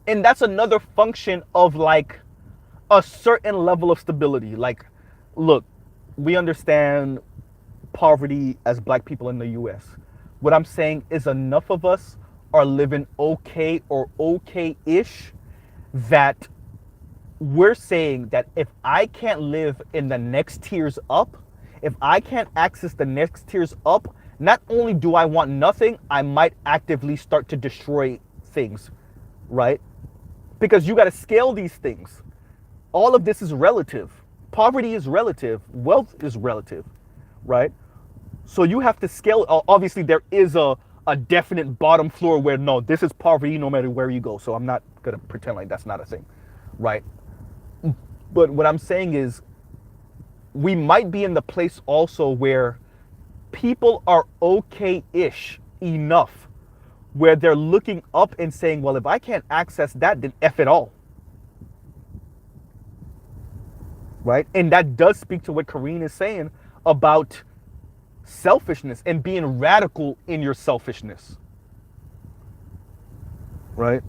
and that's another function of like a certain level of stability. Like, look, we understand poverty as black people in the US. What I'm saying is enough of us are living okay or okay-ish that we're saying that if I can't live in the next tiers up, if I can't access the next tiers up, not only do I want nothing, I might actively start to destroy things, right? Because you got to scale these things. All of this is relative. Poverty is relative. Wealth is relative, right? So you have to scale. Obviously, there is a definite bottom floor where, no, this is poverty no matter where you go. So I'm not going to pretend like that's not a thing, right? But what I'm saying is we might be in the place also where people are okay-ish enough where they're looking up and saying, well, if I can't access that, then F it all. Right? And that does speak to what Kareen is saying about selfishness and being radical in your selfishness. Right?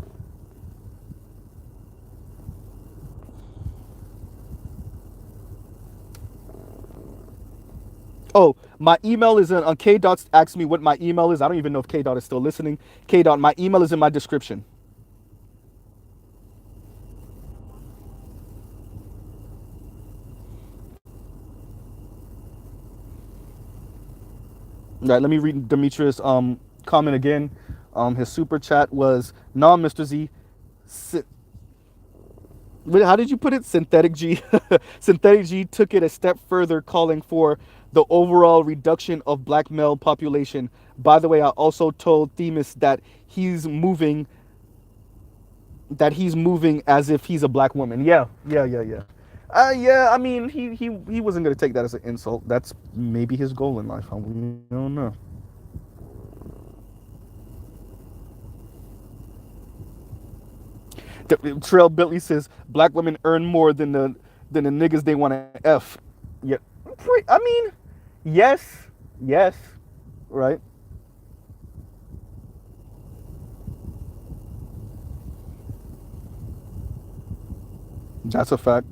Oh, my email is on K Dot asked me what my email is. I don't even know if K Dot is still listening. K Dot, my email is in my description. Right, let me read Demetrius' comment again. His super chat was, "Nah, Mr. Z, how did you put it? Synthetic G. Synthetic G took it a step further, calling for the overall reduction of black male population. By the way, I also told Themis that he's moving as if he's a black woman. Yeah, yeah, yeah, yeah. Yeah. I mean, he wasn't gonna take that as an insult. That's maybe his goal in life. We don't know. Trail Bentley says black women earn more than the niggas they want to f. Yeah, I mean, yes, yes, right. That's a fact.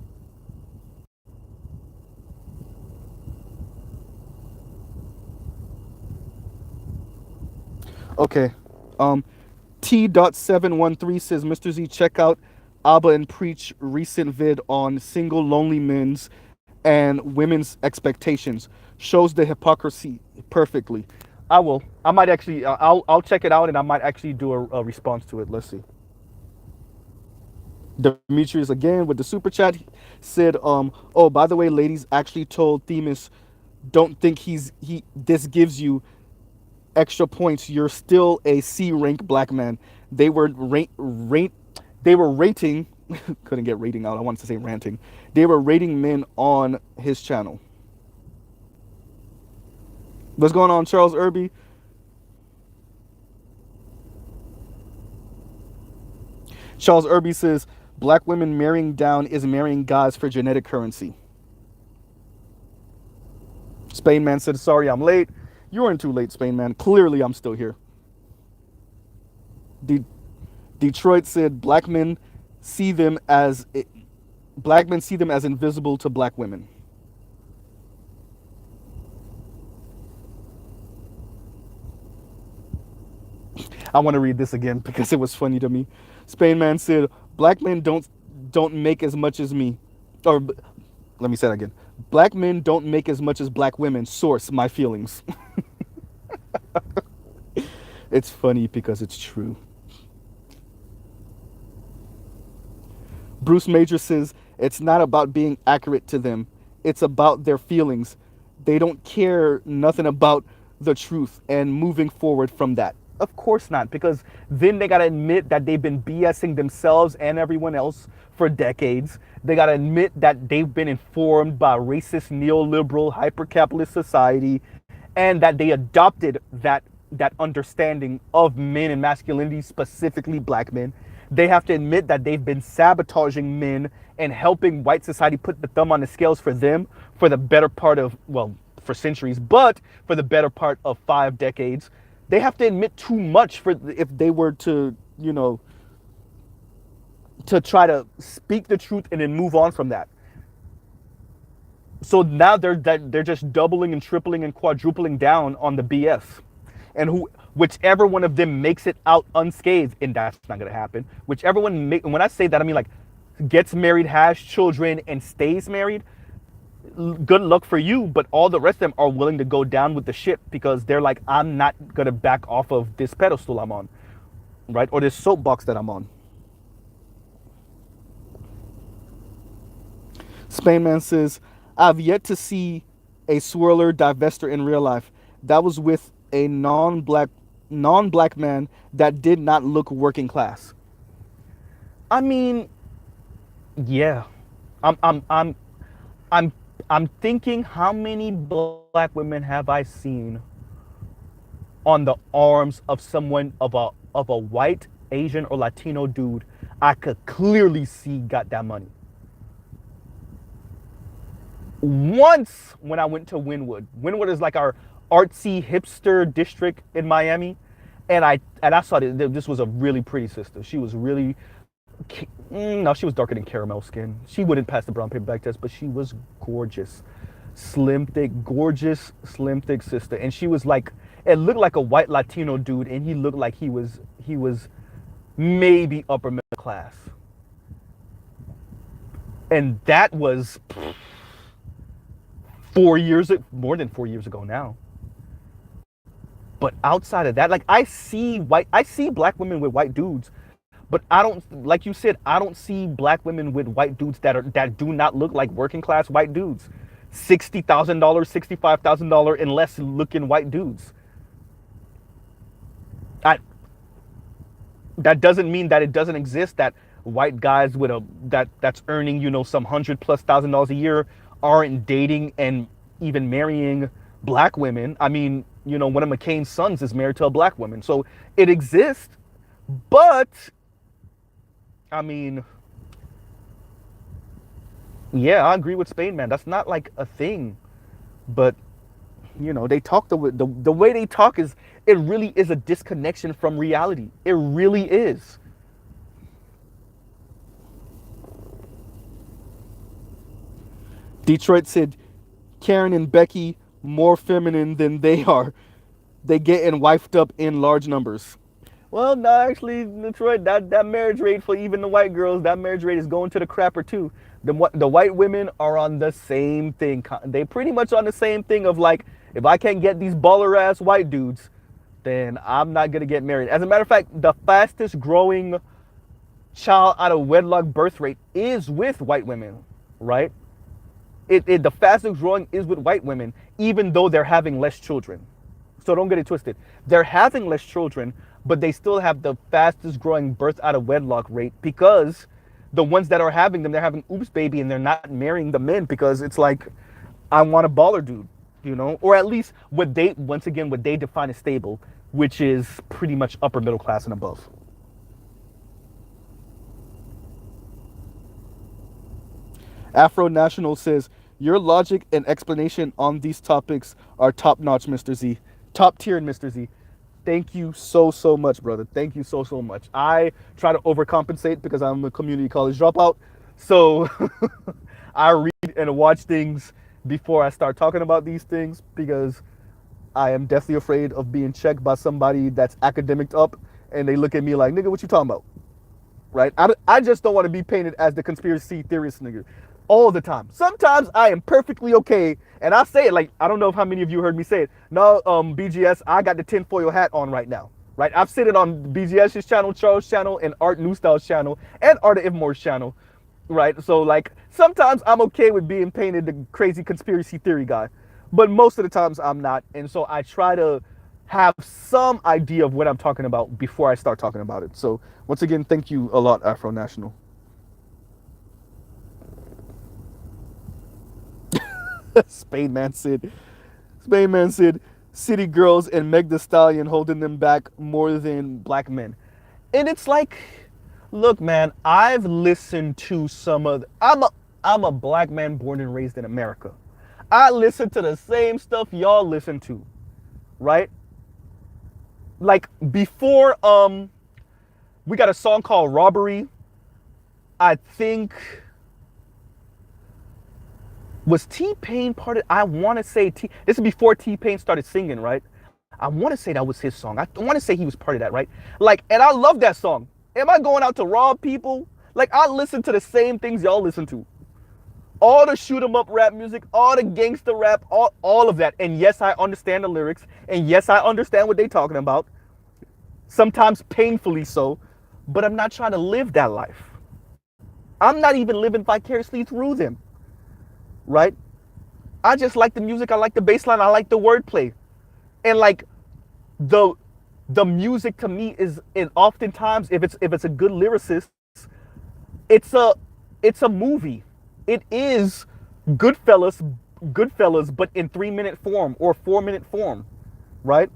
Okay. Um, T.713 says, Mr. Z, check out Abba and Preach recent vid on single lonely men's and women's expectations. Shows the hypocrisy perfectly. I will. I might actually. I'll check it out, and I might actually do a response to it. Let's see. Demetrius again with the super chat said, oh, by the way, ladies actually told Themis, don't think he this gives you extra points. You're still a C rank black man. They were they were rating couldn't get rating out. I wanted to say ranting. They were rating men on his channel. What's going on, Charles Irby? Charles Irby says black women marrying down is marrying guys for genetic currency. Spain Man said, sorry I'm late. You weren't too late, Spain Man. Clearly I'm still here. De- Detroit said see them as black men see them as invisible to black women. I want to read this again because it was funny to me. Spain Man said, black men don't make as much as me. Or let me say that again. Black men don't make as much as black women. Source, my feelings. It's funny because it's true. Bruce Major says it's not about being accurate to them. It's about their feelings. They don't care nothing about the truth and moving forward from that. Of course not, because then they gotta admit that they've been BSing themselves and everyone else for decades. They gotta admit that they've been informed by racist, neoliberal, hyper-capitalist society, and that they adopted that understanding of men and masculinity, specifically black men. They have to admit that they've been sabotaging men and helping white society put the thumb on the scales for them for the better part of, well, for centuries, but for the better part of 5 decades. They have to admit too much for if they were to, to try to speak the truth and then move on from that. So now they're just doubling and tripling and quadrupling down on the BS, and whichever one of them makes it out unscathed, and that's not gonna happen. Whichever one, when I say that, I mean like gets married, has children, and stays married. Good luck for you, but all the rest of them are willing to go down with the ship because they're like, I'm not gonna back off of this pedestal I'm on, right, or this soapbox that I'm on. Spainman says, I've yet to see a swirler divester in real life. That was with a non-black man that did not look working class. I mean, yeah. I'm I'm I'm I'm I'm thinking how many black women have I seen on the arms of someone of a white, Asian or Latino dude I could clearly see got that money. Once when I went to Wynwood. Wynwood is like our artsy hipster district in Miami, and I saw that this was a really pretty sister. She was really no, she was darker than caramel skin. She wouldn't pass the brown paper bag test, but she was gorgeous, slim thick, gorgeous slim thick sister, and she was like it looked like a white Latino dude, and he looked like he was maybe upper middle class, and that was 4 years, more than 4 years ago now. But outside of that, like I see black women with white dudes, but I don't, like you said, I don't see black women with white dudes that do not look like working class white dudes. $60,000, $65,000 and less looking white dudes. I, that doesn't mean that it doesn't exist, that white guys with a that's earning, some $100,000+ a year aren't dating and even marrying black women. I mean, one of McCain's sons is married to a black woman. So it exists, but I mean, yeah, I agree with Spain, man. That's not like a thing. But they talk the way they talk is, it really is a disconnection from reality. It really is. Detroit said Karen and Becky more feminine than they are. They getting wifed up in large numbers. Well, no, actually, Detroit, that marriage rate for even the white girls, that marriage rate is going to the crapper too. The white women are on the same thing. They pretty much on the same thing of like, if I can't get these baller ass white dudes, then I'm not gonna get married. As a matter of fact, the fastest growing child out of wedlock birth rate is with white women, right? The fastest growing is with white women, even though they're having less children. So don't get it twisted. They're having less children, but they still have the fastest growing birth out of wedlock rate, because the ones that are having them, they're having oops baby, and they're not marrying the men because it's like, I want a baller dude, or at least what they define as stable, which is pretty much upper middle class and above. Afro National says, your logic and explanation on these topics are top notch, Mr. Z. Top tier, Mr. Z. Thank you so, so much, brother. Thank you so, so much. I try to overcompensate because I'm a community college dropout. So I read and watch things before I start talking about these things, because I am deathly afraid of being checked by somebody that's academic up and they look at me like, nigga, what you talking about? Right? I just don't want to be painted as the conspiracy theorist nigga all the time. Sometimes I am perfectly okay, and I say it like, I don't know if how many of you heard me say it. No, BGS, I got the tinfoil hat on right now. Right? I've said it on BGS's channel, Charles' channel, and Art New Style's channel, and Art of Evermore's channel. Right? So like, sometimes I'm okay with being painted the crazy conspiracy theory guy, but most of the times I'm not. And so I try to have some idea of what I'm talking about before I start talking about it. So once again, thank you a lot, Afro National. Spain man said, city girls and Meg the Stallion holding them back more than black men. And it's like, look, man, I've listened to some of, I'm a black man born and raised in America. I listen to the same stuff y'all listen to, right? Like before, we got a song called Robbery. I think, was T-Pain part of, I want to say, this is before T-Pain started singing, right? I want to say that was his song. I want to say he was part of that, right? Like, and I love that song. Am I going out to rob people? Like, I listen to the same things y'all listen to. All the shoot 'em up rap music, all the gangster rap, all of that. And yes, I understand the lyrics. And yes, I understand what they're talking about. Sometimes painfully so. But I'm not trying to live that life. I'm not even living vicariously through them. Right? I just like the music. I like the bass line. I like the wordplay. And like the music to me is, and oftentimes if it's a good lyricist, it's a movie. It is Goodfellas, but in 3-minute form or 4-minute form, right?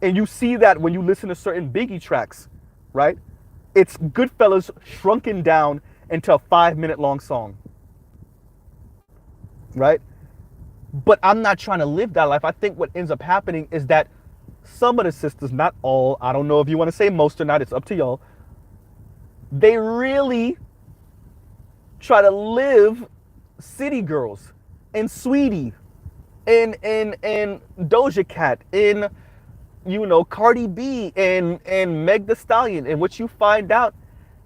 And you see that when you listen to certain Biggie tracks, right? It's Goodfellas shrunken down into a 5-minute long song, right? But I'm not trying to live that life. I think what ends up happening is that some of the sisters, not all, I don't know if you want to say most or not, it's up to y'all, they really try to live City Girls and Sweetie and Doja Cat and Cardi B and Meg the Stallion. And what you find out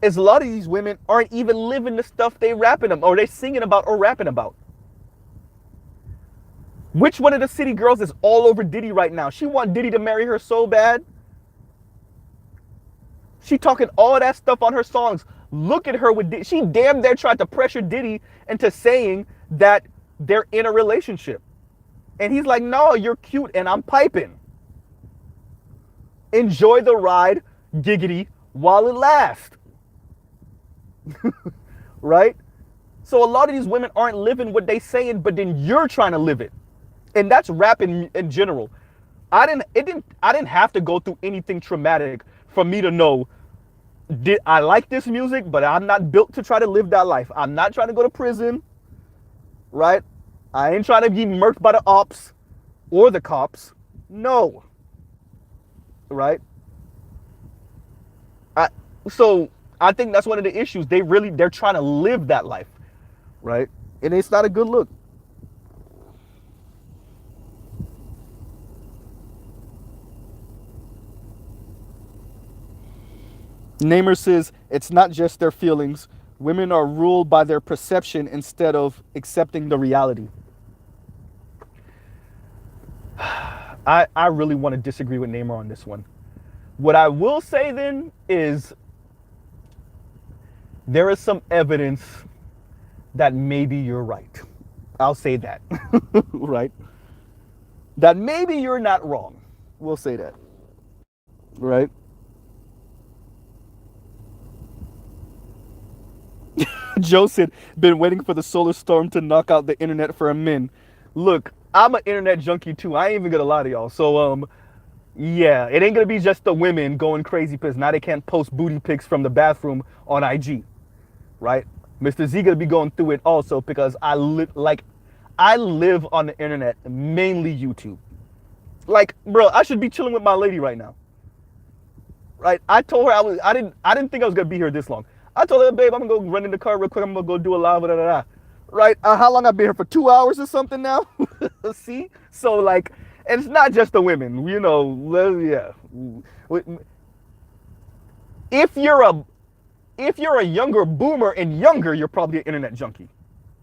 is a lot of these women aren't even living the stuff they rapping them or they singing about or rapping about. Which one of the city girls is all over Diddy right now? She want Diddy to marry her so bad. She talking all that stuff on her songs. Look at her with Diddy. She damn near tried to pressure Diddy into saying that they're in a relationship. And he's like, no, you're cute and I'm piping. Enjoy the ride, giggity, while it lasts. Right? So a lot of these women aren't living what they saying, but then you're trying to live it. And that's rap in general. I didn't have to go through anything traumatic for me to know, did I like this music, but I'm not built to try to live that life. I'm not trying to go to prison, right? I ain't trying to be murked by the ops or the cops. No. Right? So I think that's one of the issues. They're trying to live that life, right? And it's not a good look. Namer says it's not just their feelings. Women are ruled by their perception instead of accepting the reality. I really want to disagree with Namer on this one. What I will say then is there is some evidence that maybe you're right. I'll say that, right? That maybe you're not wrong. We'll say that, right? Joe said, been waiting for the solar storm to knock out the internet for a min. Look, I'm an internet junkie too. I ain't even gonna lie to y'all. So, yeah, it ain't gonna be just the women going crazy because now they can't post booty pics from the bathroom on IG, right? Mr. Z gonna be going through it also because I live on the internet, mainly YouTube. Like, bro, I should be chilling with my lady right now. Right? I told her I didn't think I was gonna be here this long. I told her, babe, I'm gonna go run in the car real quick. I'm gonna go do a live, da da da. Right? How long I've been here for 2 hours or something now? See? So like, and it's not just the women, you know. Yeah. If you're a younger boomer and younger, you're probably an internet junkie.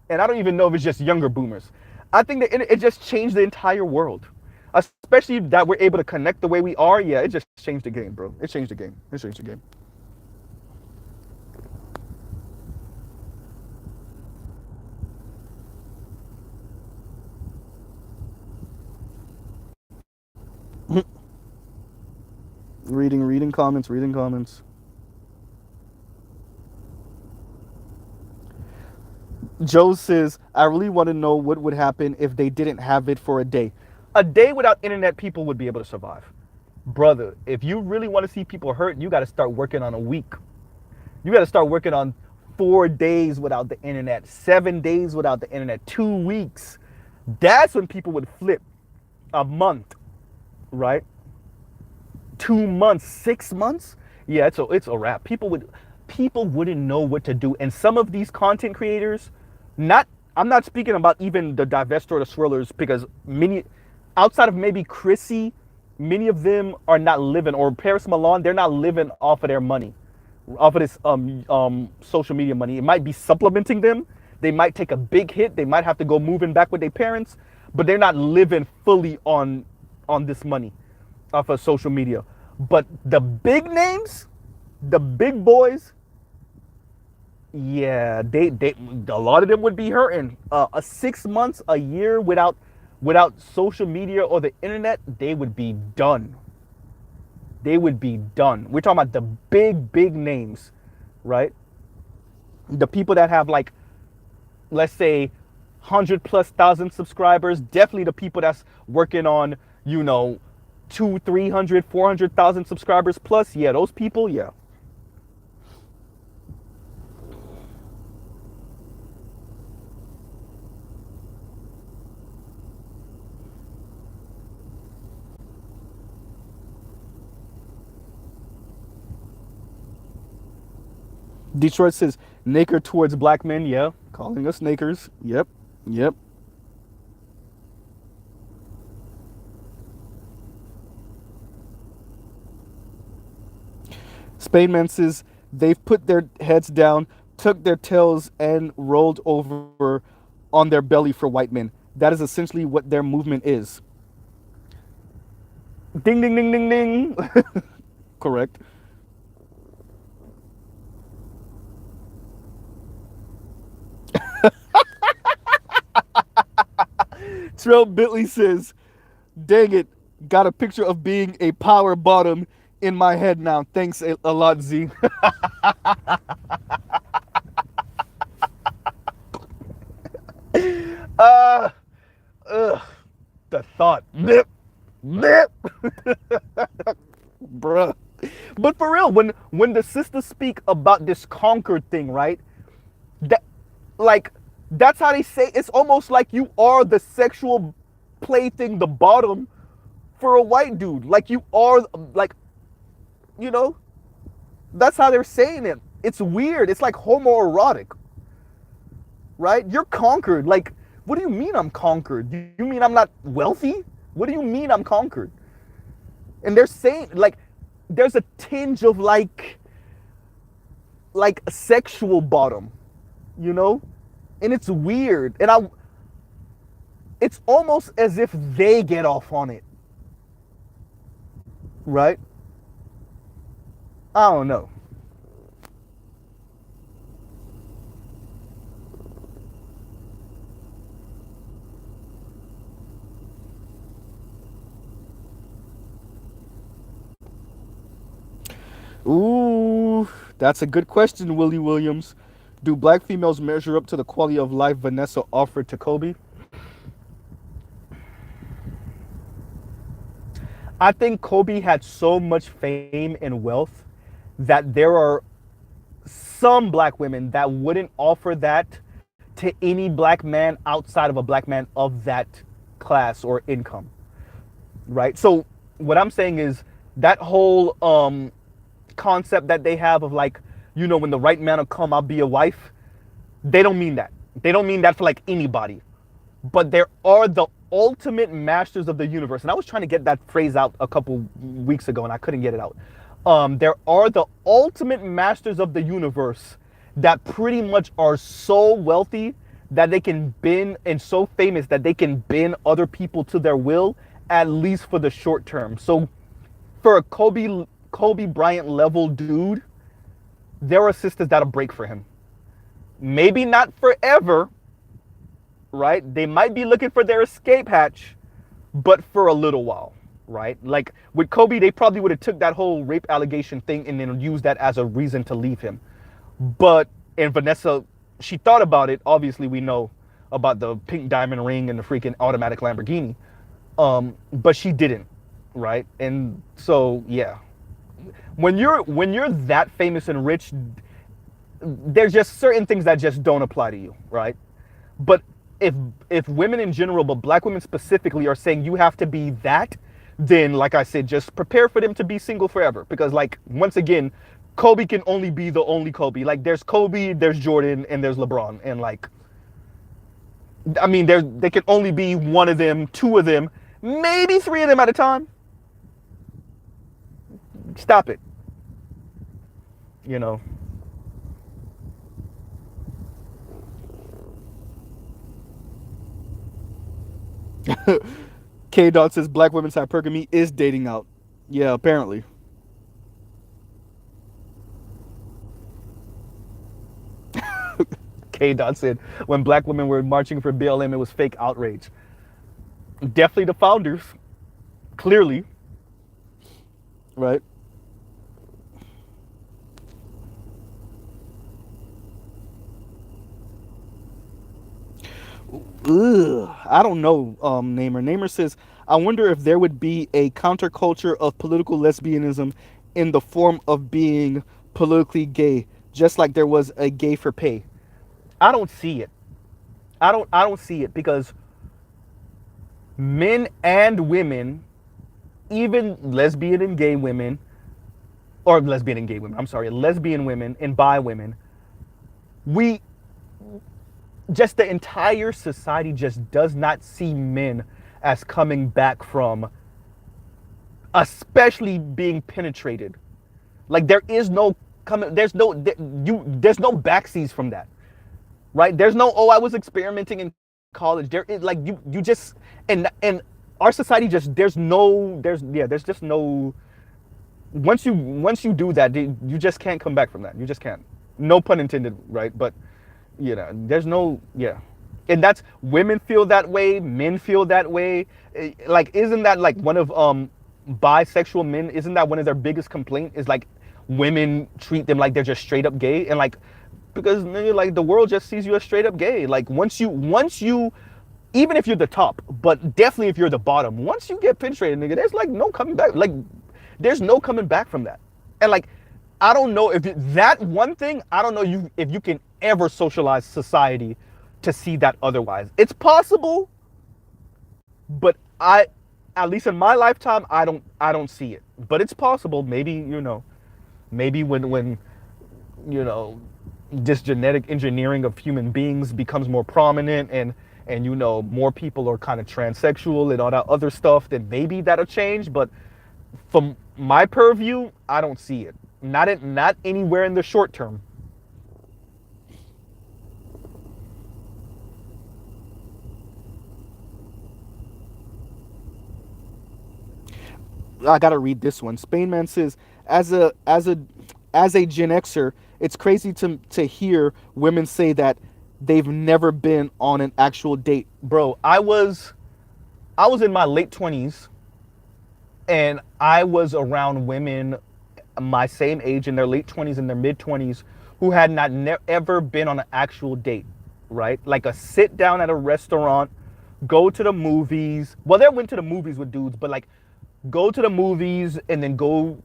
And I don't even know if it's just younger boomers. I think that it just changed the entire world. Especially that we're able to connect the way we are. Yeah, it just changed the game, bro. It changed the game. It changed the game. reading comments. Joe says, I really want to know what would happen if they didn't have it for a day. A day without internet, people would be able to survive. Brother, if you really want to see people hurt, you got to start working on a week. You got to start working on 4 days without the internet, 7 days without the internet, 2 weeks. That's when people would flip. A month, right? 2 months, 6 months. Yeah, it's a wrap. People wouldn't know what to do. And some of these content creators, I'm not speaking about even the divest or the swirlers, because many, outside of maybe Chrissy, many of them are not living, or Paris Milan, they're not living off of their money, off of this social media money. It might be supplementing them. They might take a big hit. They might have to go moving back with their parents, but they're not living fully on this money off of social media. But the big names, the big boys, yeah, they a lot of them would be hurting. 6 months, a year without social media or the internet, they would be done. They would be done. We're talking about the big names, right? The people that have, like, let's say 100,000+ subscribers. Definitely the people that's working on, 200, 300, 400,000 subscribers plus. Yeah, those people, yeah. Detroit says, Naker towards black men. Yeah, calling us Nakers. Yep. Spademan says, they've put their heads down, took their tails, and rolled over on their belly for white men. That is essentially what their movement is. Ding, ding, ding, ding, ding. Correct. Trail Bentley says, dang it, got a picture of being a power bottom in my head now. Thanks a lot, Z. uh, the thought. Blip, blip. Bruh. But for real, when the sisters speak about this conquered thing, right? That, like, that's how they say it's almost like you are the sexual plaything, the bottom for a white dude. Like you are, like, you know, that's how they're saying it. It's weird. It's like homoerotic, right? You're conquered. Like, what do you mean I'm conquered? Do you mean I'm not wealthy? What do you mean I'm conquered? And they're saying, like, there's a tinge of like a sexual bottom, you know? And it's weird. And it's almost as if they get off on it. Right? I don't know. Ooh, that's a good question, Willie Williams. Do black females measure up to the quality of life Vanessa offered to Kobe? I think Kobe had so much fame and wealth that there are some black women that wouldn't offer that to any black man outside of a black man of that class or income, right? So what I'm saying is that whole concept that they have of like, you know, when the right man will come, I'll be a wife. They don't mean that. They don't mean that for like anybody. But there are the ultimate masters of the universe. And I was trying to get that phrase out a couple weeks ago and I couldn't get it out. There are the ultimate masters of the universe that pretty much are so wealthy that they can bend, and so famous that they can bend other people to their will, at least for the short term. So for a Kobe Bryant level dude, there are sisters that'll break for him. Maybe not forever, right? They might be looking for their escape hatch, but for a little while, right? Like with Kobe, they probably would have took that whole rape allegation thing and then used that as a reason to leave him. But in Vanessa, she thought about it. Obviously, we know about the pink diamond ring and the freaking automatic Lamborghini, but she didn't, right? And so, yeah, when you're that famous and rich, there's just certain things that just don't apply to you, right? But if women in general, but black women specifically, are saying you have to be that, then like I said, just prepare for them to be single forever. Because like, once again, Kobe can only be the only Kobe. Like there's Kobe, there's Jordan, and there's LeBron. And like, I mean, they can only be one of them, two of them, maybe three of them at a time. Stop it. You know. K Dot says black women's hypergamy is dating out. Yeah, apparently. K Dot said when black women were marching for BLM, it was fake outrage. Definitely the founders, clearly, right? Ugh, I don't know, Namer. Namer says, I wonder if there would be a counterculture of political lesbianism in the form of being politically gay, just like there was a gay for pay. I don't see it. I don't see it because men and women, even lesbian and gay women, or lesbian and gay women, I'm sorry, lesbian women and bi women, we just the entire society just does not see men as coming back from, especially being penetrated. Like there is no coming, there's no backseas from that, right? There's no, oh, I was experimenting and college. There is like you just and our society just there's just no once you do that, you just can't come back from that. You just can't. No pun intended, right? But there's no and that's women feel that way, men feel that way. Like, isn't that like one of bisexual men? Isn't that one of their biggest complaint? Is like women treat them like they're just straight up gay, and like because like the world just sees you as straight up gay. Like once you even if you're the top, but definitely if you're the bottom, once you get penetrated, nigga, there's like no coming back. Like there's no coming back from that. And like I don't know if that one thing, I don't know if you can ever socialize society to see that otherwise. It's possible, but at least in my lifetime, I don't see it. But it's possible. Maybe maybe when this genetic engineering of human beings becomes more prominent, and more people are kind of transsexual and all that other stuff, then maybe that'll change. But from my purview, I don't see it. Not anywhere in the short term. I gotta read this one. Spainman says, as a Gen Xer, it's crazy to hear women say that they've never been on an actual date. Bro, I was in my late 20s, and I was around women my same age in their late 20s and their mid 20s who had not ever been on an actual date, right? Like a sit down at a restaurant, go to the movies. Well, they went to the movies with dudes, but like go to the movies and then go,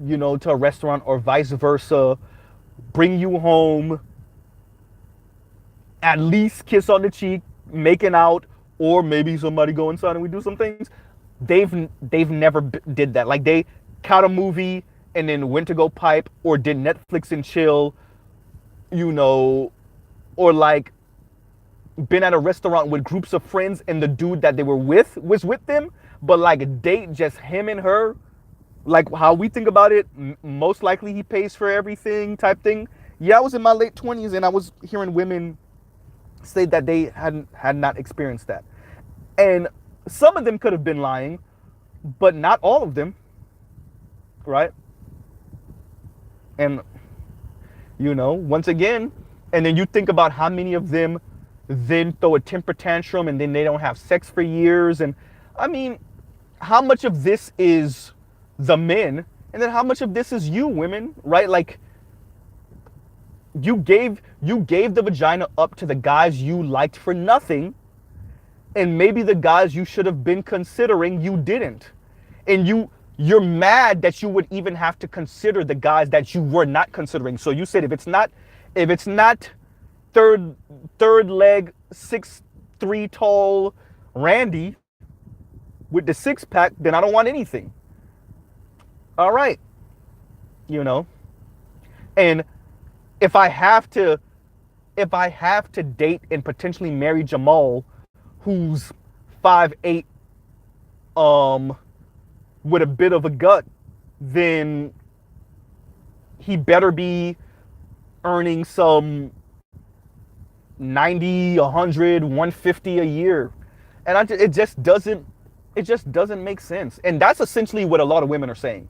to a restaurant, or vice versa, bring you home, at least kiss on the cheek, making out, or maybe somebody go inside and we do some things. They've never did that. Like they caught a movie and then went to go pipe, or did Netflix and chill, or like been at a restaurant with groups of friends and the dude that they were with was with them, but like a date just him and her, like how we think about it, most likely he pays for everything type thing. Yeah, I was in my late 20s and I was hearing women say that they had not experienced that. And some of them could have been lying, but not all of them, right? And once again, and then you think about how many of them then throw a temper tantrum and then they don't have sex for years. And I mean, how much of this is the men, and then how much of this is you women, right? Like you gave the vagina up to the guys you liked for nothing, and maybe the guys you should have been considering, you didn't. And you're mad that you would even have to consider the guys that you were not considering. So you said if it's not third leg 6'3" tall Randy with the six pack, then I don't want anything. All right. And if I have to date and potentially marry Jamal, who's 5'8", with a bit of a gut, then he better be earning some 90, 100, 150 a year. And it just doesn't make sense. And that's essentially what a lot of women are saying.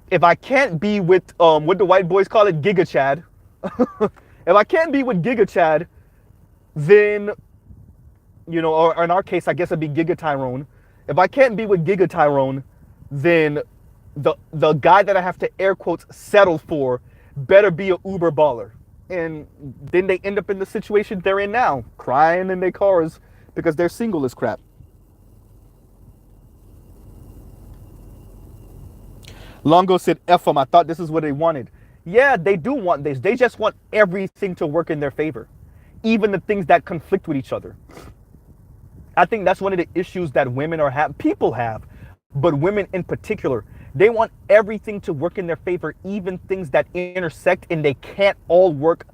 If I can't be with what the white boys call it, Giga Chad, if I can't be with Giga Chad, then or in our case, I guess it'd be Giga Tyrone. If I can't be with Giga Tyrone, then the guy that I have to air quotes settle for better be a Uber baller. And then they end up in the situation they're in now, crying in their cars because they're single as crap. Longo said, F them, I thought this is what they wanted. Yeah, they do want this. They just want everything to work in their favor, even the things that conflict with each other. I think that's one of the issues that women people have, but women in particular. They want everything to work in their favor, even things that intersect, and they can't all work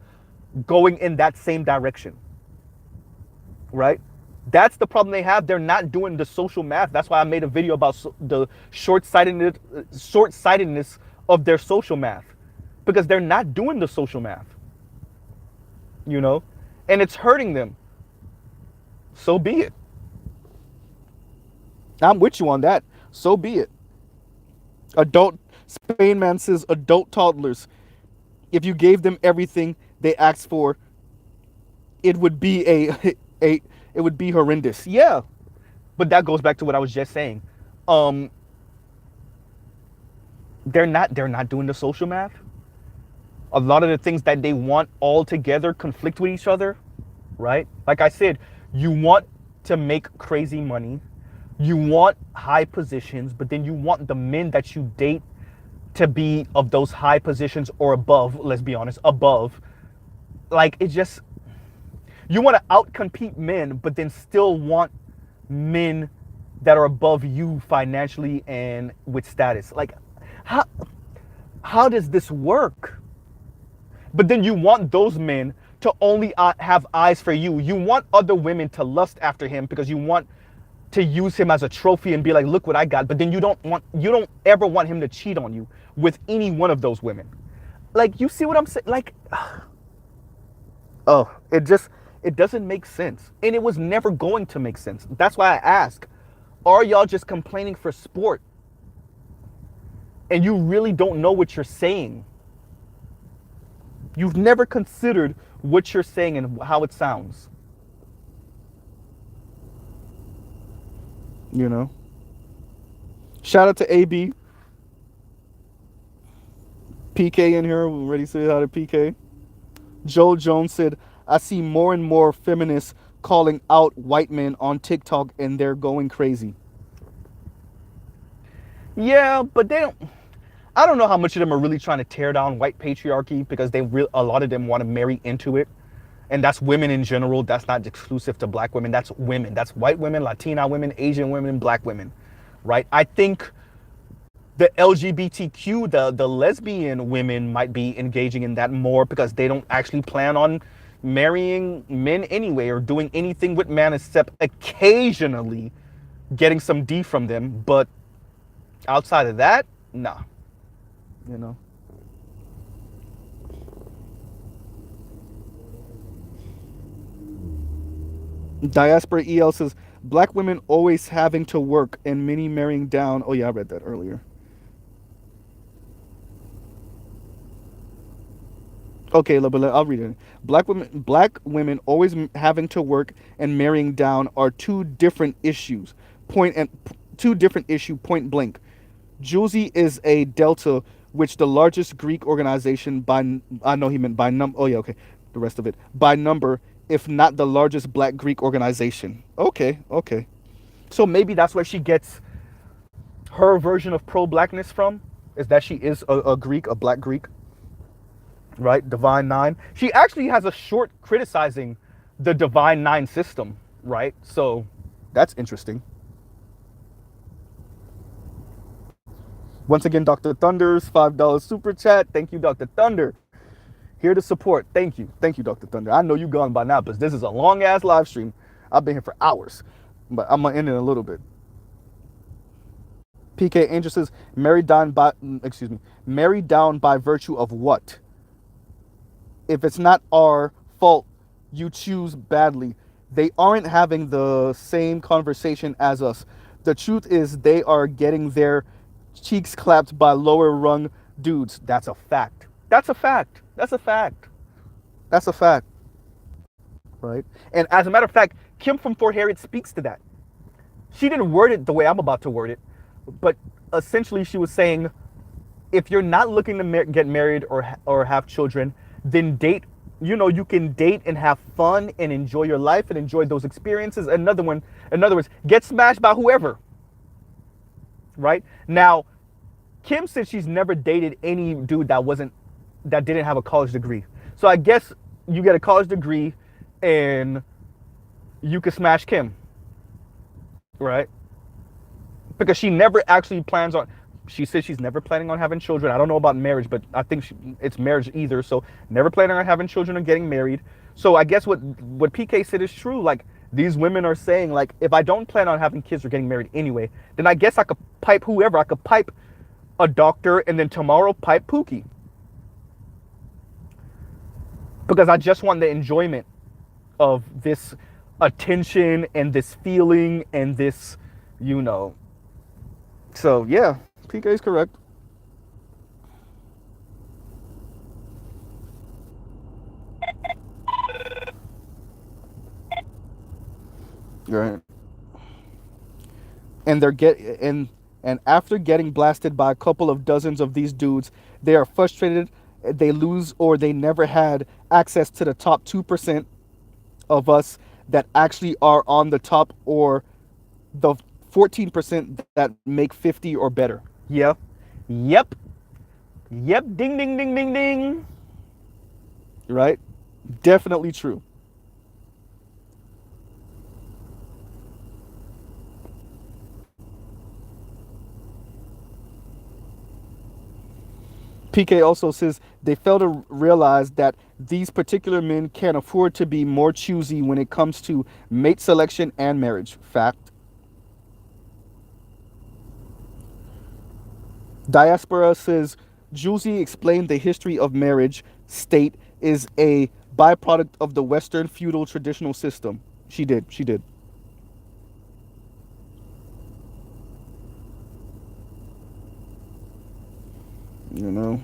going in that same direction, right? That's the problem they have. They're not doing the social math. That's why I made a video about the short-sightedness of their social math, because they're not doing the social math, and it's hurting them. So be it. I'm with you on that. So be it. Adult Spain man says adult toddlers. If you gave them everything they asked for, it would be a it would be horrendous. Yeah, but that goes back to what I was just saying. Um, they're not doing the social math. A lot of the things that they want all together conflict with each other, right? Like I said, you want to make crazy money, you want high positions, but then you want the men that you date to be of those high positions or above. Let's be honest, above. Like it just, you want to outcompete men, but then still want men that are above you financially and with status. Like, how how does this work? But then you want those men to only have eyes for you. You want other women to lust after him because you want to use him as a trophy and be like, look what I got. But then you don't ever want him to cheat on you with any one of those women. Like, you see what I'm saying? Like, oh, it doesn't make sense. And it was never going to make sense. That's why I ask, are y'all just complaining for sport? And you really don't know what you're saying. You've never considered what you're saying and how it sounds. You know? Shout out to AB. PK in here. We're ready to say hi to PK. Joel Jones said, I see more and more feminists calling out white men on TikTok and they're going crazy. Yeah, but they don't. I don't know how much of them are really trying to tear down white patriarchy because a lot of them want to marry into it. And that's women in general. That's not exclusive to black women. That's women. That's white women, Latina women, Asian women, black women, right? I think the LGBTQ, the lesbian women might be engaging in that more because they don't actually plan on marrying men anyway or doing anything with men except occasionally getting some D from them. But outside of that, nah. You know. Diaspora EL says, black women always having to work and many marrying down. Oh yeah, I read that earlier. Okay, but I'll read it. Black women always having to work and marrying down are two different issues. Two different issue point blank. Josie is a delta, which the largest Greek organization by, I know he meant by number. Oh yeah, okay. The rest of it by number, if not the largest black Greek organization. Okay. So maybe that's where she gets her version of pro-blackness from, is that she is a Greek, a black Greek, right? Divine Nine. She actually has a short criticizing the Divine Nine system, right? So that's interesting. Once again, Dr. Thunder's $5 super chat. Thank you, Dr. Thunder. Here to support. Thank you, Dr. Thunder. I know you gone by now, but this is a long ass live stream. I've been here for hours, but I'm gonna end it in a little bit. PK Angel says, married down by virtue of what? If it's not our fault, you choose badly. They aren't having the same conversation as us. The truth is they are getting their cheeks clapped by lower rung dudes. That's a fact. That's a fact. Right? And as a matter of fact, Kim from Fort Harriet speaks to that. She didn't word it the way I'm about to word it, but essentially she was saying, if you're not looking to get married or have children, then date. You can date and have fun and enjoy your life and enjoy those experiences. In other words, get smashed by whoever. Right? Now, Kim said she's never dated any dude that didn't have a college degree. So I guess you get a college degree and you can smash Kim. Right? Because she never actually plans on, she says she's never planning on having children. I don't know about marriage, but I think it's marriage either. So never planning on having children or getting married. So I guess what PK said is true. Like, these women are saying, like, if I don't plan on having kids or getting married anyway, then I guess I could pipe whoever. I could pipe a doctor and then tomorrow pipe Pookie. Because I just want the enjoyment of this attention and this feeling and this, you know. So yeah, PK is correct. Right. And they're get and after getting blasted by a couple of dozens of these dudes, they are frustrated. They lose or they never had access to the top 2% of us that actually are on the top, or the 14% that make 50 or better. Yeah. Yep. Yep. Ding, ding, ding, ding, ding. Right? Definitely true. PK also says they fail to realize that these particular men can't afford to be more choosy when it comes to mate selection and marriage. Fact. Diaspora says Josie explained the history of marriage state is a byproduct of the Western feudal traditional system. She did. She did. You know.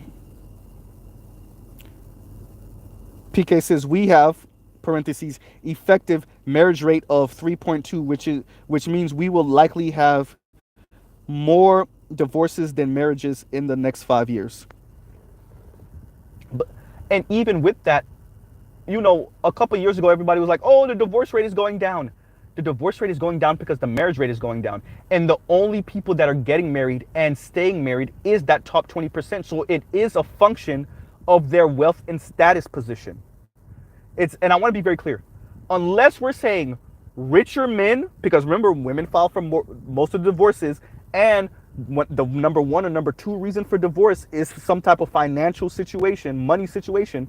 PK says we have parentheses effective marriage rate of 3.2, which means we will likely have more divorces than marriages in the next 5 years. But, and even with that, you know, a couple of years ago, everybody was like, "Oh, the divorce rate is going down." The divorce rate is going down because the marriage rate is going down, and the only people that are getting married and staying married is that top 20%. So it is a function of their wealth and status position. And I want to be very clear. Unless we're saying richer men, because remember, women file for most of the divorces, and the number one or number two reason for divorce is some type of financial situation, money situation.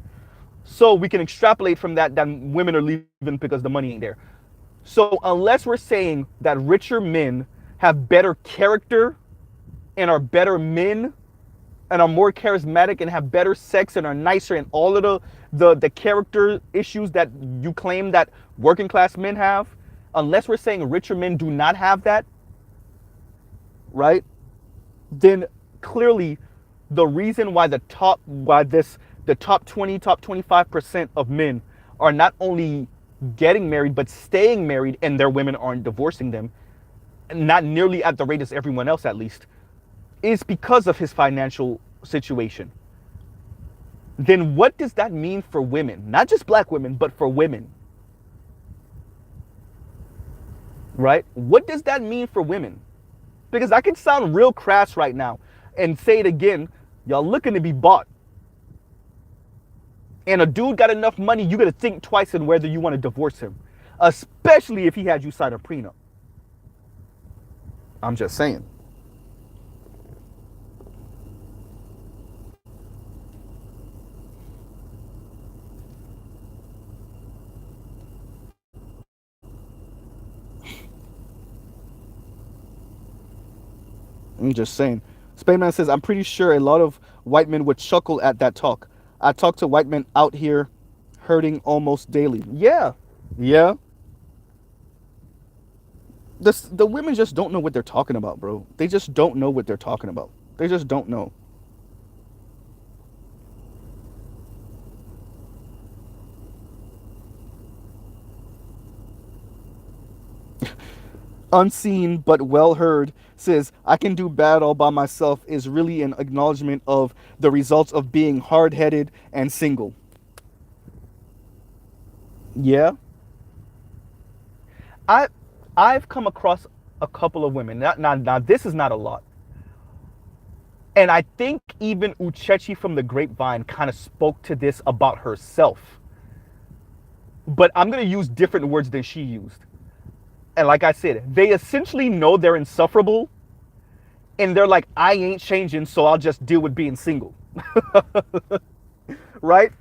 So we can extrapolate from that women are leaving because the money ain't there. So unless we're saying that richer men have better character and are better men and are more charismatic and have better sex and are nicer and all of the character issues that you claim that working class men have, unless we're saying richer men do not have that, right? Then clearly the reason why the top 20, top 25% of men are not only getting married but staying married and their women aren't divorcing them, not nearly at the rate as everyone else at least, is because of his financial situation. Then what does that mean for women? Not just black women, but for women. Right? What does that mean for women? Because I can sound real crass right now and say it again. Y'all looking to be bought. And a dude got enough money, you got to think twice on whether you want to divorce him. Especially if he had you sign a prenup. I'm just saying. I'm just saying. Spademan says, I'm pretty sure a lot of white men would chuckle at that talk. I talk to white men out here hurting almost daily. Yeah. Yeah. The women just don't know what they're talking about, bro. They just don't know what they're talking about. They just don't know. Unseen but well heard says, I can do bad all by myself is really an acknowledgement of the results of being hard-headed and single. Yeah. I I've come across a couple of women. Now this is not a lot. And I think even Uchechi from the Grapevine kind of spoke to this about herself. But I'm going to use different words than she used. And like I said, they essentially know they're insufferable. And they're like, I ain't changing, so I'll just deal with being single. Right?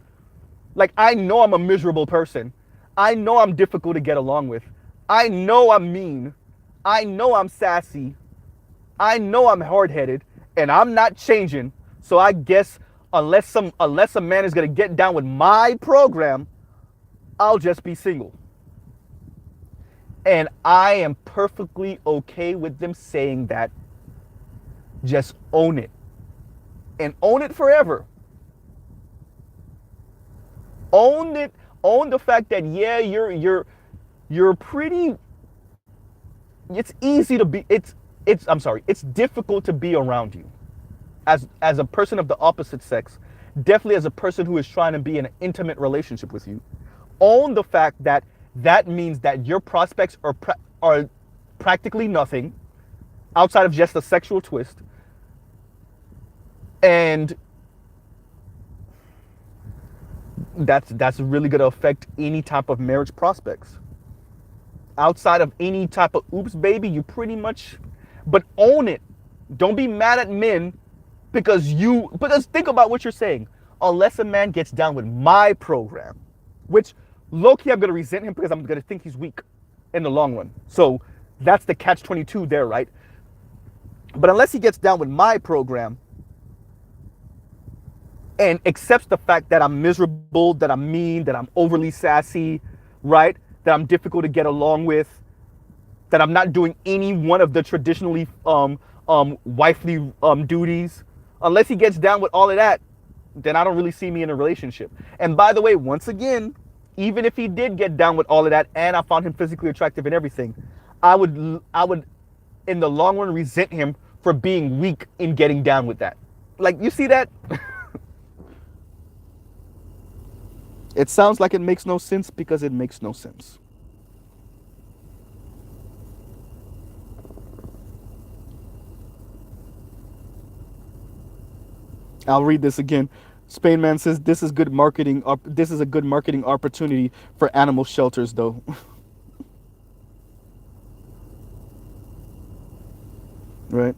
Like, I know I'm a miserable person. I know I'm difficult to get along with. I know I'm mean. I know I'm sassy. I know I'm hard-headed. And I'm not changing. So I guess unless a man is going to get down with my program, I'll just be single. And I am perfectly okay with them saying that. Just own it. And own it forever. Own it. Own the fact that yeah, you're pretty. It's easy to be. It's. I'm sorry. It's difficult to be around you, as a person of the opposite sex. Definitely as a person who is trying to be in an intimate relationship with you. Own the fact that that means that your prospects are practically nothing outside of just a sexual twist, and that's really going to affect any type of marriage prospects. Outside of any type of oops baby, you pretty much, but own it. Don't be mad at men because think about what you're saying. Unless a man gets down with my program, which low-key I'm gonna resent him because I'm gonna think he's weak in the long run. So that's the catch-22 there, right? But unless he gets down with my program and accepts the fact that I'm miserable, that I'm mean, that I'm overly sassy, right? That I'm difficult to get along with, that I'm not doing any one of the traditionally wifely duties. Unless he gets down with all of that, then I don't really see me in a relationship. And by the way, once again, even if he did get down with all of that and I found him physically attractive and everything, I would in the long run resent him for being weak in getting down with that. Like, you see that? It sounds like it makes no sense because it makes no sense. I'll read this again. Spainman says this is good marketing. This is a good marketing opportunity for animal shelters, though. Right.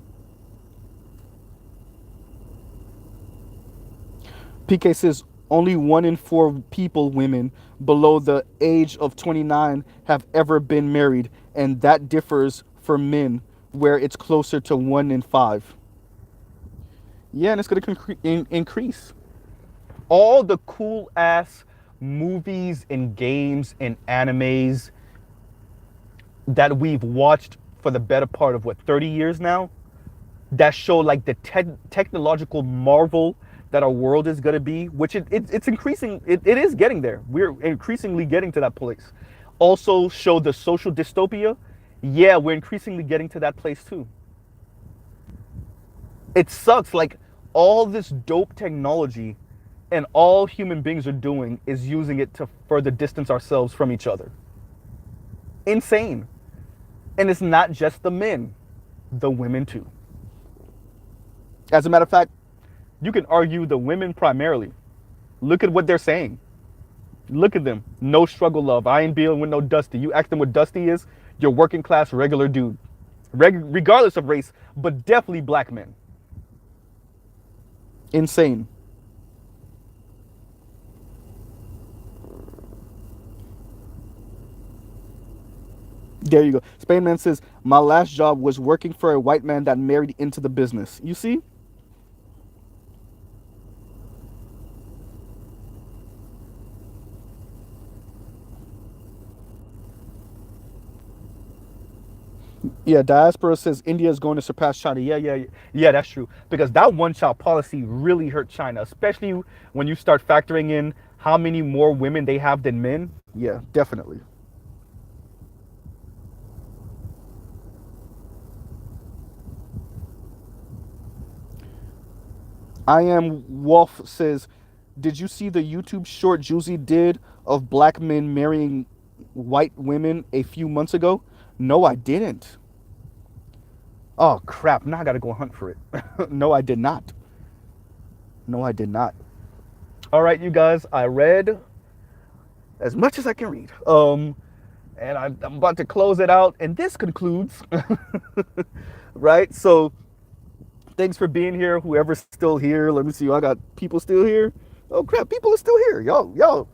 PK says only 1 in 4 women below the age of 29 have ever been married, and that differs for men, where it's closer to 1 in 5. Yeah, and it's going to increase. All the cool ass movies and games and animes that we've watched for the better part of what, 30 years now, that show like the technological marvel that our world is going to be, which it's increasing. It is getting there. We're increasingly getting to that place. Also show the social dystopia. Yeah, we're increasingly getting to that place too. It sucks. Like, all this dope technology and all human beings are doing is using it to further distance ourselves from each other. Insane. And it's not just the men, the women too. As a matter of fact, you can argue the women primarily. Look at what they're saying. Look at them. No struggle love. I ain't dealing with no Dusty. You acting what Dusty is, you're working class regular dude. Regardless of race, but definitely black men. Insane. There you go. Spainman says, my last job was working for a white man that married into the business. You see? Yeah, Diaspora says India is going to surpass China. Yeah, that's true. Because that one-child policy really hurt China, especially when you start factoring in how many more women they have than men. Yeah, definitely. I am Wolf says, did you see the YouTube short Josie did of black men marrying white women a few months ago? No, I didn't. Oh crap, now I gotta go hunt for it. No, I did not. No, I did not. All right, you guys, I read as much as I can read. And I'm about to close it out, and this concludes. Right? So thanks for being here, whoever's still here. Let me see. I got people still here. Oh crap, people are still here. Yo, y'all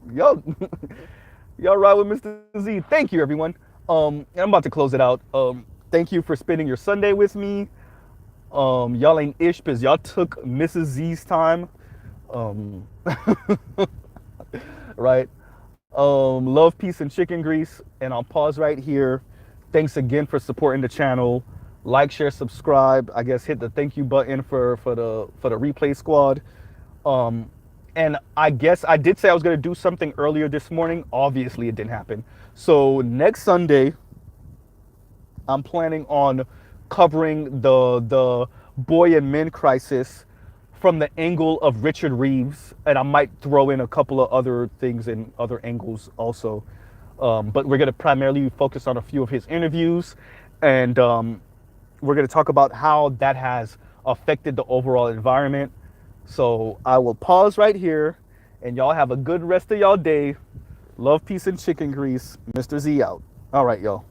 ride with Mr. Z. Thank you, everyone. And I'm about to close it out. Thank you for spending your Sunday with me. Y'all ain't ish because y'all took Mrs. Z's time. Right. Love, peace, and chicken grease. And I'll pause right here. Thanks again for supporting the channel. Like, share, subscribe. I guess hit the thank you button for the replay squad. And I guess I did say I was gonna do something earlier this morning. Obviously, it didn't happen. So next Sunday, I'm planning on covering the boy and men crisis from the angle of Richard Reeves, and I might throw in a couple of other things and other angles also. But we're going to primarily focus on a few of his interviews, and we're going to talk about how that has affected the overall environment. So I will pause right here, and y'all have a good rest of y'all day. Love, peace, and chicken grease. Mr. Z out. All right, y'all.